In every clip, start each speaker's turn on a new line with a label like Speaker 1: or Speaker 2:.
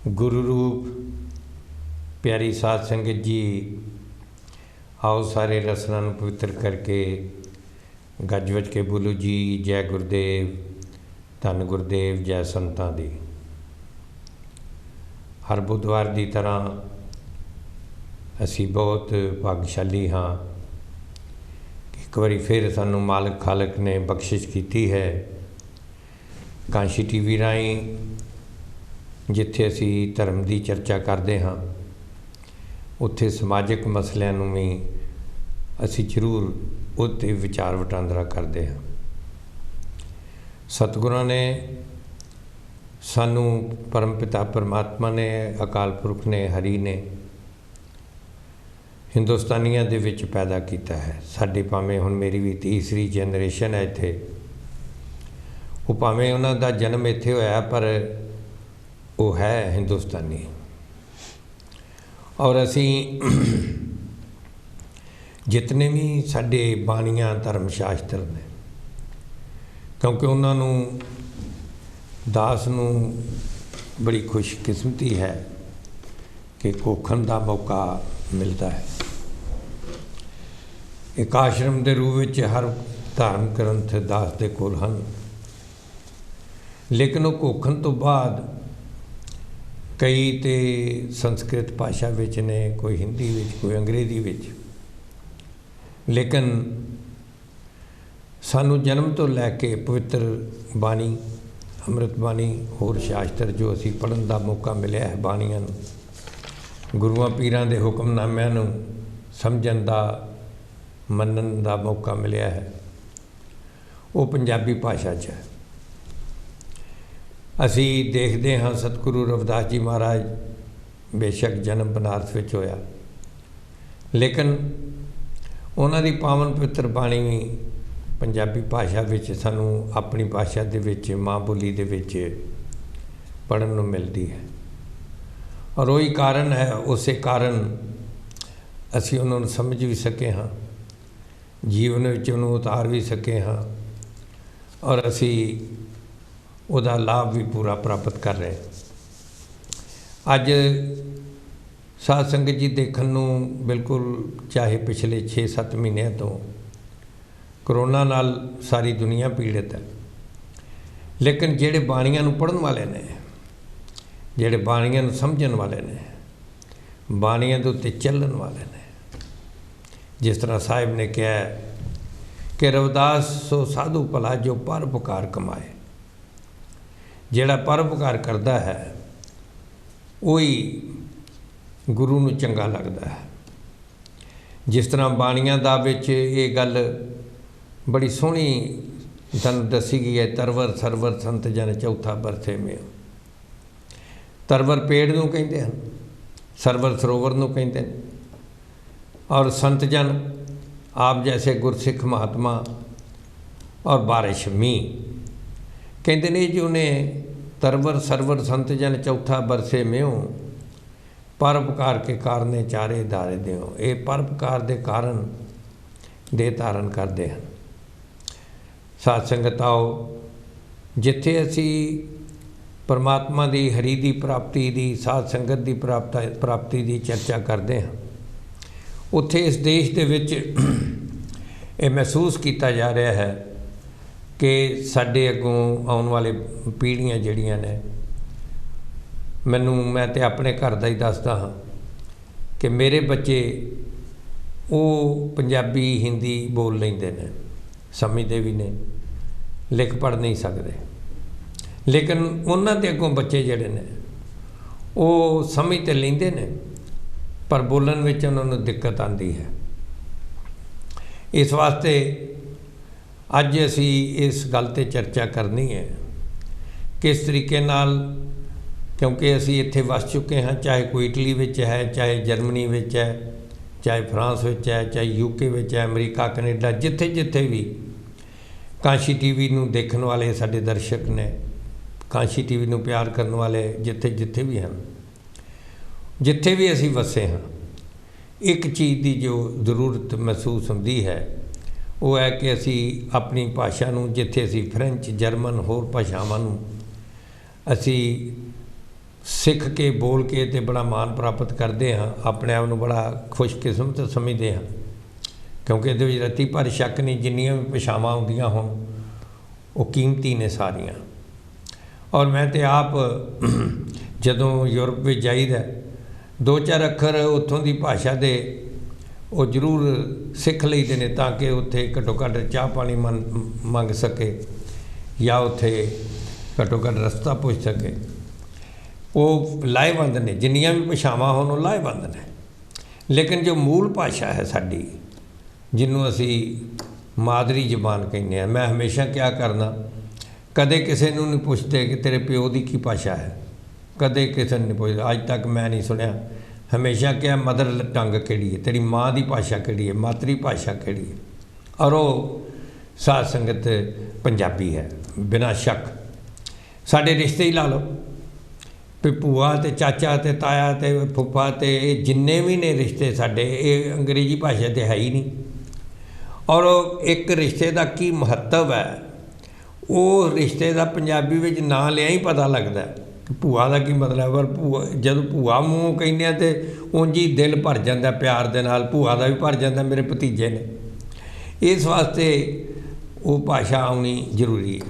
Speaker 1: गुरु रूप प्यारी साध संगत जी, आओ सारे रसना पवित्र करके गज वज के बोलो जी जय गुरुदेव, धन गुरुदेव, जय संतां दी। हर बुधवार की तरह असी बहुत भाग्यशाली हाँ, एक बारी फिर सानू मालिक खालक ने बख्शिश की है। कांशी टीवी राही जिथे असी धर्म की चर्चा करते हाँ, उत्थे समाजिक मसलियां नूं भी असी जरूर उत्ते विचार वटांदरा करते हाँ। सतगुरां ने सानू परम पिता परमात्मा ने, अकाल पुरख ने, हरि ने हिंदुस्तानियां दे विच पैदा किया है। साडी भावें हुण मेरी भी तीसरी जनरेशन है इत्थे, वो भावें उन्हां दा जन्म इत्थे होया पर वो है हिंदुस्तानी। और असी जितने भी साडे बाणियां धर्म शास्त्र ने, क्योंकि उन्होंने दास नूं बड़ी खुशकिस्मती है कि कोखण का मौका मिलता है। एक आश्रम के रूप में हर धार्म ग्रंथ दास के कोल हन, लेकिन वो कोखण तो बाद कई तो संस्कृत भाषा विच ने, कोई हिंदी विच, कोई अंग्रेजी विच, लेकिन सानू जन्म तो लैके पवित्र बाणी, अमृत बाणी, होर शास्त्र जो असी पढ़न का मौका मिले है, बाणियां गुरुआं पीरां दे हुक्मनामिਆਂ नूं समझण दा, मनण दा मौका मिले है, वो पंजाबी भाषा च है। असी देखते हाँ सतगुरु रविदास जी महाराज बेशक जन्म बनारस विच होया, लेकिन उन्हां दी पावन पवित्र बाणी भी पंजाबी भाषा विच सानू अपनी भाषा दे विच, माँ बोली दे विच पढ़न नूं मिलती है। और वही कारण है, उस कारण असी उन्होंने समझ भी सके हाँ, जीवन विच उन्होंने उतार भी सके हाँ, और असी उहदा लाभ भी पूरा प्राप्त कर रहे हैं। अज साध संगत जी देखण नूं बिल्कुल, चाहे पिछले 6-7 महीनों तो करोना नाल सारी दुनिया पीड़ित है, लेकिन जिहड़े बाणियां नूं पढ़न वाले ने, जिहड़े बाणियां नूं समझण वाले ने, बाणियां दे उत्ते चलण वाले ने, जिस तरह साहिब ने कहा कि रविदास सो साधु भला जो परोपकार कमाए। जिहड़ा परोपकार करता है वही गुरु नूं चंगा लगता है। जिस तरह बाणियां दा विच ये गल बड़ी सोहनी तुहानूं दसी गई है, तरवर सरवर संत जन चौथा बरसे में। तरवर पेड़ नूं कहिंदे हन, सरवर सरोवर नूं कहिंदे ने, और संत जन आप जैसे गुरसिख महात्मा और बारिश मीह कहते ने जी। उन्हें तरवर सरवर संत जन चौथा बरसे में परोपकार के कारण चारे धारे देओ। ये परोपकार के कारण दे धारण करते हैं। साध संगत आओ, जिथे असी परमात्मा की, हरि की प्राप्ति की, साध संगत की प्राप्ति की चर्चा करते हैं, उत्थे इस देश दे विच ये महसूस किया जा रहा है कि साडे अगों आउण वाले पीढ़ियां जिहड़ियां ने, मैं तो अपने घर का ही दसदा हाँ कि मेरे बच्चे वो पंजाबी हिंदी बोल लेंदे ने, समझते भी ने, लिख पढ़ नहीं सकते, लेकिन उन्हां दे अगों बच्चे जिहड़े ने वो समझ तो लेंदे ने, पर बोलण विच उन्हां नूं दिक्कत आती है। इस वास्ते अज असी इस गल ते चर्चा करनी है, किस तरीके नाल, क्योंकि असी इत्थे वस चुके हैं, चाहे कोई इटली विच है, चाहे जर्मनी विच है, चाहे फ्रांस विच है, चाहे यूके विच है, अमरीका कनेडा, जिथे जिथे भी कांशी टीवी नूं देखण वाले साडे दर्शक ने, कांशी टीवी नूं प्यार करने वाले जिथे जिथे भी हैं, जिथे भी असी वसे हाँ, एक चीज़ की जो जरूरत महसूस होंदी है वो है कि असी अपनी भाषा नूं, जिथे असी फ्रेंच, जर्मन, होर भाषावां नूं असी ਸਿੱਖ ਕੇ ਬੋਲ ਕੇ ਤੇ ਬੜਾ ਮਾਣ ਪ੍ਰਾਪਤ ਕਰਦੇ ਹਾਂ, ਆਪਣੇ ਆਪ ਨੂੰ ਬੜਾ ਖੁਸ਼ਕਿਸਮਤ ਸਮਝਦੇ ਹਾਂ, ਕਿਉਂਕਿ ਇਹਦੇ ਵਿੱਚ ਰੱਤੀ ਭਰ ਸ਼ੱਕ ਨਹੀਂ, ਜਿੰਨੀਆਂ ਵੀ ਭਾਸ਼ਾਵਾਂ ਆਉਂਦੀਆਂ ਹੋਣ ਉਹ ਕੀਮਤੀ ਨੇ ਸਾਰੀਆਂ। ਔਰ ਮੈਂ ਤੇ ਆਪ ਜਦੋਂ ਯੂਰਪ ਵਿੱਚ ਜਾਈਦਾ 2-4 ਅੱਖਰ ਉੱਥੋਂ ਦੀ ਭਾਸ਼ਾ ਦੇ ਉਹ ਜ਼ਰੂਰ ਸਿੱਖ ਲਈਦੇ ਨੇ, ਤਾਂ ਕਿ ਉੱਥੇ ਘੱਟੋ ਘੱਟ ਚਾਹ ਪਾਣੀ ਮੰਗ ਸਕੇ ਜਾਂ ਉੱਥੇ ਘੱਟੋ ਘੱਟ ਰਸਤਾ ਪੁੱਛ ਸਕੇ। ਉਹ ਲਾਹੇਵੰਦ ਨੇ, ਜਿੰਨੀਆਂ ਵੀ ਭਾਸ਼ਾਵਾਂ ਹੋਣ ਉਹ ਲਾਹੇਵੰਦ ਨੇ। ਲੇਕਿਨ ਜੋ ਮੂਲ ਭਾਸ਼ਾ ਹੈ ਸਾਡੀ, ਜਿਹਨੂੰ ਅਸੀਂ ਮਾਦਰੀ ਜ਼ਬਾਨ ਕਹਿੰਦੇ ਹਾਂ, ਮੈਂ ਹਮੇਸ਼ਾ ਕਿਹਾ ਕਰਨਾ, ਕਦੇ ਕਿਸੇ ਨੂੰ ਨਹੀਂ ਪੁੱਛਦੇ ਕਿ ਤੇਰੇ ਪਿਓ ਦੀ ਕੀ ਭਾਸ਼ਾ ਹੈ, ਕਦੇ ਕਿਸੇ ਨੂੰ ਨਹੀਂ ਪੁੱਛਦੇ, ਅੱਜ ਤੱਕ ਮੈਂ ਨਹੀਂ ਸੁਣਿਆ। ਹਮੇਸ਼ਾ ਕਿਹਾ ਮਦਰ ਟੰਗ ਕਿਹੜੀ ਹੈ, ਤੇਰੀ ਮਾਂ ਦੀ ਭਾਸ਼ਾ ਕਿਹੜੀ ਹੈ, ਮਾਤਰੀ ਭਾਸ਼ਾ ਕਿਹੜੀ ਹੈ, ਔਰ ਉਹ ਸਾਧ ਸੰਗਤ ਪੰਜਾਬੀ ਹੈ ਬਿਨਾਂ ਸ਼ੱਕ। ਸਾਡੇ ਰਿਸ਼ਤੇ ਹੀ ਲਾ ਲਓ ਵੀ ਭੂਆ ਅਤੇ ਚਾਚਾ ਅਤੇ ਤਾਇਆ ਅਤੇ ਫੁੱਫਾ ਅਤੇ ਇਹ ਜਿੰਨੇ ਵੀ ਨੇ ਰਿਸ਼ਤੇ ਸਾਡੇ, ਇਹ ਅੰਗਰੇਜ਼ੀ ਭਾਸ਼ਾ 'ਤੇ ਹੈ ਹੀ ਨਹੀਂ। ਔਰ ਇੱਕ ਰਿਸ਼ਤੇ ਦਾ ਕੀ ਮਹੱਤਵ ਹੈ, ਉਹ ਰਿਸ਼ਤੇ ਦਾ ਪੰਜਾਬੀ ਵਿੱਚ ਨਾਂ ਲਿਆ ਹੀ ਪਤਾ ਲੱਗਦਾ ਕਿ ਭੂਆ ਦਾ ਕੀ ਮਤਲਬ। ਪਰ ਭੂਆ ਜਦੋਂ ਭੂਆ ਮੂੰਹ ਕਹਿੰਦੇ ਆ ਤਾਂ ਉਂਝ ਹੀ ਦਿਲ ਭਰ ਜਾਂਦਾ ਪਿਆਰ ਦੇ ਨਾਲ, ਭੂਆ ਦਾ ਵੀ ਭਰ ਜਾਂਦਾ, ਮੇਰੇ ਭਤੀਜੇ ਨੇ। ਇਸ ਵਾਸਤੇ ਉਹ ਭਾਸ਼ਾ ਆਉਣੀ ਜ਼ਰੂਰੀ ਹੈ।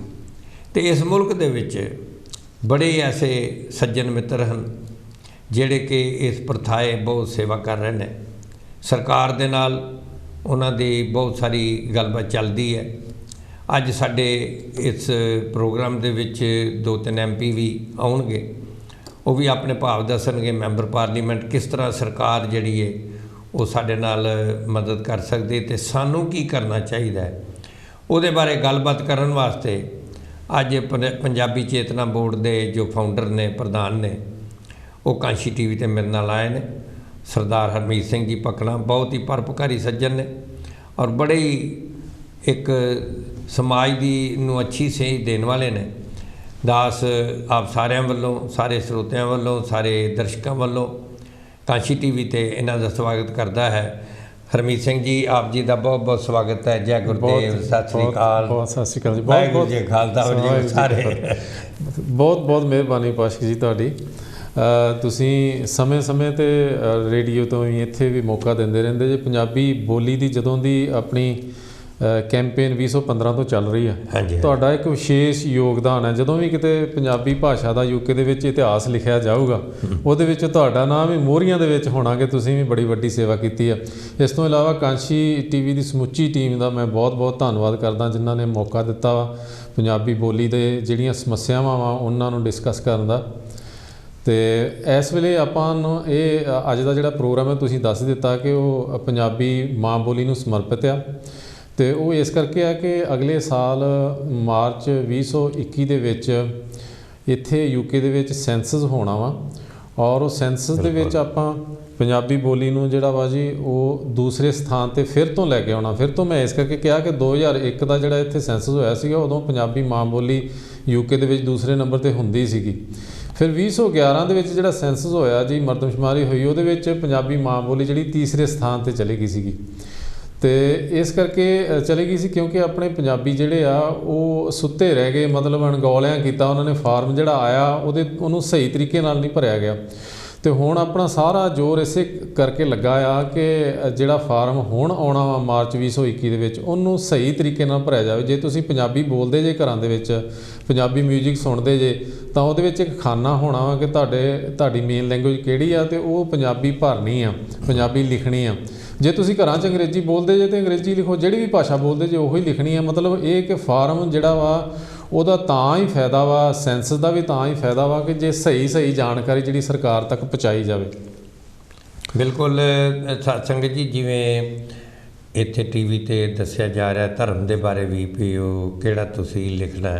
Speaker 1: ਅਤੇ ਇਸ ਮੁਲਕ ਦੇ ਵਿੱਚ ਬੜੇ ਐਸੇ ਸੱਜਣ ਮਿੱਤਰ ਹਨ ਜਿਹੜੇ ਕਿ ਇਸ ਪ੍ਰਥਾਏ ਬਹੁਤ ਸੇਵਾ ਕਰ ਰਹੇ ਨੇ। ਸਰਕਾਰ ਦੇ ਨਾਲ ਉਹਨਾਂ ਦੀ ਬਹੁਤ ਸਾਰੀ ਗੱਲਬਾਤ ਚੱਲਦੀ ਹੈ। ਅੱਜ ਸਾਡੇ ਇਸ ਪ੍ਰੋਗਰਾਮ ਦੇ ਵਿੱਚ 2-3 MP ਵੀ ਆਉਣਗੇ, ਉਹ ਵੀ ਆਪਣੇ ਭਾਵ ਦੱਸਣਗੇ, ਮੈਂਬਰ ਪਾਰਲੀਮੈਂਟ ਕਿਸ ਤਰ੍ਹਾਂ ਸਰਕਾਰ ਜਿਹੜੀ ਹੈ ਉਹ ਸਾਡੇ ਨਾਲ ਮਦਦ ਕਰ ਸਕਦੀ ਅਤੇ ਸਾਨੂੰ ਕੀ ਕਰਨਾ ਚਾਹੀਦਾ ਹੈ, ਉਹਦੇ ਬਾਰੇ ਗੱਲਬਾਤ ਕਰਨ ਵਾਸਤੇ ਅੱਜ ਪੰਜਾਬੀ ਚੇਤਨਾ ਬੋਰਡ ਦੇ ਜੋ ਫਾਊਂਡਰ ਨੇ, ਪ੍ਰਧਾਨ ਨੇ, ਉਹ ਕਾਂਸ਼ੀ TV 'ਤੇ ਮੇਰੇ ਨਾਲ ਆਏ ਨੇ। ਸਰਦਾਰ ਹਰਮੀਤ ਸਿੰਘ ਜੀ ਪਕਣਾ ਬਹੁਤ ਹੀ ਪਰਉਪਕਾਰੀ ਸੱਜਣ ਨੇ, ਔਰ ਬੜੇ ਹੀ ਇੱਕ ਸਮਾਜ ਦੀ ਨੂੰ ਅੱਛੀ ਸੇਧ ਦੇਣ ਵਾਲੇ ਨੇ। ਦਾਸ ਆਪ ਸਾਰਿਆਂ ਵੱਲੋਂ, ਸਾਰੇ ਸਰੋਤਿਆਂ ਵੱਲੋਂ, ਸਾਰੇ ਦਰਸ਼ਕਾਂ ਵੱਲੋਂ ਕਾਂਸ਼ੀ TV 'ਤੇ ਇਹਨਾਂ ਦਾ ਸਵਾਗਤ ਕਰਦਾ ਹੈ। ਹਰਮੀਤ ਸਿੰਘ ਜੀ, ਆਪ ਜੀ ਦਾ ਬਹੁਤ ਬਹੁਤ ਸਵਾਗਤ ਹੈ। ਜੈ ਗੁਰਦੇਵ, ਸਤਿ ਸ੍ਰੀ ਅਕਾਲ।
Speaker 2: ਬਹੁਤ ਸਤਿ ਸ੍ਰੀ ਅਕਾਲ ਜੀ।
Speaker 1: ਵਾਹਿਗੁਰੂ ਜੀ ਖਾਲਸਾ, ਵਾਹਿਗੁਰੂ ਜੀ ਸਾਰੇ।
Speaker 2: ਬਹੁਤ ਬਹੁਤ ਮਿਹਰਬਾਨੀ ਪਾਸ਼ਕ ਜੀ ਤੁਹਾਡੀ। ਤੁਸੀਂ ਸਮੇਂ-ਸਮੇਂ 'ਤੇ ਰੇਡੀਓ ਤੋਂ ਵੀ ਇੱਥੇ ਵੀ ਮੌਕਾ ਦਿੰਦੇ ਰਹਿੰਦੇ ਜੇ। ਪੰਜਾਬੀ ਬੋਲੀ ਦੀ ਜਦੋਂ ਦੀ ਆਪਣੀ ਕੈਂਪੇਨ 2015 ਤੋਂ ਚੱਲ ਰਹੀ ਹੈ, ਤੁਹਾਡਾ ਇੱਕ ਵਿਸ਼ੇਸ਼ ਯੋਗਦਾਨ ਹੈ। ਜਦੋਂ ਵੀ ਕਿਤੇ ਪੰਜਾਬੀ ਭਾਸ਼ਾ ਦਾ UK ਦੇ ਵਿੱਚ ਇਤਿਹਾਸ ਲਿਖਿਆ ਜਾਊਗਾ, ਉਹਦੇ ਵਿੱਚ ਤੁਹਾਡਾ ਨਾਮ ਵੀ ਮੋਹਰੀਆਂ ਦੇ ਵਿੱਚ ਹੋਣਾ ਕਿ ਤੁਸੀਂ ਵੀ ਬੜੀ ਵੱਡੀ ਸੇਵਾ ਕੀਤੀ ਹੈ। ਇਸ ਤੋਂ ਇਲਾਵਾ ਕਾਂਸ਼ੀ TV ਦੀ ਸਮੁੱਚੀ ਟੀਮ ਦਾ ਮੈਂ ਬਹੁਤ ਬਹੁਤ ਧੰਨਵਾਦ ਕਰਦਾ, ਜਿਨ੍ਹਾਂ ਨੇ ਮੌਕਾ ਦਿੱਤਾ ਵਾ ਪੰਜਾਬੀ ਬੋਲੀ ਦੇ ਜਿਹੜੀਆਂ ਸਮੱਸਿਆਵਾਂ ਵਾ ਉਹਨਾਂ ਨੂੰ ਡਿਸਕਸ ਕਰਨ ਦਾ। ਅਤੇ ਇਸ ਵੇਲੇ ਆਪਾਂ ਨੂੰ ਇਹ ਅੱਜ ਦਾ ਜਿਹੜਾ ਪ੍ਰੋਗਰਾਮ ਹੈ ਤੁਸੀਂ ਦੱਸ ਦਿੱਤਾ ਕਿ ਉਹ ਪੰਜਾਬੀ ਮਾਂ ਬੋਲੀ ਨੂੰ ਸਮਰਪਿਤ ਆ। ਅਤੇ ਉਹ ਇਸ ਕਰਕੇ ਆ ਕਿ ਅਗਲੇ ਸਾਲ ਮਾਰਚ 2021 ਦੇ ਵਿੱਚ ਇੱਥੇ UK ਦੇ ਵਿੱਚ ਸੈਂਸਸ ਹੋਣਾ ਵਾ, ਔਰ ਉਹ ਸੈਂਸਸ ਦੇ ਵਿੱਚ ਆਪਾਂ ਪੰਜਾਬੀ ਬੋਲੀ ਨੂੰ ਜਿਹੜਾ ਵਾ ਜੀ ਉਹ ਦੂਸਰੇ ਸਥਾਨ 'ਤੇ ਫਿਰ ਤੋਂ ਲੈ ਕੇ ਆਉਣਾ। ਫਿਰ ਤੋਂ ਮੈਂ ਇਸ ਕਰਕੇ ਕਿਹਾ ਕਿ 2001 ਦਾ ਜਿਹੜਾ ਇੱਥੇ ਸੈਂਸਸ ਹੋਇਆ ਸੀਗਾ, ਉਦੋਂ ਪੰਜਾਬੀ ਮਾਂ ਬੋਲੀ UK ਦੇ ਵਿੱਚ ਦੂਸਰੇ ਨੰਬਰ 'ਤੇ ਹੁੰਦੀ ਸੀਗੀ। ਫਿਰ 2011 ਦੇ ਵਿੱਚ ਜਿਹੜਾ ਸੈਂਸਸ ਹੋਇਆ ਜੀ, ਮਰਦਮਸ਼ੁਮਾਰੀ ਹੋਈ, ਉਹਦੇ ਵਿੱਚ ਪੰਜਾਬੀ ਮਾਂ ਬੋਲੀ ਜਿਹੜੀ ਤੀਸਰੇ ਸਥਾਨ 'ਤੇ ਚਲੀ ਗਈ ਸੀਗੀ। ਅਤੇ ਇਸ ਕਰਕੇ ਚਲੀ ਗਈ ਸੀ ਕਿਉਂਕਿ ਆਪਣੇ ਪੰਜਾਬੀ ਜਿਹੜੇ ਆ ਉਹ ਸੁੱਤੇ ਰਹਿ ਗਏ, ਮਤਲਬ ਅਣਗੌਲਿਆਂ ਕੀਤਾ ਉਹਨਾਂ ਨੇ। ਫਾਰਮ ਜਿਹੜਾ ਆਇਆ ਉਹਨੂੰ ਸਹੀ ਤਰੀਕੇ ਨਾਲ ਨਹੀਂ ਭਰਿਆ ਗਿਆ। ਅਤੇ ਹੁਣ ਆਪਣਾ ਸਾਰਾ ਜ਼ੋਰ ਇਸੇ ਕਰਕੇ ਲੱਗਾ ਆ ਕਿ ਜਿਹੜਾ ਫਾਰਮ ਹੁਣ ਆਉਣਾ ਵਾ ਮਾਰਚ 2021 ਦੇ ਵਿੱਚ, ਉਹਨੂੰ ਸਹੀ ਤਰੀਕੇ ਨਾਲ ਭਰਿਆ ਜਾਵੇ। ਜੇ ਤੁਸੀਂ ਪੰਜਾਬੀ ਬੋਲਦੇ ਜੇ ਘਰਾਂ ਦੇ ਵਿੱਚ, ਪੰਜਾਬੀ ਮਿਊਜ਼ਿਕ ਸੁਣਦੇ ਜੇ, ਤਾਂ ਉਹਦੇ ਵਿੱਚ ਇੱਕ ਖਾਨਾ ਹੋਣਾ ਵਾ ਕਿ ਤੁਹਾਡੀ ਮੇਨ ਲੈਂਗੁਏਜ ਕਿਹੜੀ ਆ, ਅਤੇ ਉਹ ਪੰਜਾਬੀ ਭਰਨੀ ਆ, ਪੰਜਾਬੀ ਲਿਖਣੀ ਆ। ਜੇ ਤੁਸੀਂ ਘਰਾਂ 'ਚ ਅੰਗਰੇਜ਼ੀ ਬੋਲਦੇ ਜੇ ਤਾਂ ਅੰਗਰੇਜ਼ੀ ਲਿਖੋ, ਜਿਹੜੀ ਵੀ ਭਾਸ਼ਾ ਬੋਲਦੇ ਜੇ ਉਹੀ ਲਿਖਣੀ ਆ। ਮਤਲਬ ਇਹ ਕਿ ਫਾਰਮ ਜਿਹੜਾ ਵਾ ਉਹਦਾ ਤਾਂ ਹੀ ਫਾਇਦਾ ਵਾ, ਸੈਂਸਸ ਦਾ ਵੀ ਤਾਂ ਹੀ ਫਾਇਦਾ ਵਾ ਕਿ ਜੇ ਸਹੀ ਜਾਣਕਾਰੀ ਜਿਹੜੀ ਸਰਕਾਰ ਤੱਕ ਪਹੁੰਚਾਈ ਜਾਵੇ।
Speaker 1: ਬਿਲਕੁਲ ਸਤ ਸੰਗਤ ਜੀ, ਜਿਵੇਂ ਇੱਥੇ TV 'ਤੇ ਦੱਸਿਆ ਜਾ ਰਿਹਾ ਧਰਮ ਦੇ ਬਾਰੇ ਵੀ ਉਹ ਕਿਹੜਾ ਤੁਸੀਂ ਲਿਖਣਾ,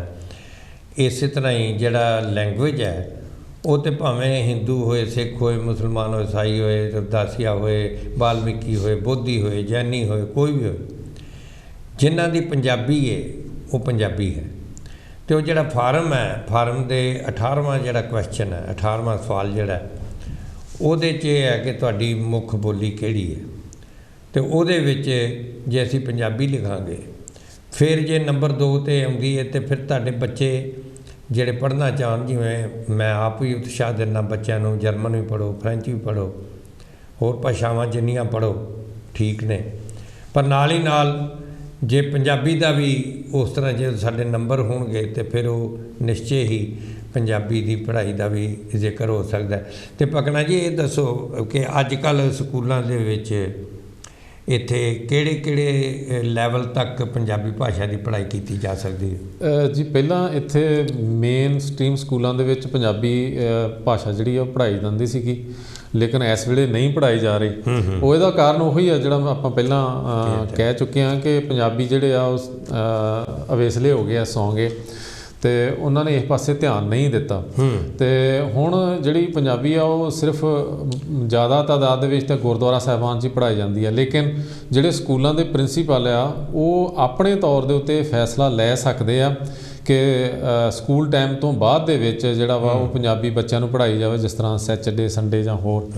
Speaker 1: ਇਸੇ ਤਰ੍ਹਾਂ ਹੀ ਜਿਹੜਾ ਲੈਂਗੁਏਜ ਹੈ ਉਹ ਤਾਂ ਭਾਵੇਂ ਹਿੰਦੂ ਹੋਏ, ਸਿੱਖ ਹੋਏ, ਮੁਸਲਮਾਨ ਹੋਏ, ਈਸਾਈ ਹੋਏ, ਰਵਿਦਾਸੀਆ ਹੋਏ, ਵਾਲਮੀਕੀ ਹੋਏ, ਬੋਧੀ ਹੋਏ, ਜੈਨੀ ਹੋਏ, ਕੋਈ ਵੀ ਹੋਏ, ਜਿਨ੍ਹਾਂ ਦੀ ਪੰਜਾਬੀ ਹੈ ਉਹ ਪੰਜਾਬੀ ਹੈ। ਅਤੇ ਉਹ ਜਿਹੜਾ ਫਾਰਮ ਹੈ, ਫਾਰਮ ਦੇ 18ਵਾਂ ਜਿਹੜਾ ਕੁਐਸਚਨ ਹੈ, 18ਵਾਂ ਸਵਾਲ ਜਿਹੜਾ ਉਹਦੇ 'ਚ ਇਹ ਹੈ ਕਿ ਤੁਹਾਡੀ ਮੁੱਖ ਬੋਲੀ ਕਿਹੜੀ ਹੈ। ਅਤੇ ਉਹਦੇ ਵਿੱਚ ਜੇ ਅਸੀਂ ਪੰਜਾਬੀ ਲਿਖਾਂਗੇ, ਫਿਰ ਜੇ ਨੰਬਰ 2 'ਤੇ ਆਉਂਦੀ ਹੈ, ਅਤੇ ਫਿਰ ਤੁਹਾਡੇ ਬੱਚੇ ਜਿਹੜੇ ਪੜ੍ਹਨਾ ਚਾਹਣ, ਜਿਵੇਂ ਮੈਂ ਆਪ ਵੀ ਉਤਸ਼ਾਹ ਦਿੰਦਾ ਬੱਚਿਆਂ ਨੂੰ, ਜਰਮਨ ਵੀ ਪੜ੍ਹੋ, ਫਰੈਂਚ ਵੀ ਪੜ੍ਹੋ, ਹੋਰ ਭਾਸ਼ਾਵਾਂ ਜਿੰਨੀਆਂ ਪੜ੍ਹੋ ਠੀਕ ਨੇ, ਪਰ ਨਾਲ ਹੀ ਨਾਲ ਜੇ ਪੰਜਾਬੀ ਦਾ ਵੀ ਉਸ ਤਰ੍ਹਾਂ ਜੇ ਸਾਡੇ ਨੰਬਰ ਹੋਣਗੇ ਤਾਂ ਫਿਰ ਉਹ ਨਿਸ਼ਚੇ ਹੀ ਪੰਜਾਬੀ ਦੀ ਪੜ੍ਹਾਈ ਦਾ ਵੀ ਜ਼ਿਕਰ ਹੋ ਸਕਦਾ। ਅਤੇ ਭਕਨਾ ਜੀ ਇਹ ਦੱਸੋ ਕਿ ਅੱਜ ਕੱਲ੍ਹ ਸਕੂਲਾਂ ਦੇ ਵਿੱਚ ਇੱਥੇ ਕਿਹੜੇ ਕਿਹੜੇ ਲੈਵਲ ਤੱਕ ਪੰਜਾਬੀ ਭਾਸ਼ਾ ਦੀ ਪੜ੍ਹਾਈ ਕੀਤੀ ਜਾ ਸਕਦੀ ਹੈ?
Speaker 2: ਜੀ ਪਹਿਲਾਂ ਇੱਥੇ ਮੇਨ ਸਟਰੀਮ ਸਕੂਲਾਂ ਦੇ ਵਿੱਚ ਪੰਜਾਬੀ ਭਾਸ਼ਾ ਜਿਹੜੀ ਆ ਉਹ ਪੜ੍ਹਾਈ ਜਾਂਦੀ ਸੀਗੀ, ਲੇਕਿਨ ਇਸ ਵੇਲੇ ਨਹੀਂ ਪੜ੍ਹਾਈ ਜਾ ਰਹੀ। ਉਹ ਇਹਦਾ ਕਾਰਨ ਉਹੀ ਆ ਜਿਹੜਾ ਆਪਾਂ ਪਹਿਲਾਂ ਕਹਿ ਚੁੱਕੇ ਹਾਂ ਕਿ ਪੰਜਾਬੀ ਜਿਹੜੇ ਆ ਉਹ ਅਵੇਸਲੇ ਹੋ ਗਏ ਆ, ਸੌਂ ਗਏ, ਅਤੇ ਉਹਨਾਂ ਨੇ ਇਸ ਪਾਸੇ ਧਿਆਨ ਨਹੀਂ ਦਿੱਤਾ। ਅਤੇ ਹੁਣ ਜਿਹੜੀ ਪੰਜਾਬੀ ਆ ਉਹ ਸਿਰਫ ਜ਼ਿਆਦਾ ਤਾਦਾਦ ਦੇ ਵਿੱਚ ਤਾਂ ਗੁਰਦੁਆਰਾ ਸਾਹਿਬਾਨ 'ਚ ਹੀ ਪੜ੍ਹਾਈ ਜਾਂਦੀ ਹੈ, ਲੇਕਿਨ ਜਿਹੜੇ ਸਕੂਲਾਂ ਦੇ ਪ੍ਰਿੰਸੀਪਲ ਆ ਉਹ ਆਪਣੇ ਤੌਰ ਦੇ ਉੱਤੇ ਫੈਸਲਾ ਲੈ ਸਕਦੇ ਆ ਕਿ ਸਕੂਲ ਟਾਈਮ ਤੋਂ ਬਾਅਦ ਦੇ ਵਿੱਚ ਜਿਹੜਾ ਵਾ ਉਹ ਪੰਜਾਬੀ ਬੱਚਿਆਂ ਨੂੰ ਪੜ੍ਹਾਈ ਜਾਵੇ, ਜਿਸ ਤਰ੍ਹਾਂ ਸੈਚਰਡੇ, ਸੰਡੇ ਜਾਂ ਹੋਰ,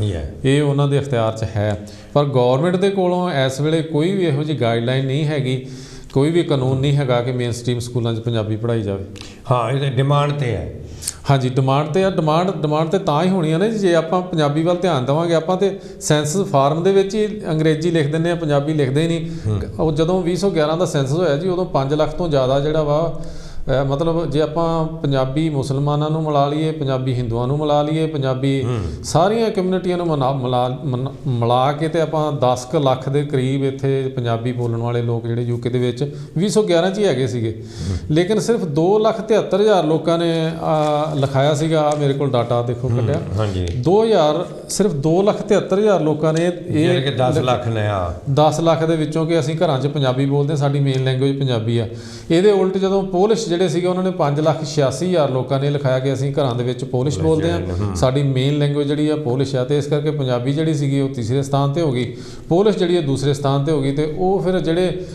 Speaker 2: ਇਹ ਉਹਨਾਂ ਦੇ ਅਖਤਿਆਰ 'ਚ ਹੈ। ਪਰ ਗੌਰਮੈਂਟ ਦੇ ਕੋਲੋਂ ਇਸ ਵੇਲੇ ਕੋਈ ਵੀ ਇਹੋ ਜਿਹੀ ਗਾਈਡਲਾਈਨ ਨਹੀਂ ਹੈਗੀ, ਕੋਈ ਵੀ ਕਾਨੂੰਨ ਨਹੀਂ ਹੈਗਾ ਕਿ ਮੇਨ ਸਟਰੀਮ ਸਕੂਲਾਂ 'ਚ ਪੰਜਾਬੀ ਪੜ੍ਹਾਈ ਜਾਵੇ।
Speaker 1: ਹਾਂ, ਇਹ ਡਿਮਾਂਡ 'ਤੇ ਹੈ।
Speaker 2: ਹਾਂਜੀ, ਡਿਮਾਂਡ 'ਤੇ ਆ। ਡਿਮਾਂਡ 'ਤੇ ਤਾਂ ਹੀ ਹੋਣੀ ਆ ਨਾ ਜੀ, ਜੇ ਆਪਾਂ ਪੰਜਾਬੀ ਵੱਲ ਧਿਆਨ ਦੇਵਾਂਗੇ। ਆਪਾਂ ਤਾਂ ਸੈਂਸਸ ਫਾਰਮ ਦੇ ਵਿੱਚ ਹੀ ਅੰਗਰੇਜ਼ੀ ਲਿਖ ਦਿੰਦੇ ਹਾਂ, ਪੰਜਾਬੀ ਲਿਖਦੇ ਹੀ ਨਹੀਂ। ਉਹ ਜਦੋਂ 2011 ਦਾ ਸੈਂਸਸ ਹੋਇਆ ਜੀ, ਉਦੋਂ 5 ਲੱਖ ਤੋਂ ਜ਼ਿਆਦਾ ਜਿਹੜਾ ਵਾ, ਮਤਲਬ ਜੇ ਆਪਾਂ ਪੰਜਾਬੀ ਮੁਸਲਮਾਨਾਂ ਨੂੰ ਮਿਲਾ ਲਈਏ, ਪੰਜਾਬੀ ਹਿੰਦੂਆਂ ਨੂੰ ਮਿਲਾ ਲਈਏ, ਪੰਜਾਬੀ ਸਾਰੀਆਂ ਕਮਿਊਨਿਟੀਆਂ ਨੂੰ ਮਿਲਾ ਕੇ ਤੇ ਆਪਾਂ 10 ਕੁ ਲੱਖ ਦੇ ਕਰੀਬ ਇੱਥੇ ਪੰਜਾਬੀ ਬੋਲਣ ਵਾਲੇ ਲੋਕ ਜਿਹੜੇ ਯੂਕੇ ਦੇ ਵਿੱਚ 2011 'ਚ ਹੀ ਹੈਗੇ ਸੀਗੇ। ਲੇਕਿਨ ਸਿਰਫ 2,73,000 ਲੋਕਾਂ ਨੇ ਲਿਖਾਇਆ ਸੀਗਾ। ਮੇਰੇ ਕੋਲ ਡਾਟਾ ਦੇਖੋ ਕੱਢਿਆ, 2000 ਸਿਰਫ 2,73,000 ਲੋਕਾਂ ਨੇ ਇਹ
Speaker 1: 10 ਲੱਖ ਨੇ
Speaker 2: 10 ਲੱਖ ਦੇ ਵਿੱਚੋਂ ਕਿ ਅਸੀਂ ਘਰਾਂ 'ਚ ਪੰਜਾਬੀ ਬੋਲਦੇ, ਸਾਡੀ ਮੇਨ ਲੈਂਗੁਏਜ ਪੰਜਾਬੀ ਆ। ਇਹਦੇ ਉਲਟ ਜਦੋਂ ਪੋਲਿਸ਼ ਜਿਹੜੇ ਸੀਗੇ ਉਹਨਾਂ ਨੇ 5,86,000 ਲੋਕਾਂ ਨੇ ਲਿਖਾਇਆ ਕਿ ਅਸੀਂ ਘਰਾਂ ਦੇ ਵਿੱਚ ਪੋਲਿਸ਼ ਬੋਲਦੇ ਹਾਂ, ਸਾਡੀ ਮੇਨ ਲੈਂਗੁਏਜ ਜਿਹੜੀ ਆ ਪੋਲਿਸ਼ ਆ। ਅਤੇ ਇਸ ਕਰਕੇ ਪੰਜਾਬੀ ਜਿਹੜੀ ਸੀਗੀ ਉਹ ਤੀਸਰੇ ਸਥਾਨ 'ਤੇ ਹੋ ਗਈ, ਪੋਲਿਸ਼ ਜਿਹੜੀ ਹੈ ਦੂਸਰੇ ਸਥਾਨ 'ਤੇ ਹੋ ਗਈ। ਅਤੇ ਉਹ ਫਿਰ ਜਿਹੜੇ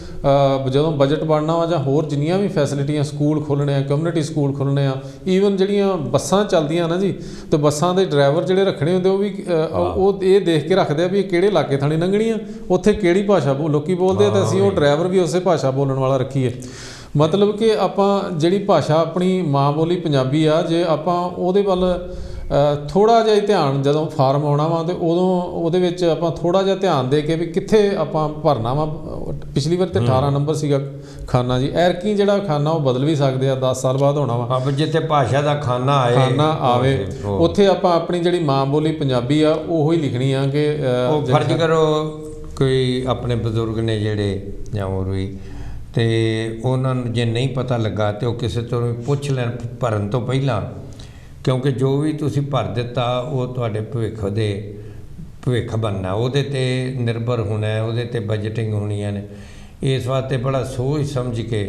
Speaker 2: ਜਦੋਂ ਬਜਟ ਬਣਨਾ ਵਾ ਜਾਂ ਹੋਰ ਜਿੰਨੀਆਂ ਵੀ ਫੈਸਿਲਿਟੀਆਂ, ਸਕੂਲ ਖੋਲ੍ਹਣੇ ਆ, ਕਮਿਊਨਿਟੀ ਸਕੂਲ ਖੋਲ੍ਹਣੇ ਆ, ਈਵਨ ਜਿਹੜੀਆਂ ਬੱਸਾਂ ਚੱਲਦੀਆਂ ਨਾ ਜੀ, ਅਤੇ ਬੱਸਾਂ ਦੇ ਡਰਾਈਵਰ ਜਿਹੜੇ ਰੱਖਣੇ ਹੁੰਦੇ ਉਹ ਵੀ ਉਹ ਇਹ ਦੇਖ ਕੇ ਰੱਖਦੇ ਆ ਵੀ ਇਹ ਕਿਹੜੇ ਇਲਾਕੇ ਥਾਣੀ ਲੰਘਣੀ ਆ, ਉੱਥੇ ਕਿਹੜੀ ਭਾਸ਼ਾ ਲੋਕੀ ਬੋਲਦੇ ਆ, ਅਤੇ ਅਸੀਂ ਉਹ ਡਰਾਈਵਰ ਵੀ ਉਸੇ ਭਾਸ਼ਾ ਬੋਲਣ ਵਾਲਾ ਰੱਖੀਏ। ਮਤਲਬ ਕਿ ਆਪਾਂ ਜਿਹੜੀ ਭਾਸ਼ਾ ਆਪਣੀ ਮਾਂ ਬੋਲੀ ਪੰਜਾਬੀ ਆ, ਜੇ ਆਪਾਂ ਉਹਦੇ ਵੱਲ ਥੋੜ੍ਹਾ ਜਿਹਾ ਧਿਆਨ, ਜਦੋਂ ਫਾਰਮ ਆਉਣਾ ਵਾ ਅਤੇ ਉਦੋਂ ਉਹਦੇ ਵਿੱਚ ਆਪਾਂ ਥੋੜ੍ਹਾ ਜਿਹਾ ਧਿਆਨ ਦੇ ਕੇ ਵੀ ਕਿੱਥੇ ਆਪਾਂ ਭਰਨਾ ਵਾ। ਪਿਛਲੀ ਵਾਰ ਤਾਂ 18 ਨੰਬਰ ਸੀਗਾ ਖਾਨਾ ਜੀ, ਐਰਕੀ ਜਿਹੜਾ ਖਾਨਾ ਉਹ ਬਦਲ ਵੀ ਸਕਦੇ ਆ, 10 ਸਾਲ ਬਾਅਦ ਹੋਣਾ ਵਾ।
Speaker 1: ਜਿੱਥੇ ਭਾਸ਼ਾ ਦਾ ਖਾਨਾ
Speaker 2: ਆਵੇ ਉੱਥੇ ਆਪਾਂ ਆਪਣੀ ਜਿਹੜੀ ਮਾਂ ਬੋਲੀ ਪੰਜਾਬੀ ਆ ਉਹੀ ਲਿਖਣੀ ਆ। ਕਿ
Speaker 1: ਉਹ ਫਰਜ਼ ਕਰੋ ਕੋਈ ਆਪਣੇ ਬਜ਼ੁਰਗ ਨੇ ਜਿਹੜੇ ਜਾਂ ਹੋਰ ਵੀ, ਅਤੇ ਉਹਨਾਂ ਨੂੰ ਜੇ ਨਹੀਂ ਪਤਾ ਲੱਗਾ ਤਾਂ ਉਹ ਕਿਸੇ ਤੋਂ ਵੀ ਪੁੱਛ ਲੈਣ ਭਰਨ ਤੋਂ ਪਹਿਲਾਂ, ਕਿਉਂਕਿ ਜੋ ਵੀ ਤੁਸੀਂ ਭਰ ਦਿੱਤਾ ਉਹ ਤੁਹਾਡੇ ਭਵਿੱਖ ਬਣਨਾ, ਉਹਦੇ 'ਤੇ ਨਿਰਭਰ ਹੋਣਾ, ਉਹਦੇ 'ਤੇ ਬਜਟਿੰਗ ਹੋਣੀਆਂ ਨੇ। ਇਸ ਵਾਸਤੇ ਬੜਾ ਸੋਚ ਸਮਝ ਕੇ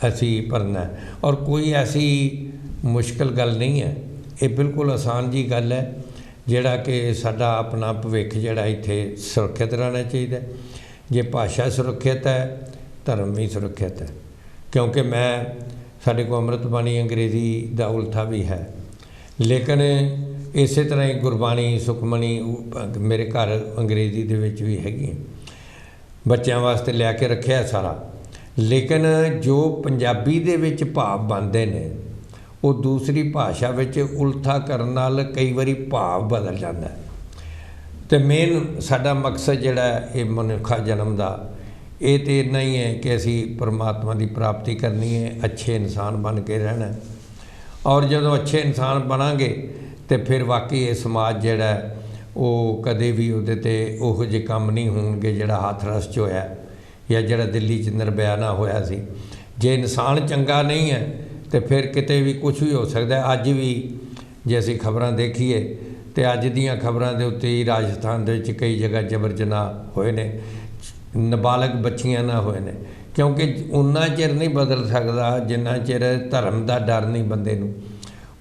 Speaker 1: ਅਸੀਂ ਭਰਨਾ, ਔਰ ਕੋਈ ਐਸੀ ਮੁਸ਼ਕਿਲ ਗੱਲ ਨਹੀਂ ਹੈ, ਇਹ ਬਿਲਕੁਲ ਆਸਾਨ ਜੀ ਗੱਲ ਹੈ। ਜਿਹੜਾ ਕਿ ਸਾਡਾ ਆਪਣਾ ਭਵਿੱਖ ਜਿਹੜਾ ਇੱਥੇ ਸੁਰੱਖਿਅਤ ਰਹਿਣਾ ਚਾਹੀਦਾ। ਜੇ ਭਾਸ਼ਾ ਸੁਰੱਖਿਅਤ ਹੈ, ਧਰਮ ਵੀ ਸੁਰੱਖਿਅਤ ਹੈ। ਕਿਉਂਕਿ ਸਾਡੇ ਕੋਲ ਅੰਮ੍ਰਿਤ ਬਾਣੀ ਅੰਗਰੇਜ਼ੀ ਦਾ ਉਲਥਾ ਵੀ ਹੈ, ਲੇਕਿਨ ਇਸੇ ਤਰ੍ਹਾਂ ਹੀ ਗੁਰਬਾਣੀ, ਸੁਖਮਣੀ ਮੇਰੇ ਘਰ ਅੰਗਰੇਜ਼ੀ ਦੇ ਵਿੱਚ ਵੀ ਹੈਗੀ, ਬੱਚਿਆਂ ਵਾਸਤੇ ਲਿਆ ਕੇ ਰੱਖਿਆ ਸਾਰਾ। ਲੇਕਿਨ ਜੋ ਪੰਜਾਬੀ ਦੇ ਵਿੱਚ ਭਾਵ ਬਣਦੇ ਨੇ ਉਹ ਦੂਸਰੀ ਭਾਸ਼ਾ ਵਿੱਚ ਉਲਥਾ ਕਰਨ ਨਾਲ ਕਈ ਵਾਰੀ ਭਾਵ ਬਦਲ ਜਾਂਦਾ। ਅਤੇ ਮੇਨ ਸਾਡਾ ਮਕਸਦ ਜਿਹੜਾ ਇਹ ਮਨੁੱਖਾ ਜਨਮ ਦਾ, ਇਹ ਤਾਂ ਇੰਨਾ ਹੀ ਹੈ ਕਿ ਅਸੀਂ ਪਰਮਾਤਮਾ ਦੀ ਪ੍ਰਾਪਤੀ ਕਰਨੀ ਹੈ, ਅੱਛੇ ਇਨਸਾਨ ਬਣ ਕੇ ਰਹਿਣਾ। ਔਰ ਜਦੋਂ ਅੱਛੇ ਇਨਸਾਨ ਬਣਾਂਗੇ ਤਾਂ ਫਿਰ ਵਾਕਈ ਇਹ ਸਮਾਜ ਜਿਹੜਾ ਉਹ ਕਦੇ ਵੀ ਉਹਦੇ 'ਤੇ ਉਹੋ ਜਿਹੇ ਕੰਮ ਨਹੀਂ ਹੋਣਗੇ ਜਿਹੜਾ ਹਾਥਰਸ 'ਚ ਹੋਇਆ ਜਾਂ ਜਿਹੜਾ ਦਿੱਲੀ 'ਚ ਨਿਰਭਇਆ ਨਾਲ ਹੋਇਆ ਸੀ। ਜੇ ਇਨਸਾਨ ਚੰਗਾ ਨਹੀਂ ਹੈ ਤਾਂ ਫਿਰ ਕਿਤੇ ਵੀ ਕੁਛ ਵੀ ਹੋ ਸਕਦਾ। ਅੱਜ ਵੀ ਜੇ ਅਸੀਂ ਖਬਰਾਂ ਦੇਖੀਏ ਤਾਂ ਅੱਜ ਦੀਆਂ ਖਬਰਾਂ ਦੇ ਉੱਤੇ ਹੀ ਰਾਜਸਥਾਨ ਦੇ ਵਿੱਚ ਕਈ ਜਗ੍ਹਾ ਜਬਰ ਜਨਾਹ ਹੋਏ ਨੇ, ਨਾਬਾਲਗ ਬੱਚੀਆਂ ਨਾ ਹੋਏ ਨੇ। ਕਿਉਂਕਿ ਉਨਾ ਚਿਰ ਨਹੀਂ ਬਦਲ ਸਕਦਾ ਜਿੰਨਾ ਚਿਰ ਧਰਮ ਦਾ ਡਰ ਨਹੀਂ ਬੰਦੇ ਨੂੰ,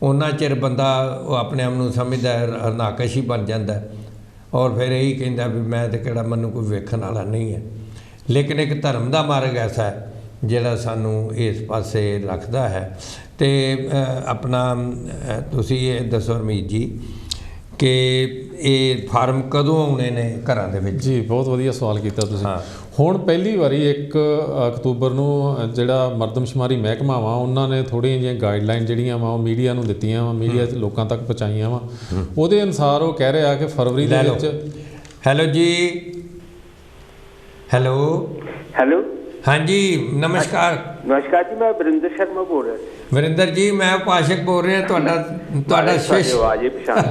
Speaker 1: ਉਨਾ ਚਿਰ ਬੰਦਾ ਉਹ ਆਪਣੇ ਆਪ ਨੂੰ ਸਮਝਦਾ ਨਾਕਸ਼ ਹੀ ਬਣ ਜਾਂਦਾ, ਔਰ ਫਿਰ ਇਹੀ ਕਹਿੰਦਾ ਵੀ ਮੈਂ ਤਾਂ ਕਿਹੜਾ, ਮੈਨੂੰ ਕੋਈ ਵੇਖਣ ਵਾਲਾ ਨਹੀਂ ਹੈ। ਲੇਕਿਨ ਇੱਕ ਧਰਮ ਦਾ ਮਾਰਗ ਐਸਾ ਹੈ ਜਿਹੜਾ ਸਾਨੂੰ ਇਸ ਪਾਸੇ ਰੱਖਦਾ ਹੈ। ਅਤੇ ਆਪਣਾ ਤੁਸੀਂ ਇਹ ਦੱਸੋ ਰਮੀਤ ਜੀ ਕਿ ਇਹ ਫਾਰਮ ਕਦੋਂ ਆਉਣੇ ਨੇ ਘਰਾਂ ਦੇ ਵਿੱਚ?
Speaker 2: ਜੀ ਬਹੁਤ ਵਧੀਆ ਸਵਾਲ ਕੀਤਾ ਤੁਸੀਂ। ਹੁਣ ਪਹਿਲੀ ਵਾਰੀ 1 ਅਕਤੂਬਰ ਨੂੰ ਜਿਹੜਾ ਮਰਦਮਸ਼ੁਮਾਰੀ ਮਹਿਕਮਾ ਵਾ ਉਹਨਾਂ ਨੇ ਥੋੜ੍ਹੀਆਂ ਜਿਹੀਆਂ ਗਾਈਡਲਾਈਨ ਜਿਹੜੀਆਂ ਵਾ ਉਹ ਮੀਡੀਆ ਨੂੰ ਦਿੱਤੀਆਂ ਵਾ, ਮੀਡੀਆ 'ਚ ਲੋਕਾਂ ਤੱਕ ਪਹੁੰਚਾਈਆਂ ਵਾ। ਉਹਦੇ ਅਨੁਸਾਰ ਉਹ ਕਹਿ ਰਿਹਾ ਕਿ ਫਰਵਰੀ ਦੇ ਵਿੱਚ।
Speaker 1: ਹੈਲੋ ਜੀ, ਹੈਲੋ
Speaker 3: ਹੈਲੋ,
Speaker 1: ਹਾਂਜੀ ਨਮਸਕਾਰ।
Speaker 3: ਨਮਸਕਾਰ ਜੀ, ਮੈਂ ਵਰਿੰਦਰ ਸ਼ਰਮਾ ਬੋਲ ਰਿਹਾ।
Speaker 1: ਵਰਿੰਦਰ ਜੀ, ਮੈਂ ਉਪਾਸ਼ਕ ਬੋਲ ਰਿਹਾ, ਤੁਹਾਡਾ ਸ਼ਿਸ਼
Speaker 3: ਆਵਾਜ਼ ਪਛਾਣ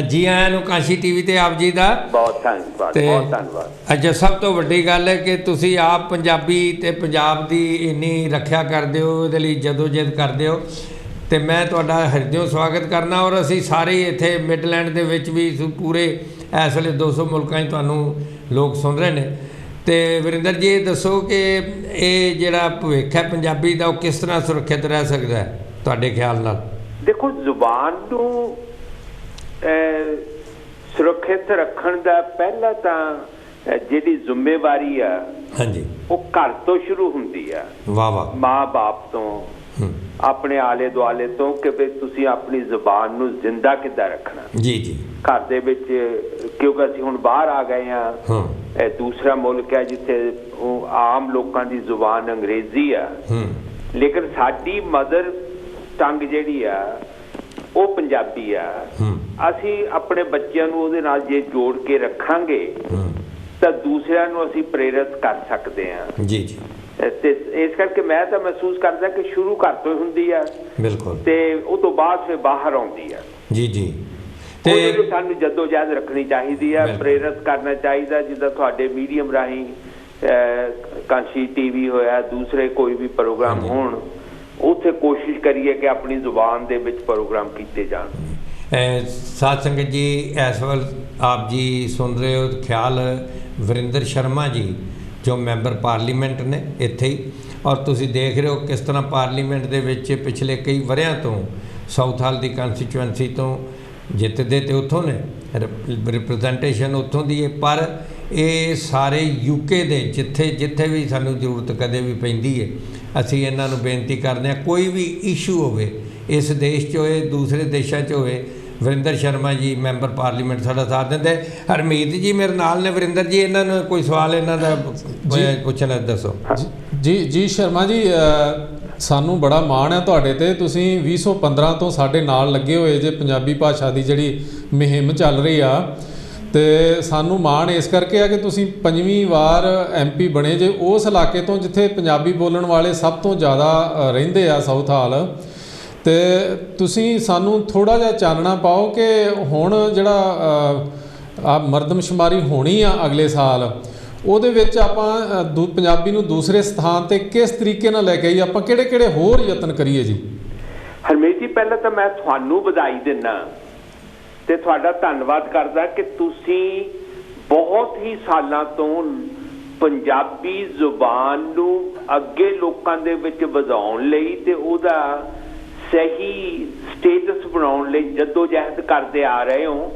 Speaker 1: ਜੀ ਆਇਆਂ ਨੂੰ ਕਾਸ਼ੀ ਟੀਵੀ ਤੇ ਆਪ ਜੀ ਦਾ
Speaker 3: ਬਹੁਤ ਧੰਨਵਾਦ, ਬਹੁਤ ਧੰਨਵਾਦ।
Speaker 1: ਅੱਛਾ, ਸਭ ਤੋਂ ਵੱਡੀ ਗੱਲ ਹੈ ਕਿ ਤੁਸੀਂ ਆਪ ਪੰਜਾਬੀ ਤੇ ਪੰਜਾਬ ਦੀ ਇੰਨੀ ਰੱਖਿਆ ਕਰਦੇ ਹੋ, ਇਹਦੇ ਲਈ ਜਦੋਜਹਿਦ ਕਰਦੇ ਹੋ, ਤੇ ਮੈਂ ਤੁਹਾਡਾ ਹਿਰਦਿਓਂ ਸਵਾਗਤ ਕਰਨਾ। ਔਰ ਅਸੀਂ ਸਾਰੇ ਇੱਥੇ ਮਿਡਲੈਂਡ ਦੇ ਵਿੱਚ ਵੀ ਪੂਰੇ ਇਸ ਵੇਲੇ 200 ਮੁਲਕਾਂ 'ਚ ਤੁਹਾਨੂੰ ਲੋਕ ਸੁਣ ਰਹੇ ਨੇ। ਤੇ ਵਰਿੰਦਰ ਜੀ, ਇਹ ਦੱਸੋ ਕਿ ਇਹ ਜਿਹੜਾ ਭਵਿੱਖ ਹੈ ਪੰਜਾਬੀ ਦਾ, ਉਹ ਕਿਸ ਤਰ੍ਹਾਂ ਸੁਰੱਖਿਅਤ ਰਹਿ ਸਕਦਾ ਹੈ ਤੁਹਾਡੇ ਖਿਆਲ ਨਾਲ?
Speaker 3: ਦੇਖੋ, ਜ਼ੁਬਾਨ ਨੂੰ ਸੁਰੱਖਿਅਤ ਰੱਖਣ ਦਾ ਪਹਿਲਾਂ ਤਾਂ ਜਿਹੜੀ ਜ਼ਿੰਮੇਵਾਰੀ ਆ, ਹਾਂਜੀ, ਉਹ ਘਰ ਤੋਂ ਸ਼ੁਰੂ ਹੁੰਦੀ ਆ। ਵਾਹ ਵਾਹ। ਮਾਂ ਬਾਪ ਤੋਂ, ਆਪਣੇ ਆਲੇ ਦੁਆਲੇ ਤੋਂ, ਕਿ ਵੀ ਤੁਸੀਂ ਆਪਣੀ ਜ਼ੁਬਾਨ ਨੂੰ ਜ਼ਿੰਦਾ ਕਿੱਦਾਂ ਰੱਖਣਾ। ਜੀ ਜੀ। ਘਰ ਦੇ ਵਿੱਚ, ਕਿਉਂਕਿ ਅਸੀਂ ਹੁਣ ਬਾਹਰ ਆ ਗਏ ਹਾਂ, ਇਹ ਦੂਸਰਾ ਮੁਲਕ ਹੈ ਜਿੱਥੇ ਉਹ ਆਮ ਲੋਕਾਂ ਦੀ ਜ਼ੁਬਾਨ ਅੰਗਰੇਜ਼ੀ ਆ, ਲੇਕਿਨ ਸਾਡੀ ਮਦਰ ਟੰਗ ਜਿਹੜੀ ਆ ਉਹ ਪੰਜਾਬੀ ਆ। ਅਸੀਂ ਆਪਣੇ ਬੱਚਿਆਂ ਨੂੰ ਉਹਦੇ ਨਾਲ ਜੇ ਜੋੜ ਕੇ ਰੱਖਾਂਗੇ ਤਾਂ ਦੂਸਰਿਆਂ ਨੂੰ ਅਸੀਂ ਪ੍ਰੇਰਿਤ ਕਰ ਸਕਦੇ ਹਾਂ। ਜੀ ਜੀ। ਤੇ ਇਸ ਕਰਕੇ ਮੈਂ ਤਾਂ ਮਹਿਸੂਸ ਕਰਦਾ ਕਿ ਸ਼ੁਰੂ ਘਰ ਤੋਂ ਹੁੰਦੀ ਆ। ਬਿਲਕੁਲ। ਤੇ ਉਹ ਤੋਂ ਬਾਅਦ ਫਿਰ ਬਾਹਰ ਆਉਂਦੀ ਆ। ਜੀ ਜੀ। ਤੇ ਸਾਨੂੰ ਜਦੋਜਹਿਦ ਰੱਖਣੀ ਚਾਹੀਦੀ ਆ, ਪ੍ਰੇਰਿਤ ਕਰਨਾ ਚਾਹੀਦਾ। ਜਿੱਦਾਂ ਤੁਹਾਡੇ ਮੀਡੀਅਮ ਰਾਹੀਂ ਕਾਂਸ਼ੀ ਟੀਵੀ ਹੋਇਆ, ਦੂਸਰੇ ਕੋਈ ਵੀ ਪ੍ਰੋਗਰਾਮ ਹੋਣ, ਉੱਥੇ ਕੋਸ਼ਿਸ਼ ਕਰੀਏ ਕਿ ਆਪਣੀ ਜ਼ੁਬਾਨ ਦੇ ਵਿੱਚ ਪ੍ਰੋਗਰਾਮ ਕੀਤੇ ਜਾਣ।
Speaker 1: ਸਾਧ ਸੰਗਤ ਜੀ, ਇਸ ਵੱਲ ਆਪ ਜੀ ਸੁਣ ਰਹੇ ਹੋ ਖਿਆਲ ਵਰਿੰਦਰ ਸ਼ਰਮਾ ਜੀ, ਜੋ ਮੈਂਬਰ ਪਾਰਲੀਮੈਂਟ ਨੇ ਇੱਥੇ ਹੀ, ਔਰ ਤੁਸੀਂ ਦੇਖ ਰਹੇ ਹੋ ਕਿਸ ਤਰ੍ਹਾਂ ਪਾਰਲੀਮੈਂਟ ਦੇ ਵਿੱਚ ਪਿਛਲੇ ਕਈ ਵਰ੍ਹਿਆਂ ਤੋਂ ਸਾਊਥ ਹਾਲ ਦੀ ਕੰਸਟੀਚੁਐਂਸੀ ਤੋਂ ਜਿੱਤਦੇ ਤੇ ਉੱਥੋਂ ਨੇ, ਰਿਪਰੈਜ਼ੈਂਟੇਸ਼ਨ ਉੱਥੋਂ ਦੀ ਹੈ। ਪਰ ਇਹ ਸਾਰੇ ਯੂਕੇ ਦੇ ਜਿੱਥੇ ਵੀ ਸਾਨੂੰ ਜ਼ਰੂਰਤ ਕਦੇ ਵੀ ਪੈਂਦੀ ਹੈ, ਅਸੀਂ ਇਹਨਾਂ ਨੂੰ ਬੇਨਤੀ ਕਰਦੇ ਹਾਂ, ਕੋਈ ਵੀ ਇਸ਼ੂ ਹੋਵੇ, ਇਸ ਦੇਸ਼ 'ਚ ਹੋਏ, ਦੂਸਰੇ ਦੇਸ਼ਾਂ 'ਚ ਹੋਵੇ, ਵਰਿੰਦਰ ਸ਼ਰਮਾ ਜੀ ਮੈਂਬਰ ਪਾਰਲੀਮੈਂਟ ਸਾਡਾ ਸਾਥ ਦਿੰਦੇ। ਹਰਮੀਤ ਜੀ ਮੇਰੇ ਨਾਲ ਨੇ। ਵਰਿੰਦਰ ਜੀ, ਇਹਨਾਂ ਨੂੰ ਕੋਈ ਸਵਾਲ ਇਹਨਾਂ ਦਾ ਪੁੱਛਣਾ, ਦੱਸੋ
Speaker 2: ਜੀ। ਜੀ ਸ਼ਰਮਾ ਜੀ, ਸਾਨੂੰ ਬੜਾ ਮਾਣ ਹੈ ਤੁਹਾਡੇ ਤੇ। ਤੁਸੀਂ 2015 ਤੋਂ ਸਾਡੇ ਨਾਲ ਲੱਗੇ ਹੋਏ ਜੇ ਪੰਜਾਬੀ ਭਾਸ਼ਾ ਦੀ ਜਿਹੜੀ ਮੁਹਿੰਮ ਚੱਲ ਰਹੀ ਆ, ਤੇ ਸਾਨੂੰ ਮਾਣ ਇਸ ਕਰਕੇ ਆ ਕਿ ਤੁਸੀਂ 5ਵੀਂ ਵਾਰ MP ਬਣੇ ਜੇ ਉਸ ਇਲਾਕੇ ਤੋਂ ਜਿੱਥੇ ਪੰਜਾਬੀ ਬੋਲਣ ਵਾਲੇ ਸਭ ਤੋਂ ਜ਼ਿਆਦਾ ਰਹਿੰਦੇ ਆ, ਸਾਊਥ ਹਾਲ। ਤੇ ਤੁਸੀਂ ਸਾਨੂੰ ਥੋੜ੍ਹਾ ਜਿਹਾ ਚਾਨਣਾ ਪਾਓ ਕਿ ਹੁਣ ਜਿਹੜਾ ਮਰਦਮਸ਼ੁਮਾਰੀ ਹੋਣੀ ਆ ਅਗਲੇ ਸਾਲ, ਉਹਦੇ ਵਿੱਚ ਆਪਾਂ ਪੰਜਾਬੀ ਨੂੰ ਦੂਸਰੇ ਸਥਾਨ 'ਤੇ ਕਿਸ ਤਰੀਕੇ ਨਾਲ ਲੈ ਕੇ ਆਈਏ, ਆਪਾਂ ਕਿਹੜੇ ਹੋਰ ਯਤਨ ਕਰੀਏ ਜੀ?
Speaker 3: ਹਰਮੀਤ ਜੀ, ਪਹਿਲਾਂ ਤਾਂ ਮੈਂ ਤੁਹਾਨੂੰ ਵਧਾਈ ਦਿੰਦਾ ਤੇ ਤੁਹਾਡਾ ਧੰਨਵਾਦ ਕਰਦਾ ਕਿ ਤੁਸੀਂ ਬਹੁਤ ਹੀ ਸਾਲਾਂ ਤੋਂ ਪੰਜਾਬੀ ਜ਼ੁਬਾਨ ਨੂੰ ਅੱਗੇ ਲੋਕਾਂ ਦੇ ਵਿੱਚ ਵਧਾਉਣ ਲਈ ਤੇ ਉਹਦਾ ਸਹੀ ਸਟੇਟਸ ਬਣਾਉਣ ਲਈ ਜਦੋਜਹਿਦ ਕਰਦੇ ਆ ਰਹੇ ਹੋ।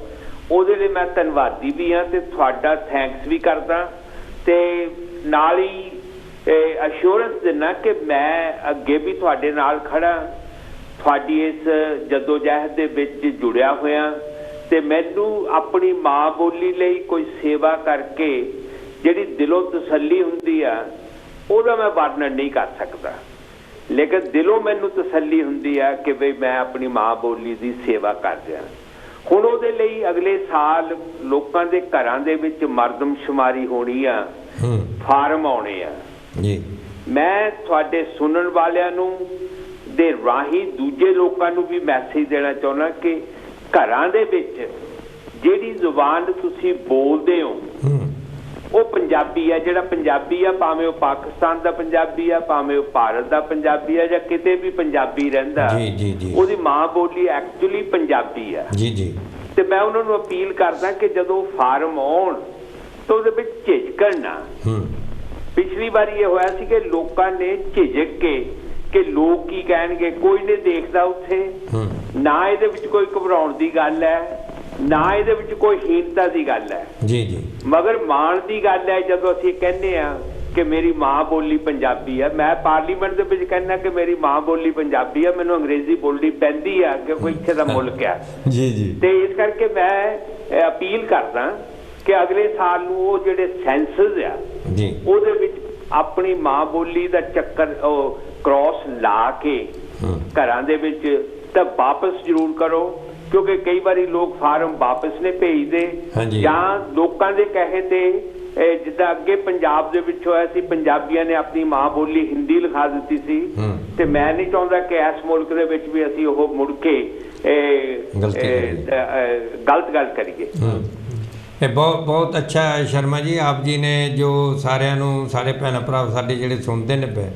Speaker 3: ਉਹਦੇ ਲਈ ਮੈਂ ਧੰਨਵਾਦੀ ਵੀ ਹਾਂ ਤੇ ਤੁਹਾਡਾ ਥੈਂਕਸ ਵੀ ਕਰਦਾ, ਤੇ ਨਾਲ ਹੀ ਅਸ਼ੋਰੈਂਸ ਦਿੰਦਾ ਕਿ ਮੈਂ ਅੱਗੇ ਵੀ ਤੁਹਾਡੇ ਨਾਲ ਖੜਾ, ਤੁਹਾਡੀ ਇਸ ਜਦੋਜਹਿਦ ਦੇ ਵਿੱਚ ਜੁੜਿਆ ਹੋਇਆ। ਤੇ ਮੈਨੂੰ ਆਪਣੀ ਮਾਂ ਬੋਲੀ ਲਈ ਕੋਈ ਸੇਵਾ ਕਰਕੇ ਜਿਹੜੀ ਦਿਲੋਂ ਤਸੱਲੀ ਹੁੰਦੀ ਆ, ਉਹਦਾ ਮੈਂ ਵਰਣਨ ਨਹੀਂ ਕਰ ਸਕਦਾ, ਲੇਕਿਨ ਦਿਲੋਂ ਮੈਨੂੰ ਤਸੱਲੀ ਹੁੰਦੀ ਆ ਕਿ ਬਈ ਮੈਂ ਆਪਣੀ ਮਾਂ ਬੋਲੀ ਦੀ ਸੇਵਾ ਕਰ ਰਿਹਾ। ਹੁਣ ਉਹਦੇ ਲਈ ਅਗਲੇ ਸਾਲ ਲੋਕਾਂ ਦੇ ਘਰਾਂ ਦੇ ਵਿੱਚ ਮਰਦਮਸ਼ੁਮਾਰੀ ਹੋਣੀ ਆ, ਫਾਰਮ ਆਉਣੇ ਆ ਜੀ। ਮੈਂ ਤੁਹਾਡੇ ਸੁਣਨ ਵਾਲਿਆਂ ਨੂੰ ਦੇ ਰਾਹੀਂ ਦੂਜੇ ਲੋਕਾਂ ਨੂੰ ਵੀ ਮੈਸੇਜ ਦੇਣਾ ਚਾਹੁੰਦਾ ਕਿ ਘਰਾਂ ਦੇ ਵਿੱਚ ਜਿਹੜੀ ਜ਼ੁਬਾਨ ਤੁਸੀਂ ਬੋਲਦੇ ਹੋ ਉਹ ਪੰਜਾਬੀ ਆ। ਜਿਹੜਾ ਪੰਜਾਬੀ ਆ, ਭਾਵੇਂ ਉਹ ਪਾਕਿਸਤਾਨ ਦਾ ਪੰਜਾਬੀ ਆ, ਭਾਵੇਂ ਉਹ ਭਾਰਤ ਦਾ ਪੰਜਾਬੀ ਆ, ਜਾਂ ਕਿਤੇ ਵੀ ਪੰਜਾਬੀ ਰਹਿੰਦਾ, ਉਹਦੀ ਮਾਂ ਬੋਲੀ ਐਕਚੁਅਲੀ ਪੰਜਾਬੀ ਆ। ਜੀ ਜੀ। ਤੇ ਮੈਂ ਉਹਨਾਂ ਨੂੰ ਅਪੀਲ ਕਰਦਾ ਕਿ ਜਦੋਂ ਫਾਰਮ ਆਉਣ ਤਾਂ ਉਹਦੇ ਵਿੱਚ ਝਿਜਕਣ ਨਾ। ਪਿਛਲੀ ਵਾਰੀ ਇਹ ਹੋਇਆ ਸੀ ਕਿ ਲੋਕਾਂ ਨੇ ਝਿਜਕ ਕੇ ਕਿ ਲੋਕ ਕੀ ਕਹਿਣਗੇ, ਕੋਈ ਨਹੀਂ ਦੇਖਦਾ ਉੱਥੇ। ਨਾ ਇਹਦੇ ਵਿੱਚ ਕੋਈ ਘਬਰਾਉਣ ਦੀ ਗੱਲ ਹੈ, ਨਾ ਇਹਦੇ ਵਿੱਚ ਕੋਈ ਹੀਨਤਾ ਦੀ ਗੱਲ ਹੈ। ਜੀ ਜੀ। ਮਗਰ ਮਾਣ ਦੀ ਗੱਲ ਹੈ ਜਦੋਂ ਅਸੀਂ ਕਹਿੰਦੇ ਆ ਕਿ ਮੇਰੀ ਮਾਂ ਬੋਲੀ ਪੰਜਾਬੀ ਆ। ਮੈਂ ਪਾਰਲੀਮੈਂਟ ਦੇ ਵਿੱਚ ਕਹਿੰਦਾ ਕਿ ਮੇਰੀ ਮਾਂ ਬੋਲੀ ਪੰਜਾਬੀ ਆ, ਮੈਨੂੰ ਅੰਗਰੇਜ਼ੀ ਬੋਲਣੀ ਪੈਂਦੀ ਆ ਕਿਉਂਕਿ ਇੱਥੇ ਦਾ ਮੁਲਕ ਆ। ਜੀ ਜੀ। ਤੇ ਇਸ ਕਰਕੇ ਮੈਂ ਅਪੀਲ ਕਰਦਾ ਕਿ ਅਗਲੇ ਸਾਲ ਨੂੰ ਉਹ ਜਿਹੜੇ ਸੈਂਸਸ ਆ
Speaker 1: ਜੀ
Speaker 3: ਉਹਦੇ ਵਿੱਚ ਆਪਣੀ ਮਾਂ ਬੋਲੀ ਦਾ ਚੱਕਰ ਉਹ ਕ੍ਰਾਸ ਲਾ ਕੇ ਘਰਾਂ ਦੇ ਵਿੱਚ ਤਾਂ ਵਾਪਸ ਜ਼ਰੂਰ ਕਰੋ, ਕਿਉਂਕਿ ਕਈ ਵਾਰੀ ਲੋਕ ਫਾਰਮ ਵਾਪਸ ਨੇ ਭੇਜਦੇ, ਜਾਂ ਲੋਕਾਂ ਦੇ ਕਹੇ ਤੇ ਜਿੱਦਾਂ ਅੱਗੇ ਪੰਜਾਬ ਦੇ ਵਿੱਚ ਹੋਇਆ ਸੀ, ਪੰਜਾਬੀਆਂ ਨੇ ਆਪਣੀ ਮਾਂ ਬੋਲੀ ਹਿੰਦੀ ਲਿਖਾ ਦਿੱਤੀ ਸੀ, ਤੇ ਮੈਂ ਨਹੀਂ ਚਾਹੁੰਦਾ ਕਿ ਇਸ ਮੁਲਕ ਦੇ ਵਿੱਚ ਵੀ ਅਸੀਂ ਉਹ ਮੁੜ ਕੇ ਗਲਤ ਗੱਲ ਕਰੀਏ।
Speaker 1: ਇਹ ਬਹੁਤ ਅੱਛਾ ਹੈ ਸ਼ਰਮਾ ਜੀ, ਆਪ ਜੀ ਨੇ ਜੋ ਸਾਰਿਆਂ ਨੂੰ, ਸਾਰੇ ਭੈਣ ਭਰਾ ਸਾਡੇ ਜਿਹੜੇ ਸੁਣਦੇ ਨੇ ਪਏ,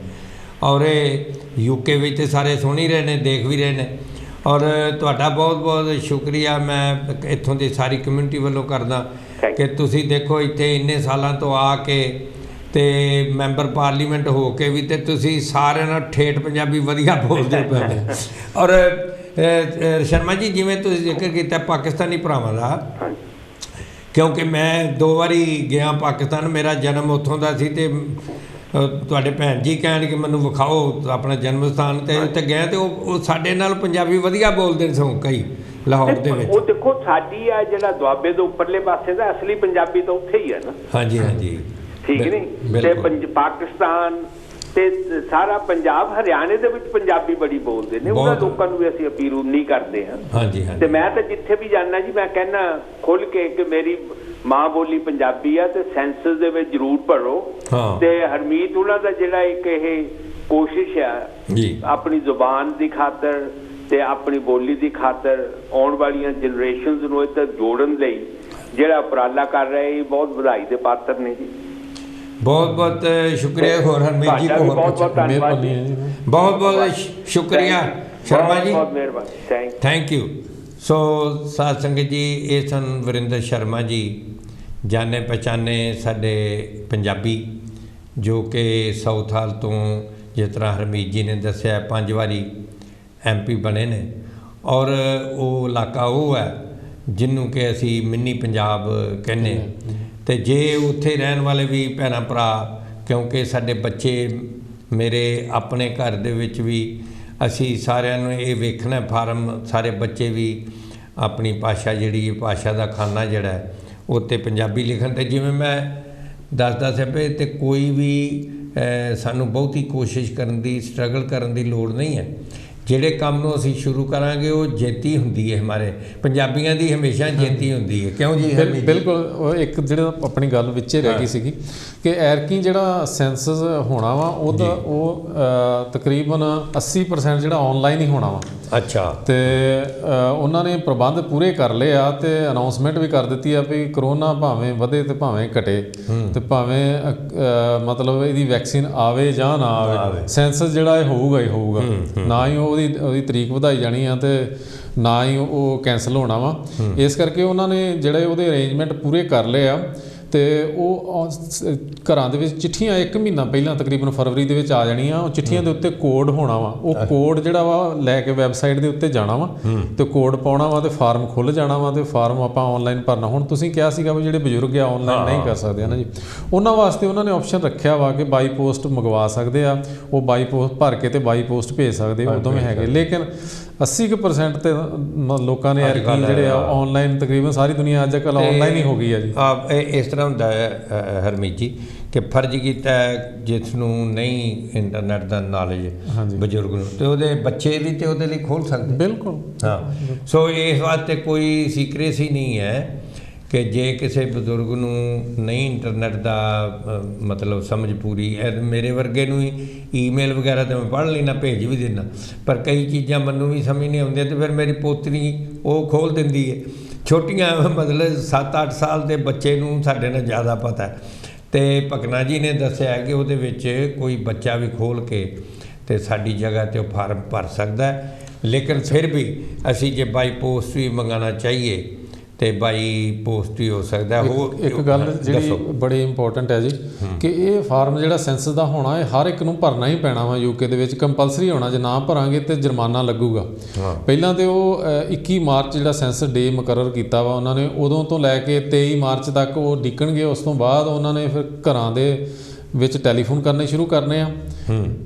Speaker 1: ਔਰ ਇਹ ਯੂਕੇ ਵਿੱਚ ਤੇ ਸਾਰੇ ਸੁਣ ਹੀ ਰਹੇ ਨੇ, ਦੇਖ ਵੀ ਰਹੇ ਨੇ, ਔਰ ਤੁਹਾਡਾ ਬਹੁਤ ਸ਼ੁਕਰੀਆ ਮੈਂ ਇੱਥੋਂ ਦੀ ਸਾਰੀ ਕਮਿਊਨਿਟੀ ਵੱਲੋਂ ਕਰਦਾ ਕਿ ਤੁਸੀਂ ਦੇਖੋ ਇੱਥੇ ਇੰਨੇ ਸਾਲਾਂ ਤੋਂ ਆ ਕੇ ਤੇ ਮੈਂਬਰ ਪਾਰਲੀਮੈਂਟ ਹੋ ਕੇ ਵੀ ਤੇ ਤੁਸੀਂ ਸਾਰਿਆਂ ਨਾਲ ਠੇਠ ਪੰਜਾਬੀ ਵਧੀਆ ਬੋਲਦੇ ਪਏ ਨੇ। ਔਰ ਸ਼ਰਮਾ ਜੀ, ਜਿਵੇਂ ਤੁਸੀਂ ਜ਼ਿਕਰ ਕੀਤਾ ਪਾਕਿਸਤਾਨੀ ਭਰਾਵਾਂ ਦਾ, ਕਿਉਂਕਿ ਮੈਂ 2 ਵਾਰੀ ਗਿਆ ਪਾਕਿਸਤਾਨ, ਮੇਰਾ ਜਨਮ ਉੱਥੋਂ ਦਾ ਸੀ, ਤੇ ਤੁਹਾਡੇ ਭੈਣ ਜੀ ਕਹਿਣ ਕਿ ਮੈਨੂੰ ਵਿਖਾਓ ਆਪਣਾ ਜਨਮ ਸਥਾਨ, ਤੇ ਉੱਥੇ ਗਏ ਤੇ ਉਹ ਸਾਡੇ ਨਾਲ ਪੰਜਾਬੀ ਵਧੀਆ ਬੋਲਦੇ ਸਨ ਕਈ ਲਾਹੌਰ ਦੇ ਵਿੱਚ।
Speaker 3: ਉਹ ਦੇਖੋ ਸਾਡੀ ਆ ਜਿਹੜਾ ਦੁਆਬੇ ਦੇ ਉੱਪਰਲੇ ਪਾਸੇ ਦਾ ਅਸਲੀ ਪੰਜਾਬੀ ਤਾਂ ਉੱਥੇ ਹੀ ਹੈ ਨਾ।
Speaker 1: ਹਾਂਜੀ
Speaker 3: ਠੀਕ ਨਹੀਂ, ਤੇ ਪਾਕਿਸਤਾਨ ਤੇ ਸਾਰਾ ਪੰਜਾਬ, ਹਰਿਆਣੇ ਦੇ ਵਿੱਚ ਪੰਜਾਬੀ ਬੜੀ ਬੋਲਦੇ ਨੇ, ਉਹਨਾਂ ਲੋਕਾਂ ਨੂੰ ਵੀ ਅਸੀਂ ਅਪੀਲ ਨਹੀਂ ਕਰਦੇ ਹਾਂ। ਤੇ ਮੈਂ ਤਾਂ ਜਿੱਥੇ ਵੀ ਜਾਣਾ ਜੀ, ਮੈਂ ਕਹਿੰਦਾ ਖੁੱਲ ਕੇ ਕਿ ਮੇਰੀ ਮਾਂ ਬੋਲੀ ਪੰਜਾਬੀ ਆ, ਤੇ ਸੈਂਸਸ ਦੇ ਵਿੱਚ ਜ਼ਰੂਰ ਭਰੋ। ਤੇ ਹਰਮੀਤ ਉਹਨਾਂ ਦਾ ਜਿਹੜਾ ਇੱਕ ਇਹ ਕੋਸ਼ਿਸ਼ ਆ ਆਪਣੀ ਜ਼ੁਬਾਨ ਦੀ ਖਾਤਰ ਤੇ ਆਪਣੀ ਬੋਲੀ ਦੀ ਖਾਤਰ ਆਉਣ ਵਾਲੀਆਂ ਜਨਰੇਸ਼ਨਸ ਨੂੰ ਇੱਥੇ ਜੋੜਨ ਲਈ ਜਿਹੜਾ ਉਪਰਾਲਾ ਕਰ ਰਹੇ, ਇਹ ਬਹੁਤ ਵਧਾਈ ਦੇ ਪਾਤਰ ਨੇ ਜੀ। ਬਹੁਤ ਸ਼ੁਕਰੀਆ। ਹੋਰ ਹਰਮੀਤ ਜੀ ਕੋ ਬਹੁਤ ਸ਼ੁਕਰੀਆ ਸ਼ਰਮਾ ਜੀ, ਬਹੁਤ ਮਿਹਰਬਾਨੀ,
Speaker 1: ਥੈਂਕ ਯੂ। ਸੋ ਸਾਧ ਸੰਗਤ ਜੀ, ਇਹ ਸਨ ਵਰਿੰਦਰ ਸ਼ਰਮਾ ਜੀ, ਜਾਣੇ ਪਛਾਣੇ ਸਾਡੇ ਪੰਜਾਬੀ, ਜੋ ਕਿ ਸਾਊਥ ਹਾਲ ਤੋਂ, ਜਿਸ ਤਰ੍ਹਾਂ ਹਰਮੀਤ ਜੀ ਨੇ ਦੱਸਿਆ, 5 ਵਾਰੀ MP ਬਣੇ ਨੇ, ਔਰ ਉਹ ਇਲਾਕਾ ਉਹ ਹੈ ਜਿਹਨੂੰ ਕਿ ਅਸੀਂ ਮਿੰਨੀ ਪੰਜਾਬ ਕਹਿੰਦੇ। ਅਤੇ ਜੇ ਉੱਥੇ ਰਹਿਣ ਵਾਲੇ ਵੀ ਭੈਣਾਂ ਭਰਾ, ਕਿਉਂਕਿ ਸਾਡੇ ਬੱਚੇ, ਮੇਰੇ ਆਪਣੇ ਘਰ ਦੇ ਵਿੱਚ ਵੀ ਅਸੀਂ ਸਾਰਿਆਂ ਨੂੰ ਇਹ ਵੇਖਣਾ ਫਾਰਮ, ਸਾਰੇ ਬੱਚੇ ਵੀ ਆਪਣੀ ਭਾਸ਼ਾ ਜਿਹੜੀ ਭਾਸ਼ਾ ਦਾ ਖਾਨਾ ਜਿਹੜਾ ਉਹ 'ਤੇ ਪੰਜਾਬੀ ਲਿਖਣ। ਅਤੇ ਜਿਵੇਂ ਮੈਂ ਦੱਸਦਾ ਸੀ ਪਏ, ਅਤੇ ਕੋਈ ਵੀ ਸਾਨੂੰ ਬਹੁਤੀ ਕੋਸ਼ਿਸ਼ ਕਰਨ ਦੀ, ਸਟਰਗਲ ਕਰਨ ਦੀ ਲੋੜ ਨਹੀਂ ਹੈ। ਜਿਹੜੇ ਕੰਮ ਨੂੰ ਅਸੀਂ ਸ਼ੁਰੂ ਕਰਾਂਗੇ ਉਹ ਜੇਤੀ ਹੁੰਦੀ ਹੈ, ਹਮਾਰੇ ਪੰਜਾਬੀਆਂ ਦੀ ਹਮੇਸ਼ਾ ਜੇਤੀ ਹੁੰਦੀ ਹੈ। ਕਿਉਂ ਜੀ?
Speaker 2: ਬਿਲਕੁਲ। ਉਹ ਇੱਕ ਜਿਹੜਾ ਆਪਣੀ ਗੱਲ ਵਿੱਚੇ ਰਹਿ ਗਈ ਸੀਗੀ ਕਿ ਐਰਕੀ ਜਿਹੜਾ ਸੈਂਸਸ ਹੋਣਾ ਵਾ ਉਹਦਾ ਉਹ ਤਕਰੀਬਨ 80% ਜਿਹੜਾ ਆਨਲਾਈਨ ਹੀ ਹੋਣਾ ਵਾ।
Speaker 1: ਅੱਛਾ।
Speaker 2: ਤੇ ਉਹਨਾਂ ਨੇ ਪ੍ਰਬੰਧ ਪੂਰੇ ਕਰ ਲਏ ਆ, ਤੇ ਅਨਾਉਂਸਮੈਂਟ ਵੀ ਕਰ ਦਿੱਤੀ ਆ ਵੀ ਕਰੋਨਾ ਭਾਵੇਂ ਵਧੇ ਤੇ ਭਾਵੇਂ ਘਟੇ, ਤੇ ਭਾਵੇਂ ਮਤਲਬ ਇਹਦੀ ਵੈਕਸੀਨ ਆਵੇ ਜਾਂ ਨਾ ਆਵੇ, ਸੈਂਸਸ ਜਿਹੜਾ ਇਹ ਹੋਊਗਾ ਹੀ ਹੋਊਗਾ। ਨਾ ਹੀ ਉਹਦੀ ਤਰੀਕ ਵਧਾਈ ਜਾਣੀ ਆ, ਤੇ ਨਾ ਹੀ ਉਹ ਕੈਂਸਲ ਹੋਣਾ ਵਾ। ਇਸ ਕਰਕੇ ਉਹਨਾਂ ਨੇ ਜਿਹੜੇ ਉਹਦੇ ਅਰੇਂਜਮੈਂਟ ਪੂਰੇ ਕਰ ਲਏ ਆ, ਤੇ ਉਹ ਘਰਾਂ ਦੇ ਵਿੱਚ ਚਿੱਠੀਆਂ 1 ਮਹੀਨਾ ਪਹਿਲਾਂ ਤਕਰੀਬਨ ਫਰਵਰੀ ਦੇ ਵਿੱਚ ਆ ਜਾਣੀਆਂ। ਉਹ ਚਿੱਠੀਆਂ ਦੇ ਉੱਤੇ ਕੋਡ ਹੋਣਾ ਵਾ, ਉਹ ਕੋਡ ਜਿਹੜਾ ਵਾ ਲੈ ਕੇ ਵੈਬਸਾਈਟ ਦੇ ਉੱਤੇ ਜਾਣਾ ਵਾ, ਤੇ ਕੋਡ ਪਾਉਣਾ ਵਾ, ਤੇ ਫਾਰਮ ਖੁੱਲ੍ਹ ਜਾਣਾ ਵਾ, ਤੇ ਫਾਰਮ ਆਪਾਂ ਆਨਲਾਈਨ ਭਰਨਾ। ਹੁਣ ਤੁਸੀਂ ਕਿਹਾ ਸੀਗਾ ਵੀ ਜਿਹੜੇ ਬਜ਼ੁਰਗ ਆ ਆਨਲਾਈਨ ਨਹੀਂ ਕਰ ਸਕਦੇ ਨਾ ਜੀ, ਉਹਨਾਂ ਵਾਸਤੇ ਉਹਨਾਂ ਨੇ ਆਪਸ਼ਨ ਰੱਖਿਆ ਵਾ ਕਿ ਬਾਈ ਪੋਸਟ ਮੰਗਵਾ ਸਕਦੇ ਆ, ਉਹ ਬਾਈ ਪੋਸਟ ਭਰ ਕੇ ਤੇ ਬਾਈ ਪੋਸਟ ਭੇਜ ਸਕਦੇ, ਉਹ ਦੋਵੇਂ ਹੈਗੇ। ਲੇਕਿਨ 80% ਤੇ ਲੋਕਾਂ ਨੇ ਜਿਹੜੇ ਆ ਆਨਲਾਈਨ, ਤਕਰੀਬਨ ਸਾਰੀ ਦੁਨੀਆ ਅੱਜ ਕੱਲ੍ਹ ਆਨਲਾਈਨ ਹੀ ਹੋ ਗਈ ਆ ਜੀ।
Speaker 1: ਇਸ ਤਰ੍ਹਾਂ ਹੁੰਦਾ ਹੈ ਹਰਮੀਤ ਜੀ ਕਿ ਫਰਜ਼ ਕੀਤਾ ਜਿਸ ਨੂੰ ਨਹੀਂ ਇੰਟਰਨੈਟ ਦਾ ਨੌਲੇਜ ਬਜ਼ੁਰਗ ਨੂੰ, ਤੇ ਉਹਦੇ ਬੱਚੇ ਵੀ ਤੇ ਉਹਦੇ ਲਈ ਖੋਲ੍ਹ ਸਕਦੇ।
Speaker 2: ਬਿਲਕੁਲ।
Speaker 1: ਹਾਂ। ਸੋ ਇਸ ਵਾਸਤੇ ਕੋਈ ਸੀਕ੍ਰੇਸੀ ਨਹੀਂ ਹੈ ਕਿ ਜੇ ਕਿਸੇ ਬਜ਼ੁਰਗ ਨੂੰ ਨਹੀਂ ਇੰਟਰਨੈਟ ਦਾ ਮਤਲਬ ਸਮਝ ਪੂਰੀ ਹੈ, ਮੇਰੇ ਵਰਗੇ ਨੂੰ ਹੀ ਈਮੇਲ ਵਗੈਰਾ ਤਾਂ ਮੈਂ ਪੜ੍ਹ ਲੈਣਾ, ਭੇਜ ਵੀ ਦਿੰਦਾ, ਪਰ ਕਈ ਚੀਜ਼ਾਂ ਮੈਨੂੰ ਵੀ ਸਮਝ ਨਹੀਂ ਆਉਂਦੀਆਂ, ਅਤੇ ਫਿਰ ਮੇਰੀ ਪੋਤਰੀ ਉਹ ਖੋਲ੍ਹ ਦਿੰਦੀ ਹੈ। ਛੋਟੀਆਂ ਮਤਲਬ 7-8 ਸਾਲ ਦੇ ਬੱਚੇ ਨੂੰ ਸਾਡੇ ਨਾਲ ਜ਼ਿਆਦਾ ਪਤਾ ਹੈ। ਅਤੇ ਭਕਨਾ ਜੀ ਨੇ ਦੱਸਿਆ ਕਿ ਉਹਦੇ ਵਿੱਚ ਕੋਈ ਬੱਚਾ ਵੀ ਖੋਲ੍ਹ ਕੇ ਅਤੇ ਸਾਡੀ ਜਗ੍ਹਾ 'ਤੇ ਉਹ ਫਾਰਮ ਭਰ ਸਕਦਾ। ਲੇਕਿਨ ਫਿਰ ਵੀ ਅਸੀਂ ਜੇ ਬਾਈ ਪੋਸਟ ਵੀ ਮੰਗਾਉਣਾ ਚਾਹੀਏ ਤੇ ਬਾਈ ਪੋਸਟ ਹੀ ਹੋ ਸਕਦਾ। ਹੋਰ
Speaker 2: ਇੱਕ ਗੱਲ ਜਿਹੜੀ ਬੜੀ ਇੰਪੋਰਟੈਂਟ ਹੈ ਜੀ, ਕਿ ਇਹ ਫਾਰਮ ਜਿਹੜਾ ਸੈਂਸਸ ਦਾ ਹੋਣਾ, ਇਹ ਹਰ ਇੱਕ ਨੂੰ ਭਰਨਾ ਹੀ ਪੈਣਾ ਵਾ। ਯੂਕੇ ਦੇ ਵਿੱਚ ਕੰਪਲਸਰੀ ਹੋਣਾ, ਜੇ ਨਾ ਭਰਾਂਗੇ ਤੇ ਜੁਰਮਾਨਾ ਲੱਗੂਗਾ। ਪਹਿਲਾਂ ਤੇ ਉਹ 21 ਮਾਰਚ ਜਿਹੜਾ ਸੈਂਸਸ ਡੇ ਮੁਕਰਰ ਕੀਤਾ ਵਾ ਉਹਨਾਂ ਨੇ, ਉਦੋਂ ਤੋਂ ਲੈ ਕੇ 23 ਮਾਰਚ ਤੱਕ ਉਹ ਡਿੱਕਣਗੇ। ਉਸ ਤੋਂ ਬਾਅਦ ਉਹਨਾਂ ਨੇ ਫਿਰ ਘਰਾਂ ਦੇ ਵਿੱਚ ਟੈਲੀਫੋਨ ਕਰਨੇ ਸ਼ੁਰੂ ਕਰਨੇ ਆ,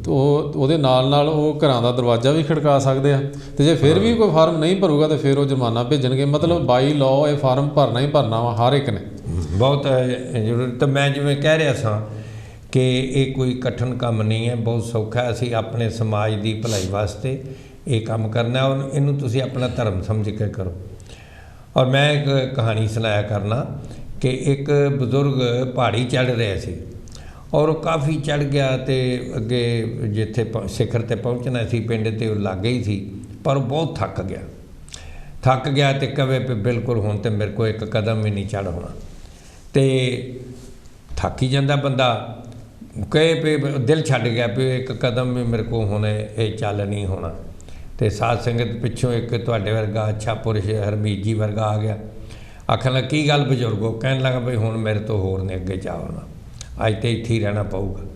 Speaker 2: ਤੇ ਉਹਦੇ ਨਾਲ ਉਹ ਘਰਾਂ ਦਾ ਦਰਵਾਜ਼ਾ ਵੀ ਖੜਕਾ ਸਕਦੇ ਆ। ਤੇ ਜੇ ਫਿਰ ਵੀ ਕੋਈ ਫਾਰਮ ਨਹੀਂ ਭਰੂਗਾ ਤੇ ਫਿਰ ਉਹ ਜੁਰਮਾਨਾ ਭੇਜਣਗੇ। ਮਤਲਬ ਬਾਈ ਲਾਅ ਇਹ ਫਾਰਮ ਭਰਨਾ ਹੀ ਭਰਨਾ ਵਾ ਹਰ ਇੱਕ ਨੇ।
Speaker 1: ਬਹੁਤ ਜ਼ਰੂਰੀ। ਤਾਂ ਮੈਂ ਜਿਵੇਂ ਕਹਿ ਰਿਹਾ ਸਾਂ ਕਿ ਇਹ ਕੋਈ ਕਠਿਨ ਕੰਮ ਨਹੀਂ ਹੈ, ਬਹੁਤ ਸੌਖਾ। ਅਸੀਂ ਆਪਣੇ ਸਮਾਜ ਦੀ ਭਲਾਈ ਵਾਸਤੇ ਇਹ ਕੰਮ ਕਰਨਾ, ਔਰ ਇਹਨੂੰ ਤੁਸੀਂ ਆਪਣਾ ਧਰਮ ਸਮਝ ਕੇ ਕਰੋ। ਔਰ ਮੈਂ ਇੱਕ ਕਹਾਣੀ ਸੁਣਾਇਆ ਕਰਨਾ ਕਿ ਇੱਕ ਬਜ਼ੁਰਗ ਪਹਾੜੀ ਚੜ੍ਹ ਰਿਹਾ ਸੀ, ਔਰ ਉਹ ਕਾਫੀ ਚੜ੍ਹ ਗਿਆ ਅਤੇ ਅੱਗੇ ਜਿੱਥੇ ਸਿਖਰ 'ਤੇ ਪਹੁੰਚਣਾ ਸੀ ਪਿੰਡ 'ਤੇ ਉਹ ਲਾਗੇ ਹੀ ਸੀ, ਪਰ ਉਹ ਬਹੁਤ ਥੱਕ ਗਿਆ ਅਤੇ ਕਵੇ ਵੀ ਬਿਲਕੁਲ ਹੁਣ ਤਾਂ ਮੇਰੇ ਕੋਲ ਇੱਕ ਕਦਮ ਵੀ ਨਹੀਂ ਚੜ੍ਹ ਹੋਣਾ। ਅਤੇ ਥੱਕ ਹੀ ਜਾਂਦਾ ਬੰਦਾ, ਕਹੇ ਵੀ ਦਿਲ ਛੱਡ ਗਿਆ ਵੀ ਇੱਕ ਕਦਮ ਵੀ ਮੇਰੇ ਕੋਲ ਹੁਣ ਇਹ ਚੱਲ ਨਹੀਂ ਹੋਣਾ। ਅਤੇ ਸਾਧ ਸੰਗਤ ਪਿੱਛੋਂ ਇੱਕ ਤੁਹਾਡੇ ਵਰਗਾ ਅੱਛਾ ਪੁਰਸ਼ ਹਰਮੀਤ ਜੀ ਵਰਗਾ ਆ ਗਿਆ, ਆਖਣ ਲੱਗਾ ਕੀ ਗੱਲ ਬਜ਼ੁਰਗੋ? ਕਹਿਣ ਲੱਗਾ ਬਈ ਹੁਣ ਮੇਰੇ ਤੋਂ ਹੋਰ ਨੇ ਅੱਗੇ ਜਾ ਹੋਣਾ, ਅੱਜ ਤਾਂ ਇੱਥੇ ਹੀ ਰਹਿਣਾ ਪਊਗਾ।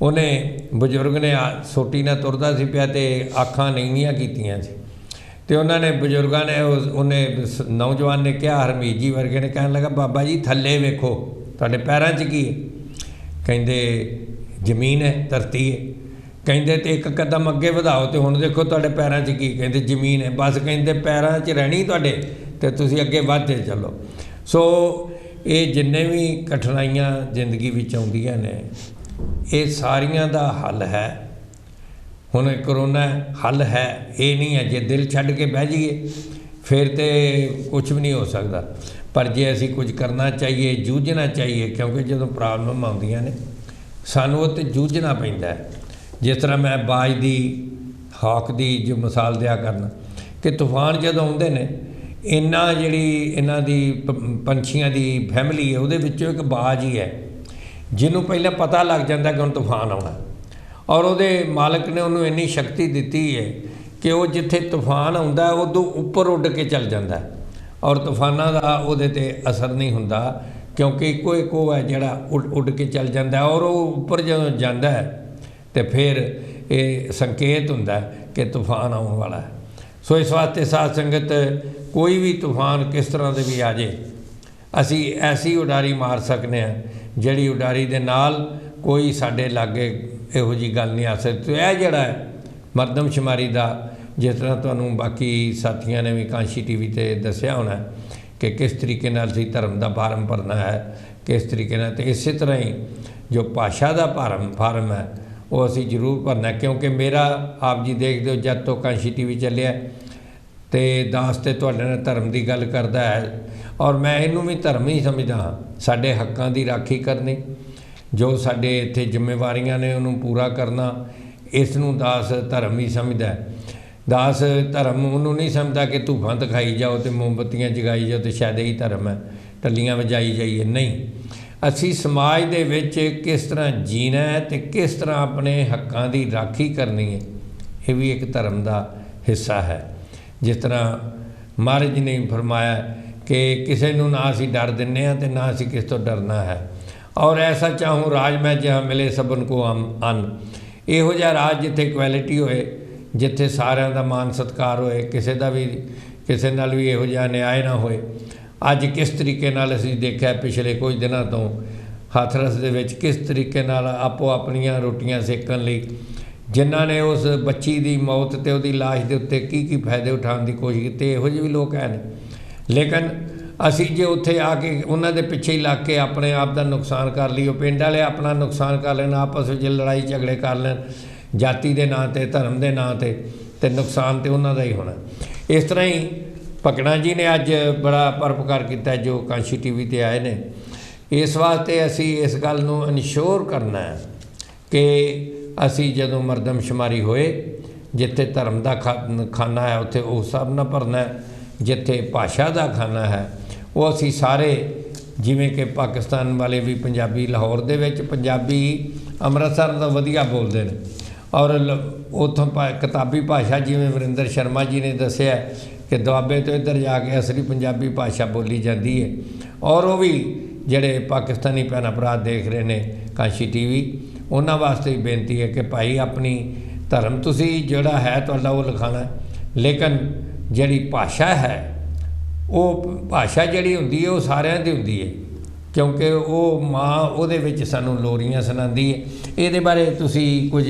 Speaker 1: ਉਹਨੇ ਬਜ਼ੁਰਗ ਨੇ ਸੋਟੀ ਨਾਲ ਤੁਰਦਾ ਸੀ ਪਿਆ ਅਤੇ ਅੱਖਾਂ ਨੀਵੀਆਂ ਕੀਤੀਆਂ ਸੀ, ਅਤੇ ਉਹਨਾਂ ਨੇ ਬਜ਼ੁਰਗਾਂ ਨੇ ਉਹਨੇ ਨੌਜਵਾਨ ਨੇ ਕਿਹਾ, ਹਰਮੀਤ ਜੀ ਵਰਗੇ ਨੇ, ਕਹਿਣ ਲੱਗਾ ਬਾਬਾ ਜੀ ਥੱਲੇ ਵੇਖੋ, ਤੁਹਾਡੇ ਪੈਰਾਂ 'ਚ ਕੀ ਹੈ? ਕਹਿੰਦੇ ਜ਼ਮੀਨ ਹੈ, ਧਰਤੀ ਹੈ। ਕਹਿੰਦੇ ਅਤੇ ਇੱਕ ਕਦਮ ਅੱਗੇ ਵਧਾਓ ਅਤੇ ਹੁਣ ਦੇਖੋ ਤੁਹਾਡੇ ਪੈਰਾਂ 'ਚ ਕੀ? ਕਹਿੰਦੇ ਜ਼ਮੀਨ ਹੈ। ਬਸ ਕਹਿੰਦੇ ਪੈਰਾਂ 'ਚ ਰਹਿਣੀ ਤੁਹਾਡੇ, ਅਤੇ ਤੁਸੀਂ ਅੱਗੇ ਵੱਧਦੇ ਚੱਲੋ। ਸੋ ਇਹ ਜਿੰਨੇ ਵੀ ਕਠਿਨਾਈਆਂ ਜ਼ਿੰਦਗੀ ਵਿੱਚ ਆਉਂਦੀਆਂ ਨੇ, ਇਹ ਸਾਰੀਆਂ ਦਾ ਹੱਲ ਹੈ। ਹੁਣ ਕਰੋਨਾ ਹੱਲ ਹੈ, ਇਹ ਨਹੀਂ ਹੈ ਜੇ ਦਿਲ ਛੱਡ ਕੇ ਬਹਿ ਜਾਈਏ ਫਿਰ ਤਾਂ ਕੁਛ ਵੀ ਨਹੀਂ ਹੋ ਸਕਦਾ। ਪਰ ਜੇ ਅਸੀਂ ਕੁਝ ਕਰਨਾ ਚਾਹੀਏ, ਜੂਝਣਾ ਚਾਹੀਏ, ਕਿਉਂਕਿ ਜਦੋਂ ਪ੍ਰੋਬਲਮ ਆਉਂਦੀਆਂ ਨੇ ਸਾਨੂੰ ਉਹ 'ਤੇ ਜੂਝਣਾ ਪੈਂਦਾ ਹੈ। ਜਿਸ ਤਰ੍ਹਾਂ ਮੈਂ ਬਾਜ ਦੀ, ਹੌਕ ਦੀ ਜੋ ਮਿਸਾਲ ਦਿਆ ਕਰਨਾ ਕਿ ਤੂਫਾਨ ਜਦੋਂ ਆਉਂਦੇ ਨੇ, ਜਿਹੜੀ ਇਹਨਾਂ ਦੀ ਪੰਛੀਆਂ ਦੀ ਫੈਮਿਲੀ ਹੈ, ਉਹਦੇ ਵਿੱਚੋਂ ਇੱਕ ਬਾਜ ਹੀ ਹੈ ਜਿਹਨੂੰ ਪਹਿਲਾਂ ਪਤਾ ਲੱਗ ਜਾਂਦਾ ਕਿ ਹੁਣ ਤੂਫਾਨ ਆਉਣਾ, ਔਰ ਉਹਦੇ ਮਾਲਕ ਨੇ ਉਹਨੂੰ ਇੰਨੀ ਸ਼ਕਤੀ ਦਿੱਤੀ ਹੈ ਕਿ ਉਹ ਜਿੱਥੇ ਤੂਫਾਨ ਆਉਂਦਾ ਉਦੋਂ ਉੱਪਰ ਉੱਡ ਕੇ ਚੱਲ ਜਾਂਦਾ, ਔਰ ਤੂਫਾਨਾਂ ਦਾ ਉਹਦੇ 'ਤੇ ਅਸਰ ਨਹੀਂ ਹੁੰਦਾ, ਕਿਉਂਕਿ ਇੱਕੋ ਹੈ ਜਿਹੜਾ ਉੱਡ ਕੇ ਚੱਲ ਜਾਂਦਾ, ਔਰ ਉਹ ਉੱਪਰ ਜਦੋਂ ਜਾਂਦਾ ਹੈ ਅਤੇ ਫਿਰ ਇਹ ਸੰਕੇਤ ਹੁੰਦਾ ਕਿ ਤੂਫਾਨ ਆਉਣ ਵਾਲਾ ਹੈ। ਸੋ ਇਸ ਵਾਸਤੇ ਸਾਧ ਸੰਗਤ, ਕੋਈ ਵੀ ਤੂਫਾਨ ਕਿਸ ਤਰ੍ਹਾਂ ਦੇ ਵੀ ਆ ਜਾਏ, ਅਸੀਂ ਐਸੀ ਉਡਾਰੀ ਮਾਰ ਸਕਦੇ ਹਾਂ ਜਿਹੜੀ ਉਡਾਰੀ ਦੇ ਨਾਲ ਕੋਈ ਸਾਡੇ ਲਾਗੇ ਇਹੋ ਜਿਹੀ ਗੱਲ ਨਹੀਂ ਆ ਸਕਦੀ। ਇਹ ਜਿਹੜਾ ਹੈ ਮਰਦਮਸ਼ੁਮਾਰੀ ਦਾ, ਜਿਸ ਤਰ੍ਹਾਂ ਤੁਹਾਨੂੰ ਬਾਕੀ ਸਾਥੀਆਂ ਨੇ ਵੀ ਕਾਂਸ਼ੀ TV 'ਤੇ ਦੱਸਿਆ ਹੋਣਾ ਕਿ ਕਿਸ ਤਰੀਕੇ ਨਾਲ ਅਸੀਂ ਧਰਮ ਦਾ ਫਾਰਮ ਭਰਨਾ ਹੈ, ਕਿਸ ਤਰੀਕੇ ਨਾਲ। ਅਤੇ ਇਸੇ ਤਰ੍ਹਾਂ ਹੀ ਜੋ ਭਾਸ਼ਾ ਦਾ ਫਾਰਮ ਹੈ ਉਹ ਅਸੀਂ ਜ਼ਰੂਰ ਭਰਨਾ, ਕਿਉਂਕਿ ਮੇਰਾ ਆਪ ਜੀ ਦੇਖਦੇ ਹੋ ਜਦ ਤੋਂ ਕਾਂਸ਼ੀ TV ਚੱਲਿਆ ਅਤੇ ਦਾਸ ਤੇ ਤੁਹਾਡੇ ਨਾਲ ਧਰਮ ਦੀ ਗੱਲ ਕਰਦਾ ਹੈ, ਔਰ ਮੈਂ ਇਹਨੂੰ ਵੀ ਧਰਮ ਹੀ ਸਮਝਦਾ ਹਾਂ। ਸਾਡੇ ਹੱਕਾਂ ਦੀ ਰਾਖੀ ਕਰਨੀ, ਜੋ ਸਾਡੇ ਇੱਥੇ ਜ਼ਿੰਮੇਵਾਰੀਆਂ ਨੇ ਉਹਨੂੰ ਪੂਰਾ ਕਰਨਾ, ਇਸ ਨੂੰ ਦਾਸ ਧਰਮ ਹੀ ਸਮਝਦਾ। ਦਾਸ ਧਰਮ ਉਹਨੂੰ ਨਹੀਂ ਸਮਝਦਾ ਕਿ ਧੂਫਾਂ ਦਿਖਾਈ ਜਾਓ ਅਤੇ ਮੋਮਬੱਤੀਆਂ ਜਗਾਈ ਜਾਓ ਅਤੇ ਸ਼ਾਇਦ ਇਹੀ ਧਰਮ ਹੈ, ਟੱਲੀਆਂ ਵਜਾਈ ਜਾਈਏ। ਨਹੀਂ, ਅਸੀਂ ਸਮਾਜ ਦੇ ਵਿੱਚ ਕਿਸ ਤਰ੍ਹਾਂ ਜੀਣਾ ਹੈ ਅਤੇ ਕਿਸ ਤਰ੍ਹਾਂ ਆਪਣੇ ਹੱਕਾਂ ਦੀ ਰਾਖੀ ਕਰਨੀ ਹੈ, ਇਹ ਵੀ ਇੱਕ ਧਰਮ ਦਾ ਹਿੱਸਾ ਹੈ। ਜਿਸ ਤਰ੍ਹਾਂ ਮਹਾਰਾਜ ਨੇ ਫਰਮਾਇਆ ਕਿ ਕਿਸੇ ਨੂੰ ਨਾ ਅਸੀਂ ਡਰ ਦਿੰਦੇ ਹਾਂ ਅਤੇ ਨਾ ਅਸੀਂ ਕਿਸ ਤੋਂ ਡਰਨਾ ਹੈ, ਔਰ ਐਸਾ ਚਾਹੂੰ ਰਾਜ ਮੈਂ ਜਹਾਂ ਮਿਲੇ ਸਭਨ ਕੋ ਅੰਨ। ਇਹੋ ਜਿਹਾ ਰਾਜ ਜਿੱਥੇ ਇਕੁਐਲਿਟੀ ਹੋਏ, ਜਿੱਥੇ ਸਾਰਿਆਂ ਦਾ ਮਾਨ ਸਤਿਕਾਰ ਹੋਏ, ਕਿਸੇ ਨਾਲ ਵੀ ਇਹੋ ਜਿਹਾ ਅਨਿਆਏ ਨਾ ਹੋਏ। ਅੱਜ ਕਿਸ ਤਰੀਕੇ ਨਾਲ ਅਸੀਂ ਦੇਖਿਆ ਪਿਛਲੇ ਕੁਝ ਦਿਨਾਂ ਤੋਂ ਹਾਥਰਸ ਦੇ ਵਿੱਚ ਕਿਸ ਤਰੀਕੇ ਨਾਲ ਆਪੋ ਆਪਣੀਆਂ ਰੋਟੀਆਂ ਸੇਕਣ ਲਈ ਜਿਨ੍ਹਾਂ ਨੇ ਉਸ ਬੱਚੀ ਦੀ ਮੌਤ ਅਤੇ ਉਹਦੀ ਲਾਸ਼ ਦੇ ਉੱਤੇ ਕੀ ਫਾਇਦੇ ਉਠਾਉਣ ਦੀ ਕੋਸ਼ਿਸ਼ ਕੀਤੀ, ਇਹੋ ਜਿਹੇ ਵੀ ਲੋਕ ਹੈ ਨੇ। ਲੇਕਿਨ ਅਸੀਂ ਜੇ ਉੱਥੇ ਆ ਕੇ ਉਹਨਾਂ ਦੇ ਪਿੱਛੇ ਹੀ ਲੱਗ ਕੇ ਆਪਣੇ ਆਪ ਦਾ ਨੁਕਸਾਨ ਕਰ ਲਈਏ, ਪਿੰਡ ਵਾਲੇ ਆਪਣਾ ਨੁਕਸਾਨ ਕਰ ਲੈਣ, ਆਪਸ ਵਿੱਚ ਲੜਾਈ ਝਗੜੇ ਕਰ ਲੈਣ ਜਾਤੀ ਦੇ ਨਾਂ 'ਤੇ, ਧਰਮ ਦੇ ਨਾਂ 'ਤੇ, ਅਤੇ ਨੁਕਸਾਨ ਤਾਂ ਉਹਨਾਂ ਦਾ ਹੀ ਹੋਣਾ। ਇਸ ਤਰ੍ਹਾਂ ਹੀ ਭਕਨਾ ਜੀ ਨੇ ਅੱਜ ਬੜਾ ਪਰਉਪਕਾਰ ਕੀਤਾ ਜੋ ਕਾਂਸ਼ੀ TV 'ਤੇ ਆਏ ਨੇ। ਇਸ ਵਾਸਤੇ ਅਸੀਂ ਇਸ ਗੱਲ ਨੂੰ ਇਨਸ਼ੋਰ ਕਰਨਾ ਹੈ ਕਿ ਅਸੀਂ ਜਦੋਂ ਮਰਦਮਸ਼ੁਮਾਰੀ ਹੋਏ, ਜਿੱਥੇ ਧਰਮ ਦਾ ਖਾਨਾ ਹੈ ਉੱਥੇ ਉਹ ਸਭ ਨਾਲ ਭਰਨਾ, ਜਿੱਥੇ ਭਾਸ਼ਾ ਦਾ ਖਾਨਾ ਹੈ ਉਹ ਅਸੀਂ ਸਾਰੇ, ਜਿਵੇਂ ਕਿ ਪਾਕਿਸਤਾਨ ਵਾਲੇ ਵੀ ਪੰਜਾਬੀ, ਲਾਹੌਰ ਦੇ ਵਿੱਚ ਪੰਜਾਬੀ ਅੰਮ੍ਰਿਤਸਰ ਦਾ ਵਧੀਆ ਬੋਲਦੇ ਨੇ, ਔਰ ਉੱਥੋਂ ਕਿਤਾਬੀ ਭਾਸ਼ਾ ਜਿਵੇਂ ਵਰਿੰਦਰ ਸ਼ਰਮਾ ਜੀ ਨੇ ਦੱਸਿਆ ਕਿ ਦੁਆਬੇ ਤੋਂ ਇੱਧਰ ਜਾ ਕੇ ਅਸਲੀ ਪੰਜਾਬੀ ਭਾਸ਼ਾ ਬੋਲੀ ਜਾਂਦੀ ਹੈ। ਔਰ ਉਹ ਵੀ ਜਿਹੜੇ ਪਾਕਿਸਤਾਨੀ ਭੈਣ ਭਰਾ ਦੇਖ ਰਹੇ ਨੇ ਕਾਂਸ਼ੀ TV, ਉਹਨਾਂ ਵਾਸਤੇ ਵੀ ਬੇਨਤੀ ਹੈ ਕਿ ਭਾਈ ਆਪਣੀ ਧਰਮ ਤੁਸੀਂ ਜਿਹੜਾ ਹੈ ਤੁਹਾਡਾ ਉਹ ਲਿਖਾਉਣਾ, ਲੇਕਿਨ ਜਿਹੜੀ ਭਾਸ਼ਾ ਹੈ ਉਹ ਭਾਸ਼ਾ ਜਿਹੜੀ ਹੁੰਦੀ ਹੈ ਉਹ ਸਾਰਿਆਂ ਦੀ ਹੁੰਦੀ ਹੈ। ਕਿਉਂਕਿ ਉਹ ਮਾਂ ਉਹਦੇ ਵਿੱਚ ਸਾਨੂੰ ਲੋਰੀਆਂ ਸੁਣਾਉਂਦੀ ਹੈ। ਇਹਦੇ ਬਾਰੇ ਤੁਸੀਂ ਕੁਝ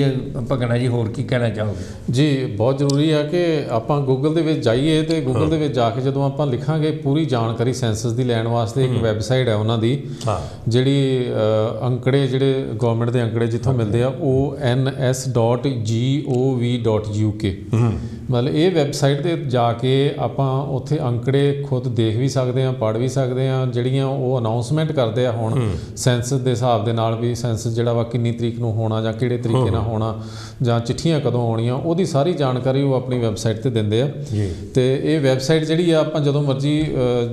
Speaker 1: ਭਗਣਾ ਜੀ ਹੋਰ ਕੀ ਕਹਿਣਾ ਚਾਹੋਗੇ?
Speaker 2: ਜੀ ਬਹੁਤ ਜ਼ਰੂਰੀ ਹੈ ਕਿ ਆਪਾਂ ਗੂਗਲ ਦੇ ਵਿੱਚ ਜਾਈਏ ਤੇ ਗੂਗਲ ਦੇ ਵਿੱਚ ਜਾ ਕੇ ਜਦੋਂ ਆਪਾਂ ਲਿਖਾਂਗੇ ਪੂਰੀ ਜਾਣਕਾਰੀ ਸੈਂਸਸ ਦੀ ਲੈਣ ਵਾਸਤੇ ਇੱਕ ਵੈਬਸਾਈਟ ਹੈ ਉਹਨਾਂ ਦੀ, ਜਿਹੜੀ ਅੰਕੜੇ ਜਿਹੜੇ ਗਵਰਨਮੈਂਟ ਦੇ ਅੰਕੜੇ ਜਿੱਥੋਂ ਮਿਲਦੇ ਆ ons.gov.uk, ਮਤਲਬ ਇਹ ਵੈਬਸਾਈਟ 'ਤੇ ਜਾ ਕੇ ਆਪਾਂ ਉੱਥੇ ਅੰਕੜੇ ਖੁਦ ਦੇਖ ਵੀ ਸਕਦੇ ਹਾਂ, ਪੜ੍ਹ ਵੀ ਸਕਦੇ ਹਾਂ। ਜਿਹੜੀਆਂ ਉਹ ਅਨਾਊਂਸਮੈਂਟ ਕਰਦੇ ਆ ਹੁਣ ਸੈਂਸਸ ਦੇ ਹਿਸਾਬ ਦੇ ਨਾਲ ਵੀ ਸੈਂਸਸ ਜਿਹੜਾ ਵਾ ਕਿੰਨੀ ਤਰੀਕ ਨੂੰ ਹੋਣਾ ਜਾਂ ਕਿਹੜੇ ਤਰੀਕੇ ਨਾਲ ਹੋਣਾ ਜਾਂ ਚਿੱਠੀਆਂ ਕਦੋਂ ਆਉਣੀਆਂ, ਉਹਦੀ ਸਾਰੀ ਜਾਣਕਾਰੀ ਉਹ ਆਪਣੀ ਵੈਬਸਾਈਟ 'ਤੇ ਦਿੰਦੇ ਆ। ਅਤੇ ਇਹ ਵੈਬਸਾਈਟ ਜਿਹੜੀ ਆ ਆਪਾਂ ਜਦੋਂ ਮਰਜ਼ੀ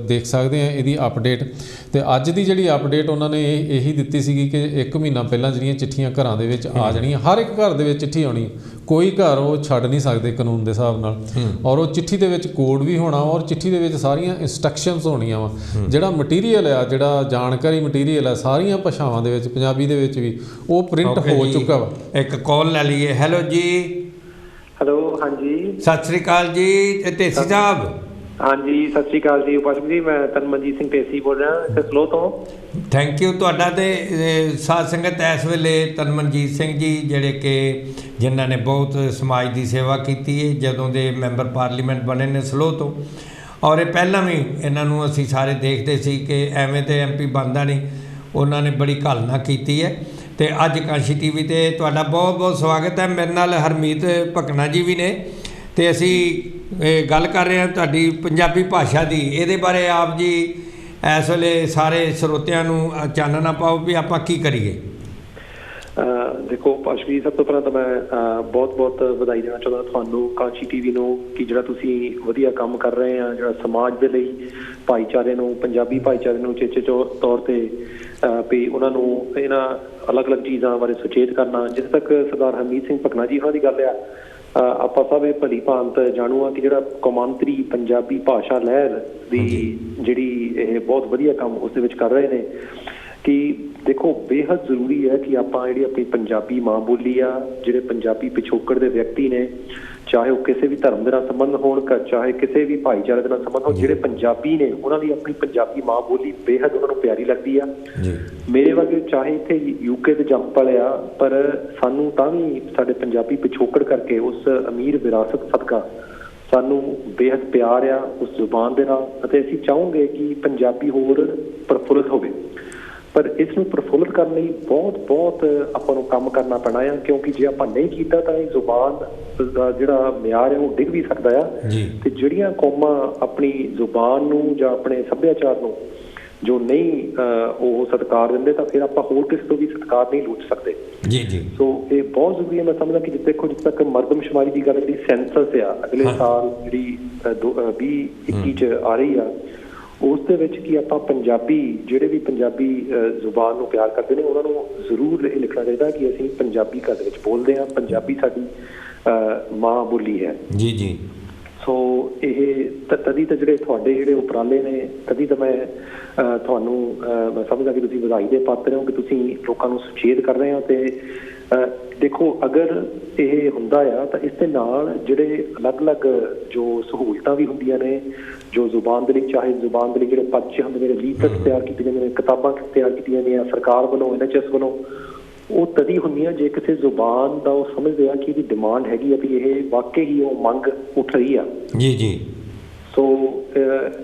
Speaker 2: ਦੇਖ ਸਕਦੇ ਹਾਂ ਇਹਦੀ ਅਪਡੇਟ। ਅਤੇ ਅੱਜ ਦੀ ਜਿਹੜੀ ਅਪਡੇਟ ਉਹਨਾਂ ਨੇ ਇਹੀ ਦਿੱਤੀ ਸੀਗੀ ਕਿ 1 ਮਹੀਨਾ ਪਹਿਲਾਂ ਜਿਹੜੀਆਂ ਚਿੱਠੀਆਂ ਘਰਾਂ ਦੇ ਵਿੱਚ ਆ ਜਾਣੀਆਂ, ਹਰ ਇੱਕ ਘਰ ਦੇ ਵਿੱਚ ਚਿੱਠੀ ਆਉਣੀ, ਕੋਈ ਘਰ ਉਹ ਛੱਡ ਨਹੀਂ ਸਕਦੇ ਕਾਨੂੰਨ ਦੇ ਹਿਸਾਬ ਨਾਲ। ਔਰ ਉਹ ਚਿੱਠੀ ਦੇ ਵਿੱਚ ਕੋਡ ਵੀ ਹੋਣਾ ਔਰ ਚਿੱਠੀ ਦੇ ਵਿੱਚ ਸਾਰੀਆਂ ਇੰਸਟਰਕਸ਼ਨਸ ਹੋਣੀਆਂ ਵਾ। ਜਿਹੜਾ ਮਟੀਰੀਅਲ ਆ, ਜਿਹੜਾ ਜਾਣਕਾਰੀ ਮਟੀਰੀਅਲ ਆ, ਸਾਰੀਆਂ ਭਾਸ਼ਾਵਾਂ ਦੇ ਵਿੱਚ, ਪੰਜਾਬੀ ਦੇ ਵਿੱਚ ਵੀ ਉਹ ਪ੍ਰਿੰਟ ਹੋ ਚੁੱਕਾ ਵਾ।
Speaker 1: ਇੱਕ ਕਾਲ ਲੈ ਲਈਏ। ਹੈਲੋ ਜੀ।
Speaker 4: ਹੈਲੋ, ਹਾਂਜੀ
Speaker 1: ਸਤਿ ਸ਼੍ਰੀ ਅਕਾਲ ਜੀ ਢੇਸੀ ਸਾਹਿਬ।
Speaker 4: ਹਾਂਜੀ, ਸਤਿ ਸ਼੍ਰੀ ਅਕਾਲ ਜੀ ਉਪਾਸਕ ਜੀ, ਮੈਂ ਤਨਮਨਜੀਤ ਸਿੰਘ ਢੇਸੀ ਬੋਲ ਰਿਹਾ ਇੱਥੇ ਸਲੋ ਤੋਂ।
Speaker 1: ਥੈਂਕ ਯੂ ਤੁਹਾਡਾ। ਤੇ ਸਾਧ ਸੰਗਤ ਇਸ ਵੇਲੇ ਤਨਮਨਜੀਤ ਸਿੰਘ ਜੀ ਜਿਹੜੇ ਕਿ ਜਿਨ੍ਹਾਂ ਨੇ ਬਹੁਤ ਸਮਾਜ ਦੀ ਸੇਵਾ ਕੀਤੀ ਹੈ ਜਦੋਂ ਦੇ ਮੈਂਬਰ ਪਾਰਲੀਮੈਂਟ ਬਣੇ ਨੇ ਸਲੋ ਤੋਂ, ਔਰ ਇਹ ਪਹਿਲਾਂ ਵੀ ਇਹਨਾਂ ਨੂੰ ਅਸੀਂ ਸਾਰੇ ਦੇਖਦੇ ਸੀ ਕਿ ਐਵੇਂ ਤੇ MP ਬਣਦਾ ਨਹੀਂ, ਉਹਨਾਂ ਨੇ ਬੜੀ ਘਾਲਣਾ ਕੀਤੀ ਹੈ। ਅਤੇ ਅੱਜ ਕਾਂਸ਼ੀ TV 'ਤੇ ਤੁਹਾਡਾ ਬਹੁਤ ਬਹੁਤ ਸਵਾਗਤ ਹੈ। ਮੇਰੇ ਨਾਲ ਹਰਮੀਤ ਭਕਨਾ ਜੀ ਵੀ ਨੇ ਅਤੇ ਅਸੀਂ ਗੱਲ ਕਰ ਰਹੇ ਹਾਂ ਤੁਹਾਡੀ ਪੰਜਾਬੀ ਭਾਸ਼ਾ ਦੀ। ਇਹਦੇ ਬਾਰੇ ਆਪ ਜੀ ਇਸ ਵੇਲੇ ਸਾਰੇ ਸਰੋਤਿਆਂ ਨੂੰ ਚਾਨਣਾ ਪਾਓ ਵੀ ਆਪਾਂ ਕੀ ਕਰੀਏ।
Speaker 4: ਦੇਖੋ ਪਾਸ਼ਕ ਜੀ, ਸਭ ਤੋਂ ਪਹਿਲਾਂ ਤਾਂ ਮੈਂ ਬਹੁਤ ਬਹੁਤ ਵਧਾਈ ਦੇਣਾ ਚਾਹੁੰਦਾ ਤੁਹਾਨੂੰ, ਕਾਂਸ਼ੀ TV ਨੂੰ, ਕਿ ਜਿਹੜਾ ਤੁਸੀਂ ਵਧੀਆ ਕੰਮ ਕਰ ਰਹੇ ਆ, ਜਿਹੜਾ ਸਮਾਜ ਦੇ ਲਈ ਭਾਈਚਾਰੇ ਨੂੰ, ਪੰਜਾਬੀ ਭਾਈਚਾਰੇ ਨੂੰ ਉਚੇਚੇ ਤੌਰ 'ਤੇ ਵੀ ਉਹਨਾਂ ਨੂੰ ਇਹਨਾਂ ਅਲੱਗ-ਅਲੱਗ ਚੀਜ਼ਾਂ ਬਾਰੇ ਸੁਚੇਤ ਕਰਨਾ। ਜਿੱਥੇ ਤੱਕ ਸਰਦਾਰ ਹਰਮੀਤ ਸਿੰਘ ਭਕਨਾ ਜੀ ਉਹਨਾਂ ਦੀ ਗੱਲ ਆ, ਆਪਾਂ ਸਭ ਇਹ ਭਲੀ ਭਾਂਤ ਜਾਣੂ ਆ ਕਿ ਜਿਹੜਾ ਕੌਮਾਂਤਰੀ ਪੰਜਾਬੀ ਭਾਸ਼ਾ ਲਹਿਰ ਦੀ ਜਿਹੜੀ ਇਹ ਬਹੁਤ ਵਧੀਆ ਕੰਮ ਉਸ ਦੇ ਵਿੱਚ ਕਰ ਰਹੇ ਨੇ, ਕਿ ਦੇਖੋ ਬੇਹੱਦ ਜ਼ਰੂਰੀ ਹੈ ਕਿ ਆਪਾਂ ਜਿਹੜੀ ਆਪਣੀ ਪੰਜਾਬੀ ਮਾਂ ਬੋਲੀ ਆ, ਜਿਹੜੇ ਪੰਜਾਬੀ ਪਿਛੋਕੜ ਦੇ ਵਿਅਕਤੀ ਨੇ, ਚਾਹੇ ਉਹ ਕਿਸੇ ਵੀ ਧਰਮ ਦੇ ਨਾਲ ਸੰਬੰਧ ਹੋਣ, ਚਾਹੇ ਕਿਸੇ ਵੀ ਭਾਈਚਾਰੇ ਦੇ ਨਾਲ ਸੰਬੰਧ ਹੋਣ, ਜਿਹੜੇ ਪੰਜਾਬੀ ਨੇ ਉਹਨਾਂ ਦੀ ਆਪਣੀ ਪੰਜਾਬੀ ਮਾਂ ਬੋਲੀ ਬੇਹੱਦ ਉਹਨਾਂ ਨੂੰ ਪਿਆਰੀ ਲੱਗਦੀ ਆ। ਮੇਰੇ ਵਰਗੇ ਚਾਹੇ ਇੱਥੇ UK ਦੇ ਜੰਮ ਪਲੇ ਆ, ਪਰ ਸਾਨੂੰ ਤਾਂ ਵੀ ਸਾਡੇ ਪੰਜਾਬੀ ਪਿਛੋਕੜ ਕਰਕੇ ਉਸ ਅਮੀਰ ਵਿਰਾਸਤ ਸਦਕਾ ਸਾਨੂੰ ਬੇਹੱਦ ਪਿਆਰ ਆ ਉਸ ਜ਼ੁਬਾਨ ਦੇ ਨਾਲ, ਅਤੇ ਅਸੀਂ ਚਾਹੋਗੇ ਕਿ ਪੰਜਾਬੀ ਹੋਰ ਪ੍ਰਫੁੱਲਤ ਹੋਵੇ। ਪਰ ਇਸ ਨੂੰ ਪ੍ਰਫੁੱਲਤ ਕਰਨ ਲਈ ਬਹੁਤ ਬਹੁਤ ਆਪਾਂ ਨੂੰ ਕੰਮ ਕਰਨਾ ਪੈਣਾ ਆ, ਕਿਉਂਕਿ ਜੇ ਆਪਾਂ ਨਹੀਂ ਕੀਤਾ ਤਾਂ ਇਹ ਜ਼ੁਬਾਨ ਦਾ ਜਿਹੜਾ ਮਿਆਰ ਹੈ ਉਹ ਡਿੱਗ ਵੀ ਸਕਦਾ ਆ। ਤੇ ਜਿਹੜੀਆਂ ਕੌਮਾਂ ਆਪਣੀ ਜ਼ੁਬਾਨ ਨੂੰ ਜਾਂ ਆਪਣੇ ਸੱਭਿਆਚਾਰ ਨੂੰ ਜੋ ਨਹੀਂ ਉਹ ਸਤਿਕਾਰ ਦਿੰਦੇ, ਤਾਂ ਫਿਰ ਆਪਾਂ ਹੋਰ ਕਿਸੇ ਤੋਂ ਵੀ ਸਤਿਕਾਰ ਨਹੀਂ ਲੁੱਟ ਸਕਦੇ। ਸੋ ਇਹ ਬਹੁਤ ਜ਼ਰੂਰੀ ਹੈ। ਮੈਂ ਸਮਝਦਾ ਕਿ ਦੇਖੋ, ਜਿੱਥੇ ਤੱਕ ਮਰਦਮਸ਼ੁਮਾਰੀ ਦੀ ਗੱਲ, ਜਿਹੜੀ ਸੈਂਸਸ ਆ ਅਗਲੇ ਸਾਲ ਜਿਹੜੀ 2021 'ਚ ਆ ਰਹੀ ਆ, ਉਸ ਦੇ ਵਿੱਚ ਕੀ ਆਪਾਂ ਪੰਜਾਬੀ, ਜਿਹੜੇ ਵੀ ਪੰਜਾਬੀ ਜ਼ੁਬਾਨ ਨੂੰ ਪਿਆਰ ਕਰਦੇ ਨੇ, ਉਹਨਾਂ ਨੂੰ ਜ਼ਰੂਰ ਇਹ ਲਿਖਣਾ ਚਾਹੀਦਾ ਕਿ ਅਸੀਂ ਪੰਜਾਬੀ ਘਰ ਦੇ ਵਿੱਚ ਬੋਲਦੇ ਹਾਂ, ਪੰਜਾਬੀ ਸਾਡੀ ਮਾਂ ਬੋਲੀ ਹੈ। ਸੋ ਇਹ ਤਦੀ ਤਾਂ ਜਿਹੜੇ ਤੁਹਾਡੇ ਜਿਹੜੇ ਉਪਰਾਲੇ ਨੇ, ਤਦੀ ਤਾਂ ਮੈਂ ਤੁਹਾਨੂੰ ਮੈਂ ਸਮਝਦਾ ਕਿ ਤੁਸੀਂ ਵਧਾਈ ਦੇ ਪਾਤਰ ਹੋ ਕਿ ਤੁਸੀਂ ਲੋਕਾਂ ਨੂੰ ਸੁਚੇਤ ਕਰ ਰਹੇ ਹੋ। ਅਤੇ ਦੇਖੋ, ਅਗਰ ਇਹ ਹੁੰਦਾ ਆ ਤਾਂ ਇਸ ਦੇ ਨਾਲ ਜਿਹੜੇ ਅਲੱਗ-ਅਲੱਗ ਜੋ ਸਹੂਲਤਾਂ ਵੀ ਹੁੰਦੀਆਂ ਨੇ, ਜੋ ਜ਼ੁਬਾਨ ਦੇ ਲਈ, ਚਾਹੇ ਜ਼ੁਬਾਨ ਦੇ ਲਈ ਜਿਹੜੇ ਪਰਚੇ ਹੁੰਦੇ ਨੇ, ਲੀਫਲੈਟਸ ਤਿਆਰ ਕੀਤੇ ਜਾਂਦੇ ਨੇ, ਕਿਤਾਬਾਂ ਤਿਆਰ ਕੀਤੀਆਂ ਜਾਂਦੀਆਂ ਸਰਕਾਰ ਵੱਲੋਂ, NHS ਵੱਲੋਂ, ਉਹ ਤਦੀ ਹੁੰਦੀਆਂ ਜੇ ਕਿਸੇ ਜ਼ੁਬਾਨ ਦਾ ਉਹ ਸਮਝਦੇ ਆ ਕਿ ਇਹਦੀ ਡਿਮਾਂਡ ਹੈਗੀ ਆ ਵੀ ਇਹ ਵਾਕਈ ਹੀ ਉਹ ਮੰਗ ਉੱਠ ਰਹੀ ਆ। ਸੋ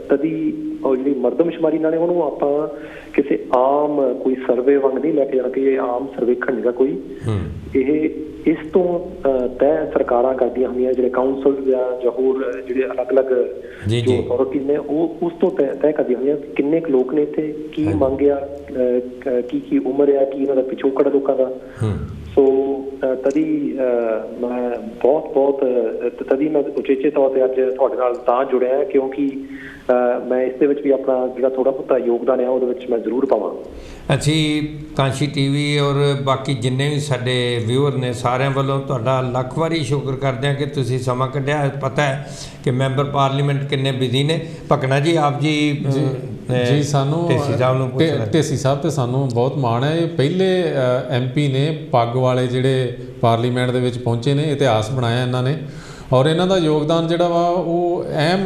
Speaker 4: ਤਦੀ ਉਹ ਜਿਹੜੀ ਮਰਦਮਸ਼ੁਮਾਰੀ ਨਾਲ ਉਹਨੂੰ ਆਪਾਂ ਕਿਸੇ ਆਮ ਕੋਈ ਸਰਵੇ ਵਾਂਗ ਨਹੀਂ ਲੈ ਕੇ ਜਾਣਾ ਕਿ ਇਹ ਆਮ ਸਰਵੇਖਣ ਹੈਗਾ ਕੋਈ। ਇਹ ਇਸ ਤੋਂ ਤੈਅ ਸਰਕਾਰਾਂ ਕਰਦੀਆਂ ਹੁੰਦੀਆਂ, ਜਿਹੜੇ ਕਾਉਂਸਲ ਜਾਂ ਹੋਰ ਜਿਹੜੇ ਅਲੱਗ-ਅਲੱਗ ਜੋ ਅਥਾਰਟੀ ਨੇ, ਉਹ ਉਸ ਤੋਂ ਤੈਅ ਕਰਦੀਆਂ ਹੁੰਦੀਆਂ ਕਿੰਨੇ ਕੁ ਲੋਕ ਨੇ ਇੱਥੇ, ਕੀ ਮੰਗ ਆ, ਕੀ ਉਮਰ ਆ, ਕੀ ਇਹਨਾਂ ਦਾ ਪਿਛੋਕੜ ਲੋਕਾਂ ਦਾ। ਸੋ ਤਦੀ ਮੈਂ ਬਹੁਤ ਤਦੀ ਮੈਂ ਉਚੇਚੇ ਤੌਰ 'ਤੇ ਅੱਜ ਤੁਹਾਡੇ ਨਾਲ ਤਾਂ ਜੁੜਿਆ ਕਿਉਂਕਿ ਮੈਂ ਇਸ ਦੇ ਵਿੱਚ ਵੀ ਆਪਣਾ ਜਿਹੜਾ ਥੋੜ੍ਹਾ ਬਹੁਤਾ ਯੋਗਦਾਨ ਹੈ ਉਹਦੇ ਵਿੱਚ ਮੈਂ ਜ਼ਰੂਰ ਪਾਵਾਂ।
Speaker 1: ਅਸੀਂ ਕਾਂਸ਼ੀ TV ਔਰ ਬਾਕੀ ਜਿੰਨੇ ਵੀ ਸਾਡੇ ਵਿਊਅਰ ਨੇ, ਸਾਰਿਆਂ ਵੱਲੋਂ ਤੁਹਾਡਾ ਲੱਖ ਵਾਰੀ ਸ਼ੁਕਰ ਕਰਦੇ ਹਾਂ ਕਿ ਤੁਸੀਂ ਸਮਾਂ ਕੱਢਿਆ। ਪਤਾ ਹੈ ਕਿ ਮੈਂਬਰ ਪਾਰਲੀਮੈਂਟ ਕਿੰਨੇ ਬਿਜ਼ੀ ਨੇ। ਭਕਨਾ ਜੀ, ਆਪ ਜੀ
Speaker 2: ਸਾਨੂੰ ਢੇਸੀ ਸਾਹਿਬ ਤੇ ਸਾਨੂੰ ਬਹੁਤ ਮਾਣ ਹੈ। ਇਹ ਪਹਿਲੇ MP ਨੇ ਪੱਗ ਵਾਲੇ ਜਿਹੜੇ ਪਾਰਲੀਮੈਂਟ ਦੇ ਵਿੱਚ ਪਹੁੰਚੇ ਨੇ, ਇਤਿਹਾਸ ਬਣਾਇਆ ਇਹਨਾਂ ਨੇ। ਔਰ ਇਹਨਾਂ ਦਾ ਯੋਗਦਾਨ ਜਿਹੜਾ ਵਾ ਉਹ ਅਹਿਮ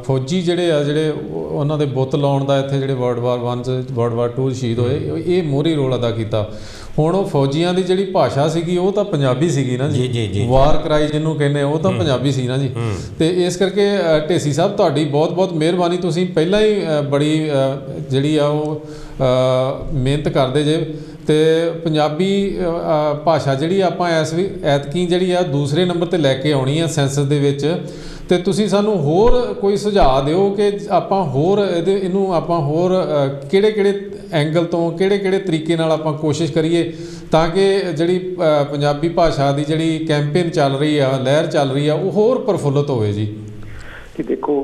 Speaker 2: ਫੌਜੀ ਜਿਹੜੇ ਆ ਜਿਹੜੇ ਉਹਨਾਂ ਦੇ ਬੁੱਤ ਲਾਉਣ ਦਾ ਇੱਥੇ ਜਿਹੜੇ World War I 'ਚ World War II ਸ਼ਹੀਦ ਹੋਏ ਇਹ ਮੋਹਰੀ ਰੋਲ ਅਦਾ ਕੀਤਾ। ਹੁਣ ਉਹ ਫੌਜੀਆਂ ਦੀ ਜਿਹੜੀ ਭਾਸ਼ਾ ਸੀਗੀ ਉਹ ਤਾਂ ਪੰਜਾਬੀ ਸੀਗੀ ਨਾ ਜੀ, ਵਾਰ ਕਰਾਈ ਜਿਹਨੂੰ ਕਹਿੰਦੇ ਉਹ ਤਾਂ ਪੰਜਾਬੀ ਸੀ ਨਾ ਜੀ। ਤੇ ਇਸ ਕਰਕੇ ਢੇਸੀ ਸਾਹਿਬ ਤੁਹਾਡੀ ਬਹੁਤ ਬਹੁਤ ਮਿਹਰਬਾਨੀ, ਤੁਸੀਂ ਪਹਿਲਾਂ ਹੀ ਬੜੀ ਜਿਹੜੀ ਆ ਉਹ ਮਿਹਨਤ ਕਰਦੇ ਜੇ। ਤੇ ਪੰਜਾਬੀ ਭਾਸ਼ਾ ਜਿਹੜੀ ਆਪਾਂ ਐਤਕੀ ਜਿਹੜੀ ਆ ਦੂਸਰੇ ਨੰਬਰ 'ਤੇ ਲੈ ਕੇ ਆਉਣੀ ਆ ਸੈਂਸਸ ਦੇ ਵਿੱਚ। ਤੇ ਤੁਸੀਂ ਸਾਨੂੰ ਹੋਰ ਕੋਈ ਸੁਝਾਅ ਦਿਓ ਕਿ ਆਪਾਂ ਹੋਰ ਇਹਨੂੰ ਆਪਾਂ ਹੋਰ ਕਿਹੜੇ ਐਂਗਲ ਤੋਂ ਕਿਹੜੇ ਤਰੀਕੇ ਨਾਲ ਆਪਾਂ ਕੋਸ਼ਿਸ਼ ਕਰੀਏ ਤਾਂ ਕਿ ਜਿਹੜੀ ਪੰਜਾਬੀ ਭਾਸ਼ਾ ਦੀ ਜਿਹੜੀ ਕੈਂਪੇਨ ਚੱਲ ਰਹੀ ਆ, ਲਹਿਰ ਚੱਲ ਰਹੀ ਆ, ਉਹ ਹੋਰ ਪ੍ਰਫੁੱਲਤ ਹੋਵੇ ਜੀ।
Speaker 4: ਕਿ ਦੇਖੋ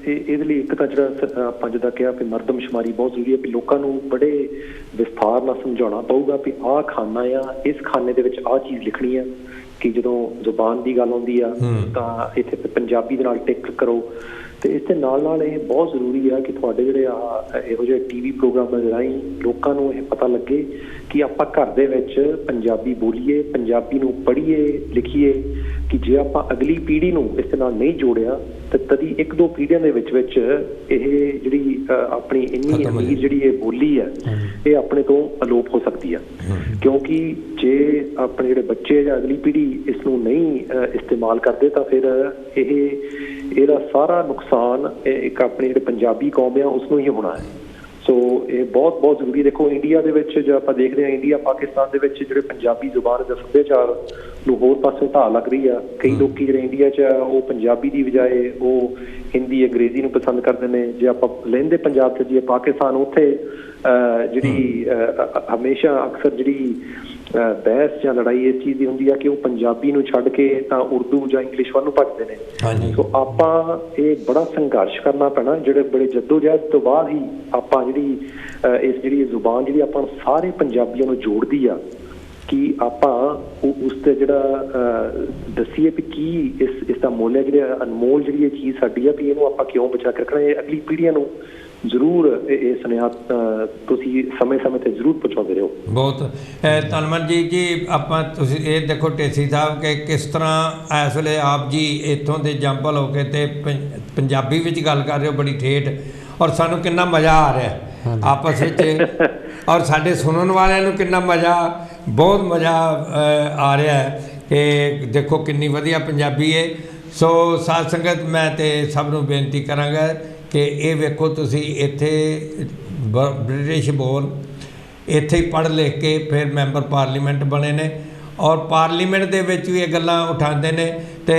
Speaker 4: ਇਹਦੇ ਲਈ ਇੱਕ ਤਾਂ ਜਿਹੜਾ ਆਪਾਂ ਜਿੱਦਾਂ ਕਿਹਾ ਵੀ ਮਰਦਮਸ਼ੁਮਾਰੀ ਬਹੁਤ ਜ਼ਰੂਰੀ ਹੈ, ਵੀ ਲੋਕਾਂ ਨੂੰ ਬੜੇ ਵਿਸਥਾਰ ਨਾਲ ਸਮਝਾਉਣਾ ਪਊਗਾ ਵੀ ਆਹ ਖਾਨਾ ਆ, ਇਸ ਖਾਨੇ ਦੇ ਵਿੱਚ ਆਹ ਚੀਜ਼ ਲਿਖਣੀ ਆ, ਕਿ ਜਦੋਂ ਜ਼ੁਬਾਨ ਦੀ ਗੱਲ ਆਉਂਦੀ ਆ ਤਾਂ ਇੱਥੇ ਪੰਜਾਬੀ ਦੇ ਨਾਲ ਟਿਕ ਕਰੋ। ਤੇ ਇਸ ਦੇ ਨਾਲ ਇਹ ਬਹੁਤ ਜ਼ਰੂਰੀ ਆ ਕਿ ਤੁਹਾਡੇ ਜਿਹੜੇ ਇਹੋ ਜਿਹੇ TV ਪ੍ਰੋਗਰਾਮਾਂ ਦੇ ਰਾਹੀਂ ਲੋਕਾਂ ਨੂੰ ਇਹ ਪਤਾ ਲੱਗੇ ਕਿ ਆਪਾਂ ਘਰ ਦੇ ਵਿੱਚ ਪੰਜਾਬੀ ਬੋਲੀਏ, ਪੰਜਾਬੀ ਨੂੰ ਪੜ੍ਹੀਏ ਲਿਖੀਏ, ਕਿ ਜੇ ਆਪਾਂ ਅਗਲੀ ਪੀੜ੍ਹੀ ਨੂੰ ਇਸ ਦੇ ਨਾਲ ਨਹੀਂ ਜੋੜਿਆ ਤਾਂ ਤਦੀ 1-2 ਪੀੜ੍ਹੀਆਂ ਦੇ ਵਿੱਚ ਇਹ ਜਿਹੜੀ ਆਪਣੀ ਇੰਨੀ ਅਮੀਰ ਜਿਹੜੀ ਇਹ ਬੋਲੀ ਹੈ ਇਹ ਆਪਣੇ ਤੋਂ ਅਲੋਪ ਹੋ ਸਕਦੀ ਆ। ਕਿਉਂਕਿ ਜੇ ਆਪਣੇ ਜਿਹੜੇ ਬੱਚੇ ਜਾਂ ਅਗਲੀ ਪੀੜ੍ਹੀ ਇਸ ਨੂੰ ਨਹੀਂ ਇਸਤੇਮਾਲ ਕਰਦੇ ਤਾਂ ਫਿਰ ਇਹਦਾ ਸਾਰਾ ਨੁਕਸਾਨ ਇੱਕ ਆਪਣੀ ਜਿਹੜੀ ਪੰਜਾਬੀ ਕੌਮ ਆ ਉਸ ਨੂੰ ਹੀ ਹੋਣਾ ਹੈ। ਸੋ ਇਹ ਬਹੁਤ ਜ਼ਰੂਰੀ। ਦੇਖੋ ਇੰਡੀਆ ਦੇ ਵਿੱਚ ਜੇ ਆਪਾਂ ਦੇਖਦੇ ਹਾਂ, ਇੰਡੀਆ ਪਾਕਿਸਤਾਨ ਦੇ ਵਿੱਚ ਜਿਹੜੇ ਪੰਜਾਬੀ ਜ਼ੁਬਾਨ ਦੇ ਸੱਭਿਆਚਾਰ ਨੂੰ ਹੋਰ ਪਾਸੇ ਢਾਹ ਲੱਗ ਰਹੀ ਆ। ਕਈ ਲੋਕੀ ਜਿਹੜੇ ਇੰਡੀਆ 'ਚ ਆ ਉਹ ਪੰਜਾਬੀ ਦੀ ਬਜਾਏ ਉਹ ਹਿੰਦੀ ਅੰਗਰੇਜ਼ੀ ਨੂੰ ਪਸੰਦ ਕਰਦੇ ਨੇ। ਜੇ ਆਪਾਂ ਲਹਿੰਦੇ ਪੰਜਾਬ 'ਚ ਜੇ ਪਾਕਿਸਤਾਨ, ਉੱਥੇ ਜਿਹੜੀ ਹਮੇਸ਼ਾ ਅਕਸਰ ਜਿਹੜੀ ਬਹਿਸ ਜਾਂ ਲੜਾਈ ਇਸ ਚੀਜ਼ ਦੀ ਹੁੰਦੀ ਆ ਕਿ ਉਹ ਪੰਜਾਬੀ ਨੂੰ ਛੱਡ ਕੇ ਤਾਂ ਉਰਦੂ ਜਾਂ ਇੰਗਲਿਸ਼ ਵੱਲ ਨੂੰ ਭੱਜਦੇ ਨੇ। ਸੋ ਆਪਾਂ ਇਹ ਬੜਾ ਸੰਘਰਸ਼ ਕਰਨਾ ਪੈਣਾ, ਜਿਹੜੇ ਬੜੇ ਜੱਦੋ-ਜਹਿਦ ਤੋਂ ਬਾਅਦ ਹੀ ਆਪਾਂ ਜਿਹੜੀ ਜ਼ੁਬਾਨ ਜਿਹੜੀ ਆਪਾਂ ਸਾਰੇ ਪੰਜਾਬੀਆਂ ਨੂੰ ਜੋੜਦੀ ਆ, ਕਿ ਆਪਾਂ ਉਸ ਤੇ ਜਿਹੜਾ ਦੱਸੀਏ ਵੀ ਕੀ ਇਸ ਦਾ ਮੁੱਲ ਹੈ, ਜਿਹੜੇ ਅਨਮੋਲ ਜਿਹੜੀ ਇਹ ਚੀਜ਼ ਸਾਡੀ ਆ, ਵੀ ਇਹਨੂੰ ਆਪਾਂ ਕਿਉਂ ਬਚਾ ਕੇ ਰੱਖਣਾ। ਇਹ ਅਗਲੀ ਪੀੜ੍ਹੀਆਂ ਨੂੰ ਜ਼ਰੂਰ ਇਹ ਸੁਨੇਹਾ ਤੁਸੀਂ ਸਮੇਂ-ਸਮੇਂ 'ਤੇ ਜ਼ਰੂਰ ਪਹੁੰਚਾਉਂਦੇ ਰਹੋ।
Speaker 1: ਬਹੁਤ ਧੰਨਵਾਦ ਜੀ। ਆਪਾਂ ਤੁਸੀਂ ਇਹ ਦੇਖੋ ਢੇਸੀ ਸਾਹਿਬ ਕਿ ਕਿਸ ਤਰ੍ਹਾਂ ਇਸ ਵੇਲੇ ਆਪ ਜੀ ਇੱਥੋਂ ਦੇ ਜੰਪਲ ਹੋ ਕੇ ਤੇ ਪੰਜਾਬੀ ਵਿੱਚ ਗੱਲ ਕਰ ਰਹੇ ਹੋ ਬੜੀ ਠੇਠ, ਔਰ ਸਾਨੂੰ ਕਿੰਨਾ ਮਜ਼ਾ ਆ ਰਿਹਾ ਆਪਸ ਵਿੱਚ, ਔਰ ਸਾਡੇ ਸੁਣਨ ਵਾਲਿਆਂ ਨੂੰ ਕਿੰਨਾ ਬਹੁਤ ਮਜ਼ਾ ਆ ਰਿਹਾ ਹੈ ਕਿ ਦੇਖੋ ਕਿੰਨੀ ਵਧੀਆ ਪੰਜਾਬੀ ਹੈ। ਸੋ ਸਾਧ ਸੰਗਤ, ਮੈਂ ਤੇ ਸਭ ਨੂੰ ਬੇਨਤੀ ਕਰਾਂਗਾ ਕਿ ਇਹ ਵੇਖੋ ਤੁਸੀਂ ਇੱਥੇ ਬ੍ਰਿਟਿਸ਼ ਬੋਰਨ, ਇੱਥੇ ਹੀ ਪੜ੍ਹ ਲਿਖ ਕੇ ਫਿਰ ਮੈਂਬਰ ਪਾਰਲੀਮੈਂਟ ਬਣੇ ਨੇ, ਔਰ ਪਾਰਲੀਮੈਂਟ ਦੇ ਵਿੱਚ ਵੀ ਇਹ ਗੱਲਾਂ ਉਠਾਉਂਦੇ ਨੇ। ਤੇ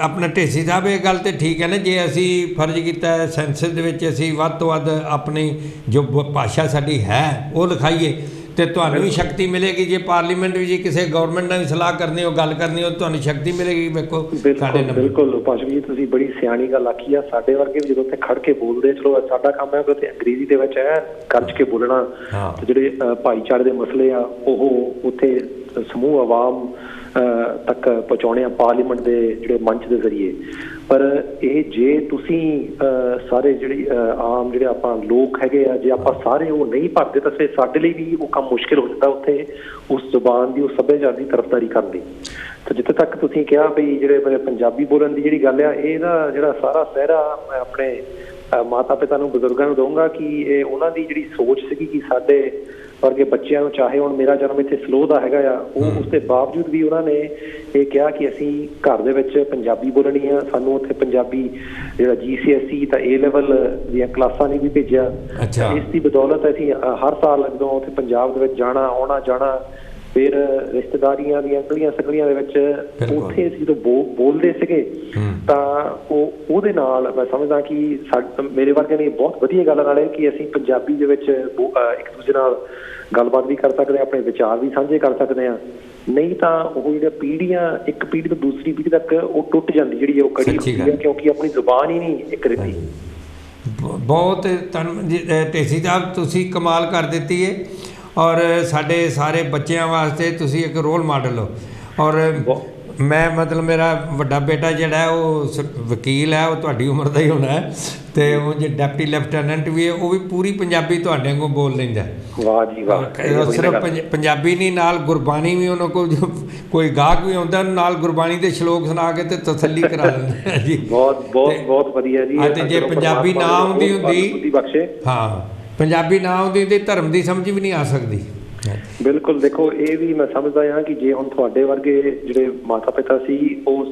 Speaker 1: ਆਪਣਾ ਢੇਸੀ ਸਾਹਿਬ ਇਹ ਗੱਲ ਤਾਂ ਠੀਕ ਹੈ ਨਾ, ਜੇ ਅਸੀਂ ਫਰਜ਼ ਕੀਤਾ ਸੈਂਸਸ ਦੇ ਵਿੱਚ ਅਸੀਂ ਵੱਧ ਤੋਂ ਵੱਧ ਆਪਣੀ ਜੋ ਭਾਸ਼ਾ ਸਾਡੀ ਹੈ ਉਹ ਲਿਖਾਈਏ ਤੇ ਤੁਹਾਨੂੰ ਵੀ ਸ਼ਕਤੀ ਮਿਲੇਗੀ। ਜੇ ਪਾਰਲੀਮੈਂਟ ਵਿੱਚ ਕਿਸੇ ਗਵਰਨਮੈਂਟ ਨਾਲ ਵੀ ਸਲਾਹ ਕਰਨੀ ਹੋ, ਗੱਲ ਕਰਨੀ ਹੋ, ਤੁਹਾਨੂੰ ਸ਼ਕਤੀ ਮਿਲੇਗੀ। ਵੇਖੋ
Speaker 4: ਬਿਲਕੁਲ ਭਾਸ਼ਾ ਜੀ, ਤੁਸੀਂ ਬੜੀ ਸਿਆਣੀ ਗੱਲ ਆਖੀ ਆ। ਸਾਡੇ ਵਰਗੇ ਵੀ ਜਦੋਂ ਉੱਥੇ ਖੜ ਕੇ ਬੋਲਦੇ, ਚਲੋ ਸਾਡਾ ਕੰਮ ਹੈ ਕਿ ਅੰਗਰੇਜ਼ੀ ਦੇ ਵਿੱਚ ਗੱਜ ਕੇ ਬੋਲਣਾ, ਤੇ ਜਿਹੜੇ ਭਾਈਚਾਰੇ ਦੇ ਮਸਲੇ ਆ ਉਹ ਉੱਥੇ ਸਮੂਹ ਆਵਾਮ ਤੱਕ ਪਹੁੰਚਾਉਣੇ ਆ ਪਾਰਲੀਮੈਂਟ ਦੇ ਜਿਹੜੇ ਮੰਚ ਦੇ ਜ਼ਰੀਏ। ਪਰ ਇਹ ਜੇ ਤੁਸੀਂ ਸਾਰੇ ਜਿਹੜੀ ਆਮ ਜਿਹੜੇ ਆਪਾਂ ਲੋਕ ਹੈਗੇ ਆ, ਜੇ ਆਪਾਂ ਸਾਰੇ ਉਹ ਨਹੀਂ ਭਰਦੇ ਤਾਂ ਫਿਰ ਸਾਡੇ ਲਈ ਵੀ ਉਹ ਕੰਮ ਮੁਸ਼ਕਿਲ ਹੋ ਜਾਂਦਾ ਉੱਥੇ ਉਸ ਜ਼ੁਬਾਨ ਦੀ, ਉਸ ਸੱਭਿਆਚਾਰ ਦੀ ਤਰਫਦਾਰੀ ਕਰਨ ਦੀ। ਤਾਂ ਜਿੱਥੇ ਤੱਕ ਤੁਸੀਂ ਕਿਹਾ ਵੀ ਜਿਹੜੇ ਪੰਜਾਬੀ ਬੋਲਣ ਦੀ ਜਿਹੜੀ ਗੱਲ ਆ, ਇਹਦਾ ਜਿਹੜਾ ਸਾਰਾ ਸਿਹਰਾ ਮੈਂ ਆਪਣੇ ਮਾਤਾ ਪਿਤਾ ਨੂੰ, ਬਜ਼ੁਰਗਾਂ ਨੂੰ ਦਊਂਗਾ ਕਿ ਇਹ ਉਹਨਾਂ ਦੀ ਜਿਹੜੀ ਸੋਚ ਸੀਗੀ ਕਿ ਸਾਡੇ ਵਰਗੇ ਬੱਚਿਆਂ ਨੂੰ, ਚਾਹੇ ਹੁਣ ਮੇਰਾ ਜਨਮ ਇੱਥੇ ਸਲੋਹ ਦਾ ਹੈਗਾ ਆ, ਉਹ ਉਸਦੇ ਬਾਵਜੂਦ ਵੀ ਉਹਨਾਂ ਨੇ ਇਹ ਕਿਹਾ ਕਿ ਅਸੀਂ ਘਰ ਦੇ ਵਿੱਚ ਪੰਜਾਬੀ ਬੋਲਣੀ ਆ। ਸਾਨੂੰ ਉੱਥੇ ਪੰਜਾਬੀ ਜਿਹੜਾ GCSE ਤਾਂ A ਲੈਵਲ ਦੀਆਂ ਕਲਾਸਾਂ ਨੇ ਵੀ ਭੇਜਿਆ। ਇਸ ਦੀ ਬਦੌਲਤ ਅਸੀਂ ਹਰ ਸਾਲ ਜਦੋਂ ਉੱਥੇ ਪੰਜਾਬ ਦੇ ਵਿੱਚ ਜਾਣਾ ਆਉਣਾ ਜਾਣਾ, ਫਿਰ ਰਿਸ਼ਤੇਦਾਰੀਆਂ ਦੀਆਂ ਗਲੀਆਂ ਸਗਲੀਆਂ ਦੇ ਵਿੱਚ ਉੱਥੇ ਅਸੀਂ ਜਦੋਂ ਬੋਲਦੇ ਸੀਗੇ ਤਾਂ ਉਹਦੇ ਨਾਲ ਮੈਂ ਸਮਝਦਾ ਕਿ ਮੇਰੇ ਵਰਗਿਆਂ ਨੇ ਬਹੁਤ ਵਧੀਆ ਗੱਲ ਨਾਲ ਹੈ ਕਿ ਅਸੀਂ ਪੰਜਾਬੀ ਦੇ ਵਿੱਚ ਇੱਕ ਦੂਜੇ ਨਾਲ ਗੱਲਬਾਤ ਵੀ ਕਰ ਸਕਦੇ ਹਾਂ, ਆਪਣੇ ਵਿਚਾਰ ਵੀ ਸਾਂਝੇ ਕਰ ਸਕਦੇ ਹਾਂ। ਨਹੀਂ ਤਾਂ ਉਹ ਜਿਹੜੀਆਂ ਪੀੜ੍ਹੀਆਂ, ਇੱਕ ਪੀੜ੍ਹੀ ਤੋਂ ਦੂਸਰੀ ਪੀੜ੍ਹੀ ਤੱਕ ਉਹ ਟੁੱਟ ਜਾਂਦੀ ਜਿਹੜੀ ਉਹ ਕੜੀ ਹੁੰਦੀ ਹੈ, ਕਿਉਂਕਿ ਆਪਣੀ ਜ਼ੁਬਾਨ ਹੀ ਨਹੀਂ ਇੱਕ ਰਹਿੰਦੀ।
Speaker 1: ਬਹੁਤ ਢੇਸੀ ਸਾਹਿਬ ਤੁਸੀਂ ਕਮਾਲ ਕਰ ਦਿੱਤੀ ਹੈ, ਔਰ ਸਾਡੇ ਸਾਰੇ ਬੱਚਿਆਂ ਵਾਸਤੇ ਤੁਸੀਂ ਇੱਕ ਰੋਲ ਮਾਡਲ ਹੋ। ਔਰ मैं मतलब मेरा ਵੱਡਾ ਬੇਟਾ ਜਿਹੜਾ ਹੈ ਉਹ ਵਕੀਲ ਹੈ, ਉਹ ਤੁਹਾਡੀ ਉਮਰ ਦਾ ਹੀ ਹੋਣਾ ਹੈ, ਤੇ ਉਹ ਜੇ ਡਿਪਟੀ ਲੈਫਟੀਨੈਂਟ ਵੀ ਹੈ, ਉਹ ਵੀ ਪੂਰੀ ਪੰਜਾਬੀ ਤੁਹਾਡੇ ਵਾਂਗੂ ਬੋਲ ਲੈਂਦਾ।
Speaker 4: ਵਾਹ ਜੀ ਵਾਹ।
Speaker 1: ਸਿਰਫ ਪੰਜਾਬੀ ਨਹੀਂ, ਨਾਲ ਗੁਰਬਾਣੀ ਵੀ ਉਹਨਾਂ ਕੋਲ, ਕੋਈ ਗਾਹਕ ਵੀ ਆਉਂਦਾ ਨਾਲ ਗੁਰਬਾਣੀ ਦੇ ਸ਼ਲੋਕ ਸੁਣਾ ਕੇ ਤੇ ਤਸੱਲੀ ਕਰਾ ਲੈਂਦਾ ਜੀ।
Speaker 4: ਬਹੁਤ ਬਹੁਤ ਬਹੁਤ ਵਧੀਆ ਜੀ।
Speaker 1: ਅਤੇ ਜੇ ਪੰਜਾਬੀ ਨਾ ਆਉਂਦੀ ਹੁੰਦੀ, ਹਾਂ ਪੰਜਾਬੀ ਨਾ ਆਉਂਦੀ ਤੇ ਧਰਮ ਦੀ ਸਮਝ ਵੀ ਨਹੀਂ ਆ ਸਕਦੀ।
Speaker 4: ਬਿਲਕੁਲ। ਦੇਖੋ ਇਹ ਵੀ ਮੈਂ ਸਮਝਦਾ ਹਾਂ ਕਿ ਜੇ ਹੁਣ ਤੁਹਾਡੇ ਵਰਗੇ ਜਿਹੜੇ ਮਾਤਾ ਪਿਤਾ ਸੀ, ਉਸ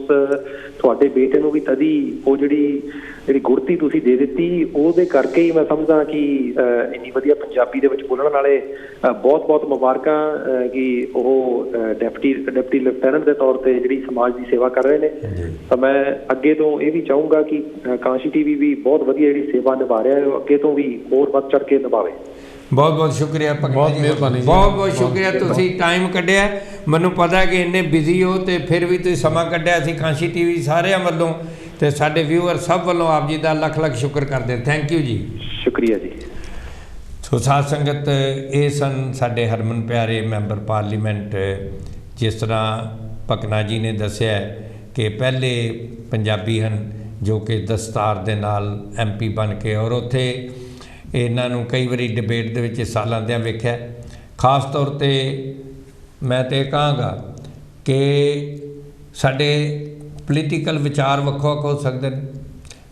Speaker 4: ਤੁਹਾਡੇ ਬੇਟੇ ਨੂੰ ਵੀ ਤਦੀ ਉਹ ਜਿਹੜੀ ਗੁੜਤੀ ਤੁਸੀਂ ਦੇ ਦਿੱਤੀ, ਉਹਦੇ ਕਰਕੇ ਹੀ ਮੈਂ ਸਮਝਦਾ ਕਿ ਇੰਨੀ ਵਧੀਆ ਪੰਜਾਬੀ ਦੇ ਵਿੱਚ ਬੋਲਣ ਵਾਲੇ ਬਹੁਤ ਬਹੁਤ ਮੁਬਾਰਕਾਂ ਕਿ ਉਹ ਡਿਪਟੀ ਲੈਫਟੀਨੈਂਟ ਦੇ ਤੌਰ ਤੇ ਜਿਹੜੀ ਸਮਾਜ ਦੀ ਸੇਵਾ ਕਰ ਰਹੇ ਨੇ। ਤਾਂ ਮੈਂ ਅੱਗੇ ਤੋਂ ਇਹ ਵੀ ਚਾਹੂੰਗਾ ਕਿ ਕਾਂਸ਼ੀ ਟੀਵੀ ਵੀ ਬਹੁਤ ਵਧੀਆ ਜਿਹੜੀ ਸੇਵਾ ਨਿਭਾ ਰਿਹਾ ਹੈ, ਅੱਗੇ ਤੋਂ ਵੀ ਹੋਰ ਵੱਧ ਚੜ੍ਹ ਕੇ ਨਿਭਾਵੇ।
Speaker 1: ਬਹੁਤ ਬਹੁਤ ਸ਼ੁਕਰੀਆ
Speaker 2: ਬਹੁਤ ਮਿਹਰਬਾਨੀ,
Speaker 1: ਬਹੁਤ ਬਹੁਤ ਸ਼ੁਕਰੀਆ। ਤੁਸੀਂ ਟਾਈਮ ਕੱਢਿਆ, ਮੈਨੂੰ ਪਤਾ ਕਿ ਇੰਨੇ ਬਿਜ਼ੀ ਹੋ ਤੇ ਫਿਰ ਵੀ ਤੁਸੀਂ ਸਮਾਂ ਕੱਢਿਆ। ਅਸੀਂ ਕਾਂਸ਼ੀ ਟੀਵੀ ਸਾਰਿਆਂ ਵੱਲੋਂ ਤੇ ਸਾਡੇ ਵਿਊਅਰ ਸਭ ਵੱਲੋਂ ਆਪ ਜੀ ਦਾ ਲੱਖ ਲੱਖ ਸ਼ੁਕਰ ਕਰਦੇ। ਥੈਂਕ ਯੂ ਜੀ।
Speaker 4: ਸ਼ੁਕਰੀਆ ਜੀ।
Speaker 1: ਸੋ ਸਾਧ ਸੰਗਤ, ਇਹ ਸਨ ਸਾਡੇ ਹਰਮਨ ਪਿਆਰੇ ਮੈਂਬਰ ਪਾਰਲੀਮੈਂਟ। ਜਿਸ ਤਰ੍ਹਾਂ ਭਕਨਾ ਜੀ ਨੇ ਦੱਸਿਆ ਕਿ ਪਹਿਲੇ ਪੰਜਾਬੀ ਹਨ ਜੋ ਕਿ ਦਸਤਾਰ ਦੇ ਨਾਲ MP ਬਣ ਕੇ, ਔਰ ਉੱਥੇ ਇਹਨਾਂ ਨੂੰ ਕਈ ਵਾਰੀ ਡਿਬੇਟ ਦੇ ਵਿੱਚ ਹਿੱਸਾ ਲੈਂਦਿਆਂ ਵੇਖਿਆ। ਖਾਸ ਤੌਰ 'ਤੇ ਮੈਂ ਤਾਂ ਇਹ ਕਹਾਂਗਾ ਕਿ ਸਾਡੇ ਪੋਲੀਟੀਕਲ ਵਿਚਾਰ ਵੱਖੋ ਵੱਖ ਹੋ ਸਕਦੇ ਨੇ,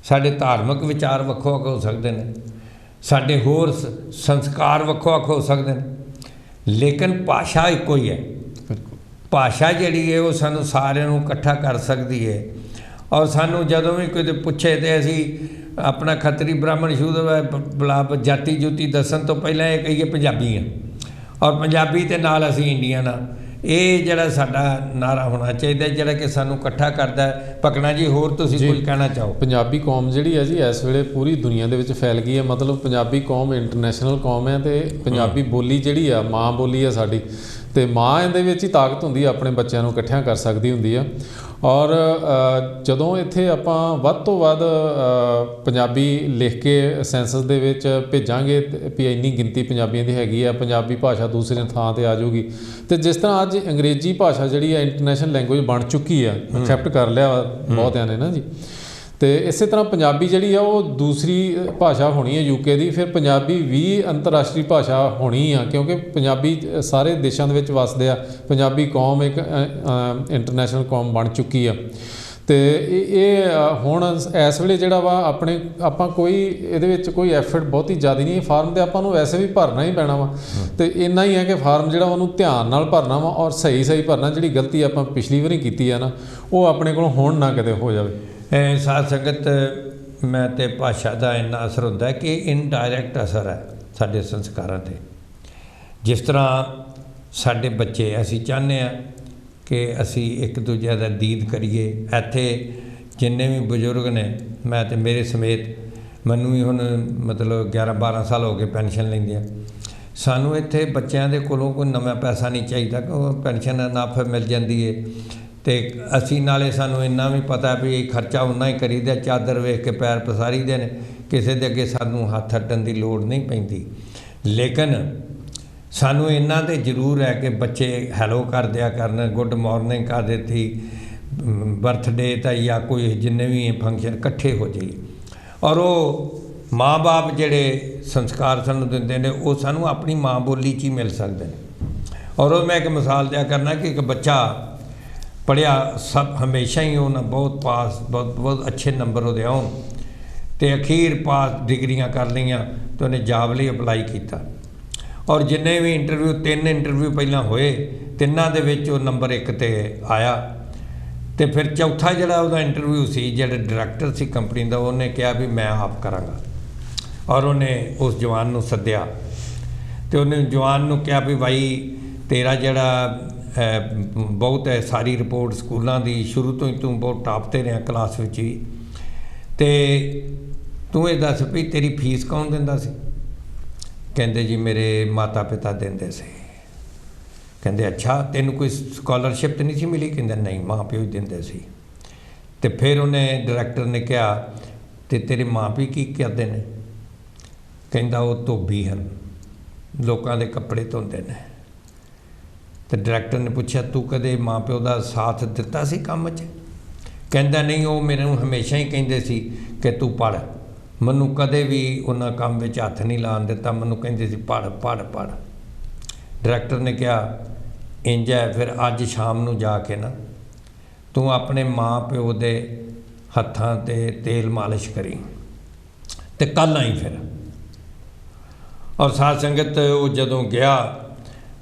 Speaker 1: ਸਾਡੇ ਧਾਰਮਿਕ ਵਿਚਾਰ ਵੱਖੋ ਵੱਖ ਹੋ ਸਕਦੇ ਨੇ, ਸਾਡੇ ਹੋਰ ਸੰਸਕਾਰ ਵੱਖੋ ਵੱਖ ਹੋ ਸਕਦੇ ਨੇ, ਲੇਕਿਨ ਭਾਸ਼ਾ ਇੱਕੋ ਹੀ ਹੈ। ਭਾਸ਼ਾ ਜਿਹੜੀ ਹੈ ਉਹ ਸਾਨੂੰ ਸਾਰਿਆਂ ਨੂੰ ਇਕੱਠਾ ਕਰ ਸਕਦੀ ਹੈ। ਔਰ ਸਾਨੂੰ ਜਦੋਂ ਵੀ ਕੋਈ ਪੁੱਛੇ ਤਾਂ ਅਸੀਂ ਆਪਣਾ ਖੱਤਰੀ ਬ੍ਰਾਹਮਣ ਸ਼ੂਦਰ ਬਲਾ ਜਾਤੀ ਜੁਤੀ ਦੱਸਣ ਤੋਂ ਪਹਿਲਾਂ ਇਹ ਕਹੀਏ ਪੰਜਾਬੀ ਹਾਂ, ਔਰ ਪੰਜਾਬੀ ਦੇ ਨਾਲ ਅਸੀਂ ਇੰਡੀਅਨ ਹਾਂ। ਇਹ ਜਿਹੜਾ ਸਾਡਾ ਨਾਰਾ ਹੋਣਾ ਚਾਹੀਦਾ, ਜਿਹੜਾ ਕਿ ਸਾਨੂੰ ਇਕੱਠਾ ਕਰਦਾ। ਭਕਨਾ ਜੀ, ਹੋਰ ਤੁਸੀਂ ਕੁਝ ਕਹਿਣਾ ਚਾਹੋ?
Speaker 2: ਪੰਜਾਬੀ ਕੌਮ ਜਿਹੜੀ ਹੈ ਜੀ ਇਸ ਵੇਲੇ ਪੂਰੀ ਦੁਨੀਆ ਦੇ ਵਿੱਚ ਫੈਲ ਗਈ ਹੈ। ਮਤਲਬ ਪੰਜਾਬੀ ਕੌਮ ਇੰਟਰਨੈਸ਼ਨਲ ਕੌਮ ਹੈ, ਅਤੇ ਪੰਜਾਬੀ ਬੋਲੀ ਜਿਹੜੀ ਆ ਮਾਂ ਬੋਲੀ ਆ ਸਾਡੀ, ਅਤੇ ਮਾਂ ਇਹਦੇ ਵਿੱਚ ਹੀ ਤਾਕਤ ਹੁੰਦੀ ਆ, ਆਪਣੇ ਬੱਚਿਆਂ ਨੂੰ ਇਕੱਠਿਆਂ ਕਰ ਸਕਦੀ ਹੁੰਦੀ ਆ। ਔਰ ਜਦੋਂ ਇੱਥੇ ਆਪਾਂ ਵੱਧ ਤੋਂ ਵੱਧ ਪੰਜਾਬੀ ਲਿਖ ਕੇ ਸੈਂਸਸ ਦੇ ਵਿੱਚ ਭੇਜਾਂਗੇ ਵੀ ਇੰਨੀ ਗਿਣਤੀ ਪੰਜਾਬੀਆਂ ਦੀ ਹੈਗੀ ਆ, ਪੰਜਾਬੀ ਭਾਸ਼ਾ ਦੂਸਰੀ ਥਾਂ 'ਤੇ ਆ ਜਾਊਗੀ। ਅਤੇ ਜਿਸ ਤਰ੍ਹਾਂ ਅੱਜ ਅੰਗਰੇਜ਼ੀ ਭਾਸ਼ਾ ਜਿਹੜੀ ਹੈ ਇੰਟਰਨੈਸ਼ਨਲ ਲੈਂਗੁਏਜ ਬਣ ਚੁੱਕੀ ਆ, ਐਕਸੈਪਟ ਕਰ ਲਿਆ ਬਹੁਤਿਆਂ ਨੇ ਨਾ ਜੀ। ਅਤੇ ਇਸੇ ਤਰ੍ਹਾਂ ਪੰਜਾਬੀ ਜਿਹੜੀ ਆ ਉਹ ਦੂਸਰੀ ਭਾਸ਼ਾ ਹੋਣੀ ਹੈ UK ਦੀ, ਫਿਰ ਪੰਜਾਬੀ ਵੀ ਅੰਤਰਰਾਸ਼ਟਰੀ ਭਾਸ਼ਾ ਹੋਣੀ ਆ, ਕਿਉਂਕਿ ਪੰਜਾਬੀ ਸਾਰੇ ਦੇਸ਼ਾਂ ਦੇ ਵਿੱਚ ਵੱਸਦੇ ਆ। ਪੰਜਾਬੀ ਕੌਮ ਇੱਕ ਇੰਟਰਨੈਸ਼ਨਲ ਕੌਮ ਬਣ ਚੁੱਕੀ ਆ। ਅਤੇ ਇਹ ਹੁਣ ਇਸ ਵੇਲੇ ਜਿਹੜਾ ਵਾ ਆਪਾਂ ਕੋਈ ਇਹਦੇ ਵਿੱਚ ਕੋਈ ਐਫਰਟ ਬਹੁਤੀ ਜ਼ਿਆਦਾ ਨਹੀਂ। ਫਾਰਮ 'ਤੇ ਆਪਾਂ ਨੂੰ ਵੈਸੇ ਵੀ ਭਰਨਾ ਹੀ ਪੈਣਾ ਵਾ, ਅਤੇ ਇੰਨਾ ਹੀ ਹੈ ਕਿ ਫਾਰਮ ਜਿਹੜਾ ਉਹਨੂੰ ਧਿਆਨ ਨਾਲ ਭਰਨਾ ਵਾ, ਔਰ ਸਹੀ ਭਰਨਾ। ਜਿਹੜੀ ਗਲਤੀ ਆਪਾਂ ਪਿਛਲੀ ਵਾਰੀ ਕੀਤੀ ਆ ਨਾ, ਉਹ ਆਪਣੇ ਕੋਲ ਹੁਣ ਨਾ ਕਿਤੇ ਹੋ ਜਾਵੇ।
Speaker 1: ਸਾਧ ਸੰਗਤ, ਮੈਂ ਤੇ ਭਾਸ਼ਾ ਦਾ ਇੰਨਾ ਅਸਰ ਹੁੰਦਾ ਕਿ ਇਨਡਾਇਰੈਕਟ ਅਸਰ ਹੈ ਸਾਡੇ ਸੰਸਕਾਰਾਂ 'ਤੇ। ਜਿਸ ਤਰ੍ਹਾਂ ਸਾਡੇ ਬੱਚੇ, ਅਸੀਂ ਚਾਹੁੰਦੇ ਹਾਂ ਕਿ ਅਸੀਂ ਇੱਕ ਦੂਜੇ ਦਾ ਦੀਦ ਕਰੀਏ। ਇੱਥੇ ਜਿੰਨੇ ਵੀ ਬਜ਼ੁਰਗ ਨੇ, ਮੈਂ ਤੇ ਮੇਰੇ ਸਮੇਤ, ਮੈਨੂੰ ਵੀ ਹੁਣ ਮਤਲਬ 11-12 ਸਾਲ ਹੋ ਗਏ ਪੈਨਸ਼ਨ ਲੈਂਦਿਆਂ। ਸਾਨੂੰ ਇੱਥੇ ਬੱਚਿਆਂ ਦੇ ਕੋਲੋਂ ਕੋਈ ਨਵਾਂ ਪੈਸਾ ਨਹੀਂ ਚਾਹੀਦਾ, ਕਿ ਪੈਨਸ਼ਨ ਇਨਾਫ ਮਿਲ ਜਾਂਦੀ ਹੈ। ਅਤੇ ਅਸੀਂ ਨਾਲੇ ਸਾਨੂੰ ਇੰਨਾ ਵੀ ਪਤਾ ਵੀ ਖਰਚਾ ਉਨਾ ਹੀ ਕਰੀਦਾ, ਚਾਦਰ ਵੇਖ ਕੇ ਪੈਰ ਪਸਾਰੀਦੇ ਨੇ, ਕਿਸੇ ਦੇ ਅੱਗੇ ਸਾਨੂੰ ਹੱਥ ਅੱਡਣ ਦੀ ਲੋੜ ਨਹੀਂ ਪੈਂਦੀ। ਲੇਕਿਨ ਸਾਨੂੰ ਇੰਨਾ ਤਾਂ ਜ਼ਰੂਰ ਹੈ ਕਿ ਬੱਚੇ ਹੈਲੋ ਕਰ ਦਿਆ ਕਰਨ, ਗੁੱਡ ਮਾਰਨਿੰਗ ਕਰ ਦਿੱਤੀ, ਬਰਥਡੇ ਤਾਂ ਜਾਂ ਕੋਈ ਜਿੰਨੇ ਵੀ ਫੰਕਸ਼ਨ ਇਕੱਠੇ ਹੋ ਜਾਈਏ। ਔਰ ਉਹ ਮਾਂ ਬਾਪ ਜਿਹੜੇ ਸੰਸਕਾਰ ਸਾਨੂੰ ਦਿੰਦੇ ਨੇ, ਉਹ ਸਾਨੂੰ ਆਪਣੀ ਮਾਂ ਬੋਲੀ 'ਚ ਹੀ ਮਿਲ ਸਕਦੇ ਨੇ। ਔਰ ਉਹ ਮੈਂ ਇੱਕ ਮਿਸਾਲ ਦਿਆ ਕਰਨਾ ਕਿ ਇੱਕ ਬੱਚਾ ਪੜ੍ਹਿਆ, ਸਭ ਹਮੇਸ਼ਾ ਹੀ ਉਹਨਾਂ ਬਹੁਤ ਅੱਛੇ ਨੰਬਰ ਉਹਦੇ ਆਉਣ, ਅਤੇ ਅਖੀਰ ਪਾਸ ਡਿਗਰੀਆਂ ਕਰ ਲਈਆਂ, ਅਤੇ ਉਹਨੇ ਜੌਬ ਲਈ ਅਪਲਾਈ ਕੀਤਾ। ਔਰ ਜਿੰਨੇ ਵੀ ਇੰਟਰਵਿਊ, 3 ਇੰਟਰਵਿਊ ਪਹਿਲਾਂ ਹੋਏ, ਤਿੰਨਾਂ ਦੇ ਵਿੱਚ ਉਹ ਨੰਬਰ 1 'ਤੇ ਆਇਆ। ਅਤੇ ਫਿਰ ਚੌਥਾ ਜਿਹੜਾ ਉਹਦਾ ਇੰਟਰਵਿਊ ਸੀ, ਜਿਹੜਾ ਡਾਇਰੈਕਟਰ ਸੀ ਕੰਪਨੀ ਦਾ, ਉਹਨੇ ਕਿਹਾ ਵੀ ਮੈਂ ਆਪ ਕਰਾਂਗਾ। ਔਰ ਉਹਨੇ ਉਸ ਜਵਾਨ ਨੂੰ ਸੱਦਿਆ, ਅਤੇ ਉਹਨੇ ਜਵਾਨ ਨੂੰ ਕਿਹਾ ਵੀ ਭਾਈ ਤੇਰਾ ਜਿਹੜਾ ਬਹੁਤ ਹੈ ਸਾਰੀ ਰਿਪੋਰਟ ਸਕੂਲਾਂ ਦੀ, ਸ਼ੁਰੂ ਤੋਂ ਹੀ ਤੂੰ ਬਹੁਤ ਟਾਪ 'ਤੇ ਰਿਹਾ ਕਲਾਸ ਵਿੱਚ ਵੀ, ਅਤੇ ਤੂੰ ਇਹ ਦੱਸ ਵੀ ਤੇਰੀ ਫੀਸ ਕੌਣ ਦਿੰਦਾ ਸੀ? ਕਹਿੰਦੇ ਜੀ ਮੇਰੇ ਮਾਤਾ ਪਿਤਾ ਦਿੰਦੇ ਸੀ। ਕਹਿੰਦੇ ਅੱਛਾ, ਤੈਨੂੰ ਕੋਈ ਸਕਾਲਰਸ਼ਿਪ ਤਾਂ ਨਹੀਂ ਸੀ ਮਿਲੀ? ਕਹਿੰਦਾ ਨਹੀਂ, ਮਾਂ ਪਿਓ ਹੀ ਦਿੰਦੇ ਸੀ। ਅਤੇ ਫਿਰ ਉਹਨੇ ਡਾਇਰੈਕਟਰ ਨੇ ਕਿਹਾ ਅਤੇ ਤੇਰੇ ਮਾਂ ਪਿਓ ਕੀ ਕਰਦੇ ਨੇ? ਕਹਿੰਦਾ ਉਹ ਧੋਬੀ ਹਨ, ਲੋਕਾਂ ਦੇ ਕੱਪੜੇ ਧੋਂਦੇ ਨੇ। तो डायरैक्टर ने पूछा तू कदे माँ प्यो का साथ दिता सी काम च? कहता नहीं, वो मेरे हमेशा ही कहते सी कि तू पढ़, मैनू कदे भी उन्होंने काम में हथ नहीं लान दिता, मैनू कहते सी पढ़ पढ़ पढ़। डायरैक्टर ने कहा इंज है फिर अज शाम नू जाके ना तू अपने माँ प्यो के हत्थां ते तेल मालिश करी ते कल आई फिर। और साध संगत वो जदों गया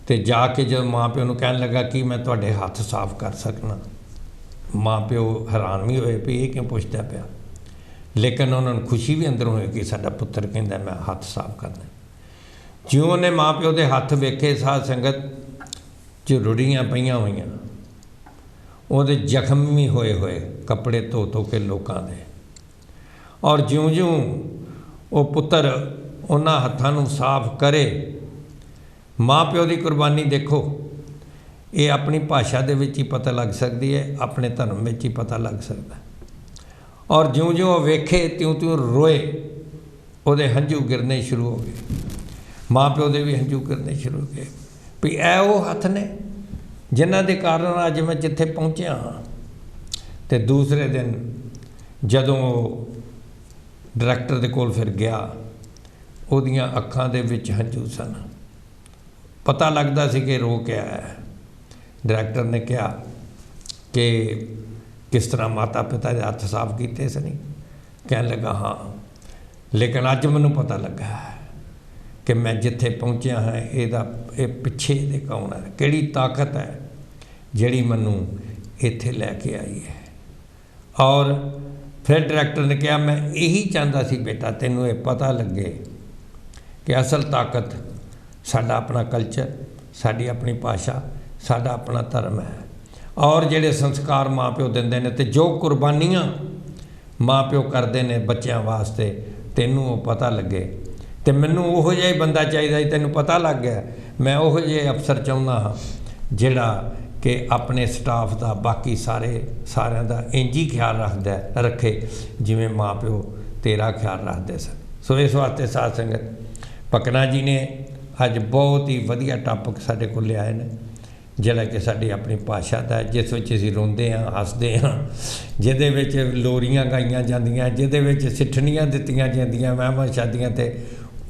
Speaker 1: तो जाके जो माँ प्यो नू कहन लगा कि मैं तुहाडे हत्थ साफ कर सकना, माँ प्यो हैरान भी होए भी ये क्यों पुछदा पिया, लेकिन उन्होंने खुशी भी अंदरों हुई कि साडा पुत्तर कहंदा मैं हत्थ साफ करना। जिउं उन्हें माँ प्यो के हत्थ वेखे साध संगत जो रुड़ियाँ पईयां होईयां, ਉਹਦੇ ਜ਼ਖਮ भी होए होए कपड़े धो धो के लोगों के। और ज्यों ज्यों वो पुत्र उन्हां हत्थां नूं साफ करे, माँ प्यो की कुर्बानी देखो, ये अपनी भाषा दे विच ही पता लग सकती है, अपने धर्म में ही पता लग सकता है। और ज्यों ज्यों वेखे त्यों त्यों रोए, ਉਹਦੇ हंझू गिरने शुरू हो गए, माँ प्यो के भी हंझू गिरने शुरू हो गए भी ऐ वो हत्थ ने जिन्हां दे कारण अज मैं जिथे पहुँचा हाँ। तो दूसरे दिन जदों डायरैक्टर दे कोल फिर गया, उहदियां अखां दे विच हंझू सन, पता लगता सी कि रो के आया है। डायरैक्टर ने कहा कि किस तरह माता पिता के हत्थ साफ किए स नहीं? कहन लगा हाँ, लेकिन अज मैनूं पता लगा है कि मैं जिथे पहुँचा हाँ ये पिछे दे कौन है, किहड़ी ताकत है जिहड़ी मैनूं इत्थे लैके आई है। और फिर डायरैक्टर ने कहा मैं यही चाहता सी बेटा तैनूं ये पता लगे कि असल ताकत साडा अपना कल्चर, साडी अपनी भाषा, साडा अपना धर्म है। और जिहड़े संस्कार माँ प्यो दिंदे ने ते जो कुर्बानियाँ माँ प्यो करते हैं बच्चों वास्ते, तैनूं वो पता लगे। तो मैनूं उहो जिहा ही बंदा चाहिए, तैनूं पता लग गया, मैं उहो जिहे अफसर चाहुंदा हाँ जिहड़ा कि अपने स्टाफ का बाकी सारिਆਂ ਦਾ इंज ही ख्याल रखे जिवें माँ प्यो तेरा ख्याल रखते सन। सो इस वास्ते साध संगत पकना जी ने अज बहुत ही वधिया टॉपिक साडे कोल लिआए ने, जिहड़ा कि साडी अपनी भाषा दा है, जिस विच असीं रोंदे हाँ हसदे हाँ, जिहदे विच लोरियां गाईआं जांदियां, जिहदे विच सिੱਠਣੀਆਂ दित्तियां जांदियां विआहां शादियां ते,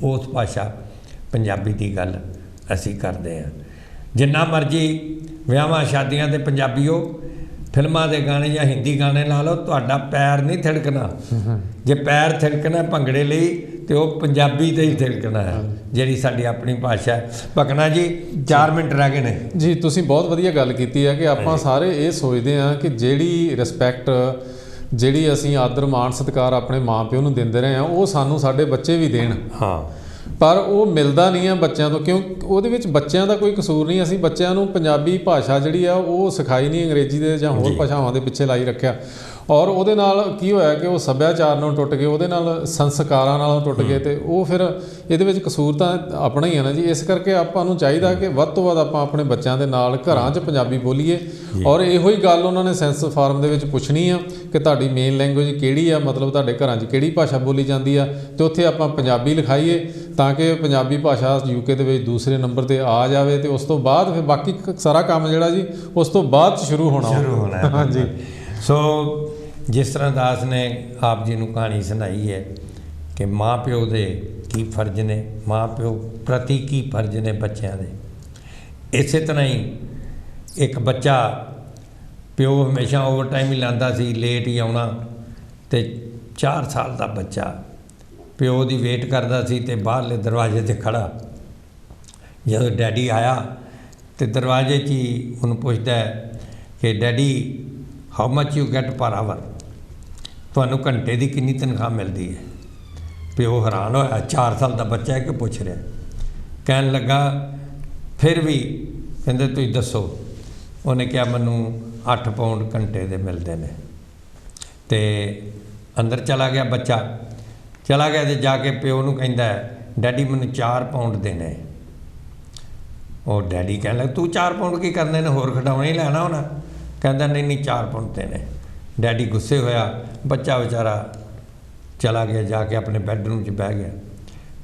Speaker 1: उस भाषा पंजाबी की गल असी करते हैं। जिन्ना मर्जी विआहां शादियां ते पंजाबीओ फिल्मां दे गाने या हिंदी गाने ला लो, तुहाडा पैर नहीं थिड़कना। जे पैर थिड़कना भंगड़े लई तो वह पंजाबी ते ही थिड़कना है, जिहड़ी साडी अपनी भाषा है। भकना जी 4 मिनट रह गए ने
Speaker 2: जी, तुसीं बहुत वधिया गल कीती है कि आपां सारे ये सोचते हैं कि जिहड़ी रिस्पैक्ट, जिहड़ी असीं आदर मान सत्कार अपने माँ प्यो नूं दिंदे रहे हैं, वो सानूं साडे बच्चे भी देण।
Speaker 1: हाँ,
Speaker 2: पर वो मिलता नहीं है बच्चों तो, क्यों ਉਹਦੇ ਵਿੱਚ ਬੱਚਿਆਂ ਦਾ ਕੋਈ ਕਸੂਰ ਨਹੀਂ। ਅਸੀਂ ਬੱਚਿਆਂ ਨੂੰ ਪੰਜਾਬੀ ਭਾਸ਼ਾ ਜਿਹੜੀ ਆ ਉਹ ਸਿਖਾਈ ਨਹੀਂ, ਅੰਗਰੇਜ਼ੀ ਦੇ ਜਾਂ ਹੋਰ ਭਾਸ਼ਾਵਾਂ ਦੇ ਪਿੱਛੇ ਲਾਈ ਰੱਖਿਆ। ਔਰ ਉਹਦੇ ਨਾਲ ਕੀ ਹੋਇਆ ਕਿ ਉਹ ਸੱਭਿਆਚਾਰ ਨਾਲ ਟੁੱਟ ਗਏ, ਉਹਦੇ ਨਾਲ ਸੰਸਕਾਰਾਂ ਨਾਲੋਂ ਟੁੱਟ ਗਏ, ਤੇ ਉਹ ਫਿਰ ਇਹਦੇ ਵਿੱਚ ਕਸੂਰ ਤਾਂ ਆਪਣਾ ਹੀ ਹੈ ਨਾ ਜੀ। ਇਸ ਕਰਕੇ ਆਪਾਂ ਨੂੰ ਚਾਹੀਦਾ ਕਿ ਵੱਧ ਤੋਂ ਵੱਧ ਆਪਾਂ ਆਪਣੇ ਬੱਚਿਆਂ ਦੇ ਨਾਲ ਘਰਾਂ 'ਚ ਪੰਜਾਬੀ ਬੋਲੀਏ। ਔਰ ਇਹੋ ਹੀ ਗੱਲ ਉਹਨਾਂ ਨੇ ਸੈਂਸ ਫਾਰਮ ਦੇ ਵਿੱਚ ਪੁੱਛਣੀ ਆ ਕਿ ਤੁਹਾਡੀ ਮੇਨ ਲੈਂਗੁਏਜ ਕਿਹੜੀ ਆ, ਮਤਲਬ ਤੁਹਾਡੇ ਘਰਾਂ 'ਚ ਕਿਹੜੀ ਭਾਸ਼ਾ ਬੋਲੀ ਜਾਂਦੀ ਆ, ਤੇ ਉੱਥੇ ਆਪਾਂ ਪੰਜਾਬੀ ਲਿਖਾਈਏ ਤਾਂ ਕਿ ਪੰਜਾਬੀ ਭਾਸ਼ਾ ਯੂਕੇ ਦੇ ਵਿੱਚ ਦੂਸਰੇ ਨੰਬਰ 'ਤੇ ਆ ਜਾਵੇ, ਤੇ ਉਸ ਤੋਂ ਬਾਅਦ ਫਿਰ ਬਾਕੀ ਸਾਰਾ ਕੰਮ ਜਿਹੜਾ ਜੀ ਉਸ ਤੋਂ ਬਾਅਦ 'ਚ ਸ਼ੁਰੂ ਹੋਣਾ। ਹਾਂਜੀ।
Speaker 1: सो जिस तरह दास ने आप जी को कहानी सुनाई है कि माँ प्यो के की फर्ज ने, माँ प्यो प्रति की फर्ज ने बच्चों के, इस तरह ही एक बच्चा प्यो हमेशा ओवर टाइम ही लाता सी, लेट ही आना, तो 4 साल का बच्चा प्यो की वेट करता सी ते बाहरले दरवाजे से खड़ा। जब डैडी आया तो दरवाजे च ही उन्हें पूछता है कि daddy how much you gate per hour, तुहानू घंटे की कितनी तनख्वाह मिलती है? प्यो हैरान होया, 4 साल का बच्चा है कि पूछ रहा। कहन लगा फिर भी, कहते तुसीं दसो। उन्हें कहा मैनू 8 पाउंड घंटे के मिलते हैं। तो अंदर चला गया बच्चा, चला गया तो जाके प्यो नूं कहंदा है डैडी मैनू 4 पाउंड देने। और डैडी कहन लगा तू 4 पाउंड की करने ने, होर खिडौने ही लैना होना? कहता नहीं नहीं 4 पाउंड देने। डैडी गुस्से होया, बच्चा बेचारा चला गया, जाके अपने बैडरूम च बह गया।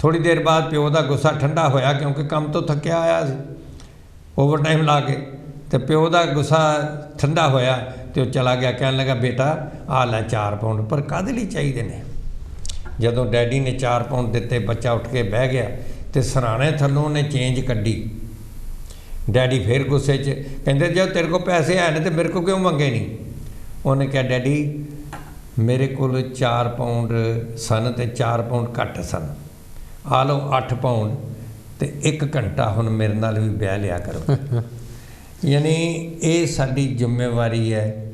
Speaker 1: थोड़ी देर बाद प्यो का गुस्सा ठंडा होया, क्योंकि काम तो थकिया आया सी। ਓਵਰ ਟਾਈਮ ਲਾ ਕੇ। ਤੇ ਪਿਓ ਦਾ ਗੁੱਸਾ ਠੰਡਾ ਹੋਇਆ ਤੇ ਉਹ ਚਲਾ ਗਿਆ, ਕਹਿਣ ਲੱਗਾ ਬੇਟਾ ਆ ਲੈ 4 ਪਾਉਂਡ। ਪਰ ਕਾਹਦੇ ਲਈ ਚਾਹੀਦੇ ਨੇ? ਜਦੋਂ ਡੈਡੀ ਨੇ 4 ਪਾਉਂਡ ਦਿੱਤੇ, ਬੱਚਾ ਉੱਠ ਕੇ ਬਹਿ ਗਿਆ ਤੇ ਸਰਾਣੇ ਥੱਲੋਂ ਉਹਨੇ ਚੇਂਜ ਕੱਢੀ। ਡੈਡੀ ਫਿਰ ਗੁੱਸੇ 'ਚ ਕਹਿੰਦੇ ਜੇ ਤੇਰੇ ਕੋਲ ਪੈਸੇ ਹੈ ਨੇ ਤੇ ਮੇਰੇ ਕੋਲ ਕਿਉਂ ਮੰਗੇ ਨਹੀਂ? ਉਹਨੇ ਕਿਹਾ ਡੈਡੀ ਮੇਰੇ ਕੋਲ 4 ਪਾਉਂਡ ਸਨ ਤੇ 4 ਪਾਉਂਡ ਘੱਟ ਸਨ, ਆ ਲਓ 8 ਪਾਉਂਡ ਤੇ 1 ਘੰਟਾ ਹੁਣ ਮੇਰੇ ਨਾਲ ਵੀ ਬਹਿ ਲਿਆ ਕਰੋ। ਯਾਨੀ ਇਹ ਸਾਡੀ ਜ਼ਿੰਮੇਵਾਰੀ ਹੈ,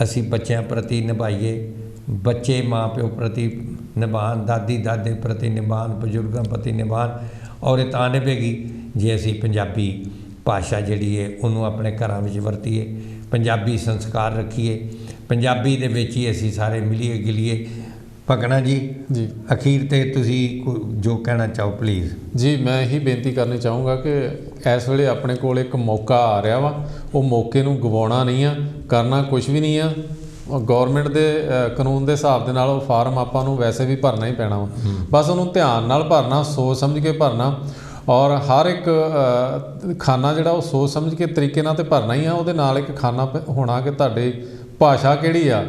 Speaker 1: ਅਸੀਂ ਬੱਚਿਆਂ ਪ੍ਰਤੀ ਨਿਭਾਈਏ, ਬੱਚੇ ਮਾਂ ਪਿਓ ਪ੍ਰਤੀ ਨਿਭਾਉਣ, ਦਾਦੀ ਦਾਦੇ ਪ੍ਰਤੀ ਨਿਭਾਉਣ, ਬਜ਼ੁਰਗਾਂ ਪ੍ਰਤੀ ਨਿਭਾਉਣ। ਔਰ ਇਹ ਤਾਂ ਨਿਭੇਗੀ ਜੇ ਅਸੀਂ ਪੰਜਾਬੀ ਭਾਸ਼ਾ ਜਿਹੜੀ ਹੈ ਉਹਨੂੰ ਆਪਣੇ ਘਰਾਂ ਵਿੱਚ ਵਰਤੀਏ, ਪੰਜਾਬੀ ਸੰਸਕਾਰ ਰੱਖੀਏ, ਪੰਜਾਬੀ ਦੇ ਵਿੱਚ ਹੀ ਅਸੀਂ ਸਾਰੇ ਮਿਲੀਏ ਗਿਲੀਏ। ਭਗਣਾ ਜੀ ਅਖੀਰ 'ਤੇ ਤੁਸੀਂ ਜੋ ਕਹਿਣਾ ਚਾਹੋ ਪਲੀਜ਼।
Speaker 2: ਜੀ ਮੈਂ ਇਹੀ ਬੇਨਤੀ ਕਰਨੀ ਚਾਹੂੰਗਾ ਕਿ ਇਸ ਵੇਲੇ ਆਪਣੇ ਕੋਲ ਇੱਕ ਮੌਕਾ ਆ ਰਿਹਾ ਵਾ, ਉਹ ਮੌਕੇ ਨੂੰ ਗਵਾਉਣਾ ਨਹੀਂ ਆ, ਕਰਨਾ ਕੁਛ ਵੀ ਨਹੀਂ ਆ। ਗੌਰਮੈਂਟ ਦੇ ਕਾਨੂੰਨ ਦੇ ਹਿਸਾਬ ਦੇ ਨਾਲ ਉਹ ਫਾਰਮ ਆਪਾਂ ਨੂੰ ਵੈਸੇ ਵੀ ਭਰਨਾ ਹੀ ਪੈਣਾ ਵਾ, ਬਸ ਉਹਨੂੰ ਧਿਆਨ ਨਾਲ ਭਰਨਾ, ਸੋਚ ਸਮਝ ਕੇ ਭਰਨਾ। ਔਰ ਹਰ ਇੱਕ ਖਾਨਾ ਜਿਹੜਾ ਉਹ ਸੋਚ ਸਮਝ ਕੇ ਤਰੀਕੇ ਨਾਲ ਤੇ ਭਰਨਾ ਹੀ ਆ। ਉਹਦੇ ਨਾਲ ਇੱਕ ਖਾਨਾ ਹੋਣਾ ਕਿ ਤੁਹਾਡੀ ਭਾਸ਼ਾ ਕਿਹੜੀ ਆ,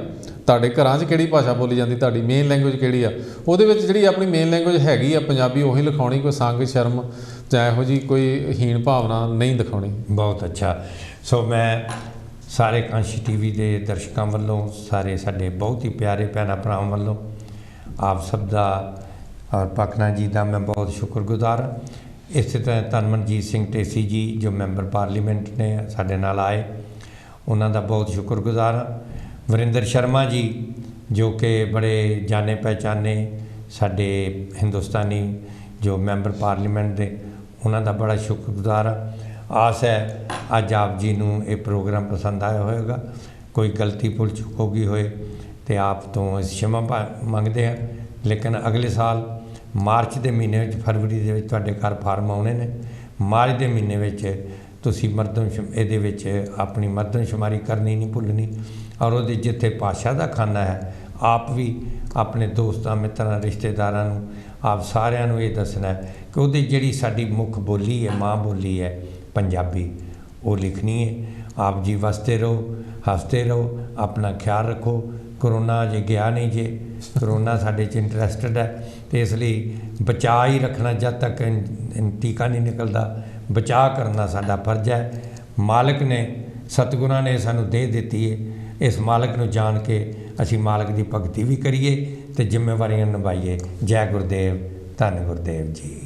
Speaker 2: ਤੁਹਾਡੇ ਘਰਾਂ 'ਚ ਕਿਹੜੀ ਭਾਸ਼ਾ ਬੋਲੀ ਜਾਂਦੀ, ਤੁਹਾਡੀ ਮੇਨ ਲੈਂਗੁਏਜ ਕਿਹੜੀ ਆ। ਉਹਦੇ ਵਿੱਚ ਜਿਹੜੀ ਆਪਣੀ ਮੇਨ ਲੈਂਗੁਏਜ ਹੈਗੀ ਆ ਪੰਜਾਬੀ, ਉਹੀ ਲਿਖਾਉਣੀ। ਕੋਈ ਸੰਗ ਸ਼ਰਮ ਜਾਂ ਇਹੋ ਜਿਹੀ ਕੋਈ ਹੀਣ ਭਾਵਨਾ ਨਹੀਂ ਦਿਖਾਉਣੀ।
Speaker 1: ਬਹੁਤ ਅੱਛਾ। ਸੋ ਮੈਂ ਸਾਰੇ ਕਾਂਸ਼ੀ ਟੀਵੀ ਦੇ ਦਰਸ਼ਕਾਂ ਵੱਲੋਂ, ਸਾਰੇ ਸਾਡੇ ਬਹੁਤ ਹੀ ਪਿਆਰੇ ਭੈਣਾਂ ਭਰਾਵਾਂ ਵੱਲੋਂ ਆਪ ਸਭ ਦਾ ਔਰ ਭਕਨਾ ਜੀ ਦਾ ਮੈਂ ਬਹੁਤ ਸ਼ੁਕਰਗੁਜ਼ਾਰ ਹਾਂ। ਇਸੇ ਤਰ੍ਹਾਂ ਧਨਮਨਜੀਤ ਸਿੰਘ ਢੇਸੀ ਜੀ ਜੋ ਮੈਂਬਰ ਪਾਰਲੀਮੈਂਟ ਨੇ ਸਾਡੇ ਨਾਲ ਆਏ, ਉਹਨਾਂ ਦਾ ਬਹੁਤ ਸ਼ੁਕਰਗੁਜ਼ਾਰ ਹਾਂ। ਵਰਿੰਦਰ ਸ਼ਰਮਾ ਜੀ ਜੋ ਕਿ ਬੜੇ ਜਾਣੇ ਪਹਿਚਾਨੇ ਸਾਡੇ ਹਿੰਦੁਸਤਾਨੀ ਜੋ ਮੈਂਬਰ ਪਾਰਲੀਮੈਂਟ ਦੇ, ਉਹਨਾਂ ਦਾ ਬੜਾ ਸ਼ੁਕਰਗੁਜ਼ਾਰ ਹਾਂ। ਆਸ ਹੈ ਅੱਜ ਆਪ ਜੀ ਨੂੰ ਇਹ ਪ੍ਰੋਗਰਾਮ ਪਸੰਦ ਆਇਆ ਹੋਵੇਗਾ। ਕੋਈ ਗਲਤੀ ਭੁੱਲ ਚੁੱਕ ਹੋ ਗਈ ਹੋਏ ਤੇ ਆਪ ਤੋਂ क्षमा ਮੰਗਦੇ ਹਾਂ। ਲੇਕਿਨ ਅਗਲੇ ਸਾਲ ਮਾਰਚ ਦੇ ਮਹੀਨੇ ਵਿੱਚ, ਫਰਵਰੀ ਦੇ ਵਿੱਚ ਤੁਹਾਡੇ ਘਰ ਫਾਰਮ ਆਉਣੇ ਨੇ। ਮਾਰਚ ਦੇ ਮਹੀਨੇ ਵਿੱਚ ਤੁਸੀਂ ਇਹਦੇ ਵਿੱਚ ਆਪਣੀ ਮਰਦਮਸ਼ੁਮਾਰੀ ਕਰਨੀ ਨਹੀਂ ਭੁੱਲਣੀ। ਔਰ ਉਹਦੇ ਜਿੱਥੇ ਭਾਸ਼ਾ ਦਾ ਖਾਨਾ ਹੈ, ਆਪ ਵੀ ਆਪਣੇ ਦੋਸਤਾਂ ਮਿੱਤਰਾਂ ਰਿਸ਼ਤੇਦਾਰਾਂ ਨੂੰ ਆਪ ਸਾਰਿਆਂ ਨੂੰ ਇਹ ਦੱਸਣਾ ਕਿ ਉਹਦੀ ਜਿਹੜੀ ਸਾਡੀ ਮੁੱਖ ਬੋਲੀ ਹੈ, ਮਾਂ ਬੋਲੀ ਹੈ ਪੰਜਾਬੀ, ਉਹ ਲਿਖਣੀ ਹੈ। ਆਪ ਜੀ ਵਸਦੇ ਰਹੋ, ਹੱਸਦੇ ਰਹੋ, ਆਪਣਾ ਖਿਆਲ ਰੱਖੋ। ਕਰੋਨਾ ਅਜੇ ਗਿਆ ਨਹੀਂ ਜੇ, ਕਰੋਨਾ ਸਾਡੇ 'ਚ ਇੰਟਰਸਟਡ ਹੈ ਅਤੇ ਇਸ ਲਈ ਬਚਾਅ ਹੀ ਰੱਖਣਾ। ਜਦ ਤੱਕ ਟੀਕਾ ਨਹੀਂ ਨਿਕਲਦਾ, ਬਚਾਅ ਕਰਨਾ ਸਾਡਾ ਫਰਜ਼ ਹੈ। ਮਾਲਕ ਨੇ, ਸਤਿਗੁਰਾਂ ਨੇ ਸਾਨੂੰ ਦੇ ਦਿੱਤੀ ਹੈ, ਇਸ ਮਾਲਕ ਨੂੰ ਜਾਣ ਕੇ ਅਸੀਂ ਮਾਲਕ ਦੀ ਭਗਤੀ ਵੀ ਕਰੀਏ ਅਤੇ ਜ਼ਿੰਮੇਵਾਰੀਆਂ ਨਿਭਾਈਏ। ਜੈ ਗੁਰਦੇਵ, ਧੰਨ ਗੁਰਦੇਵ ਜੀ।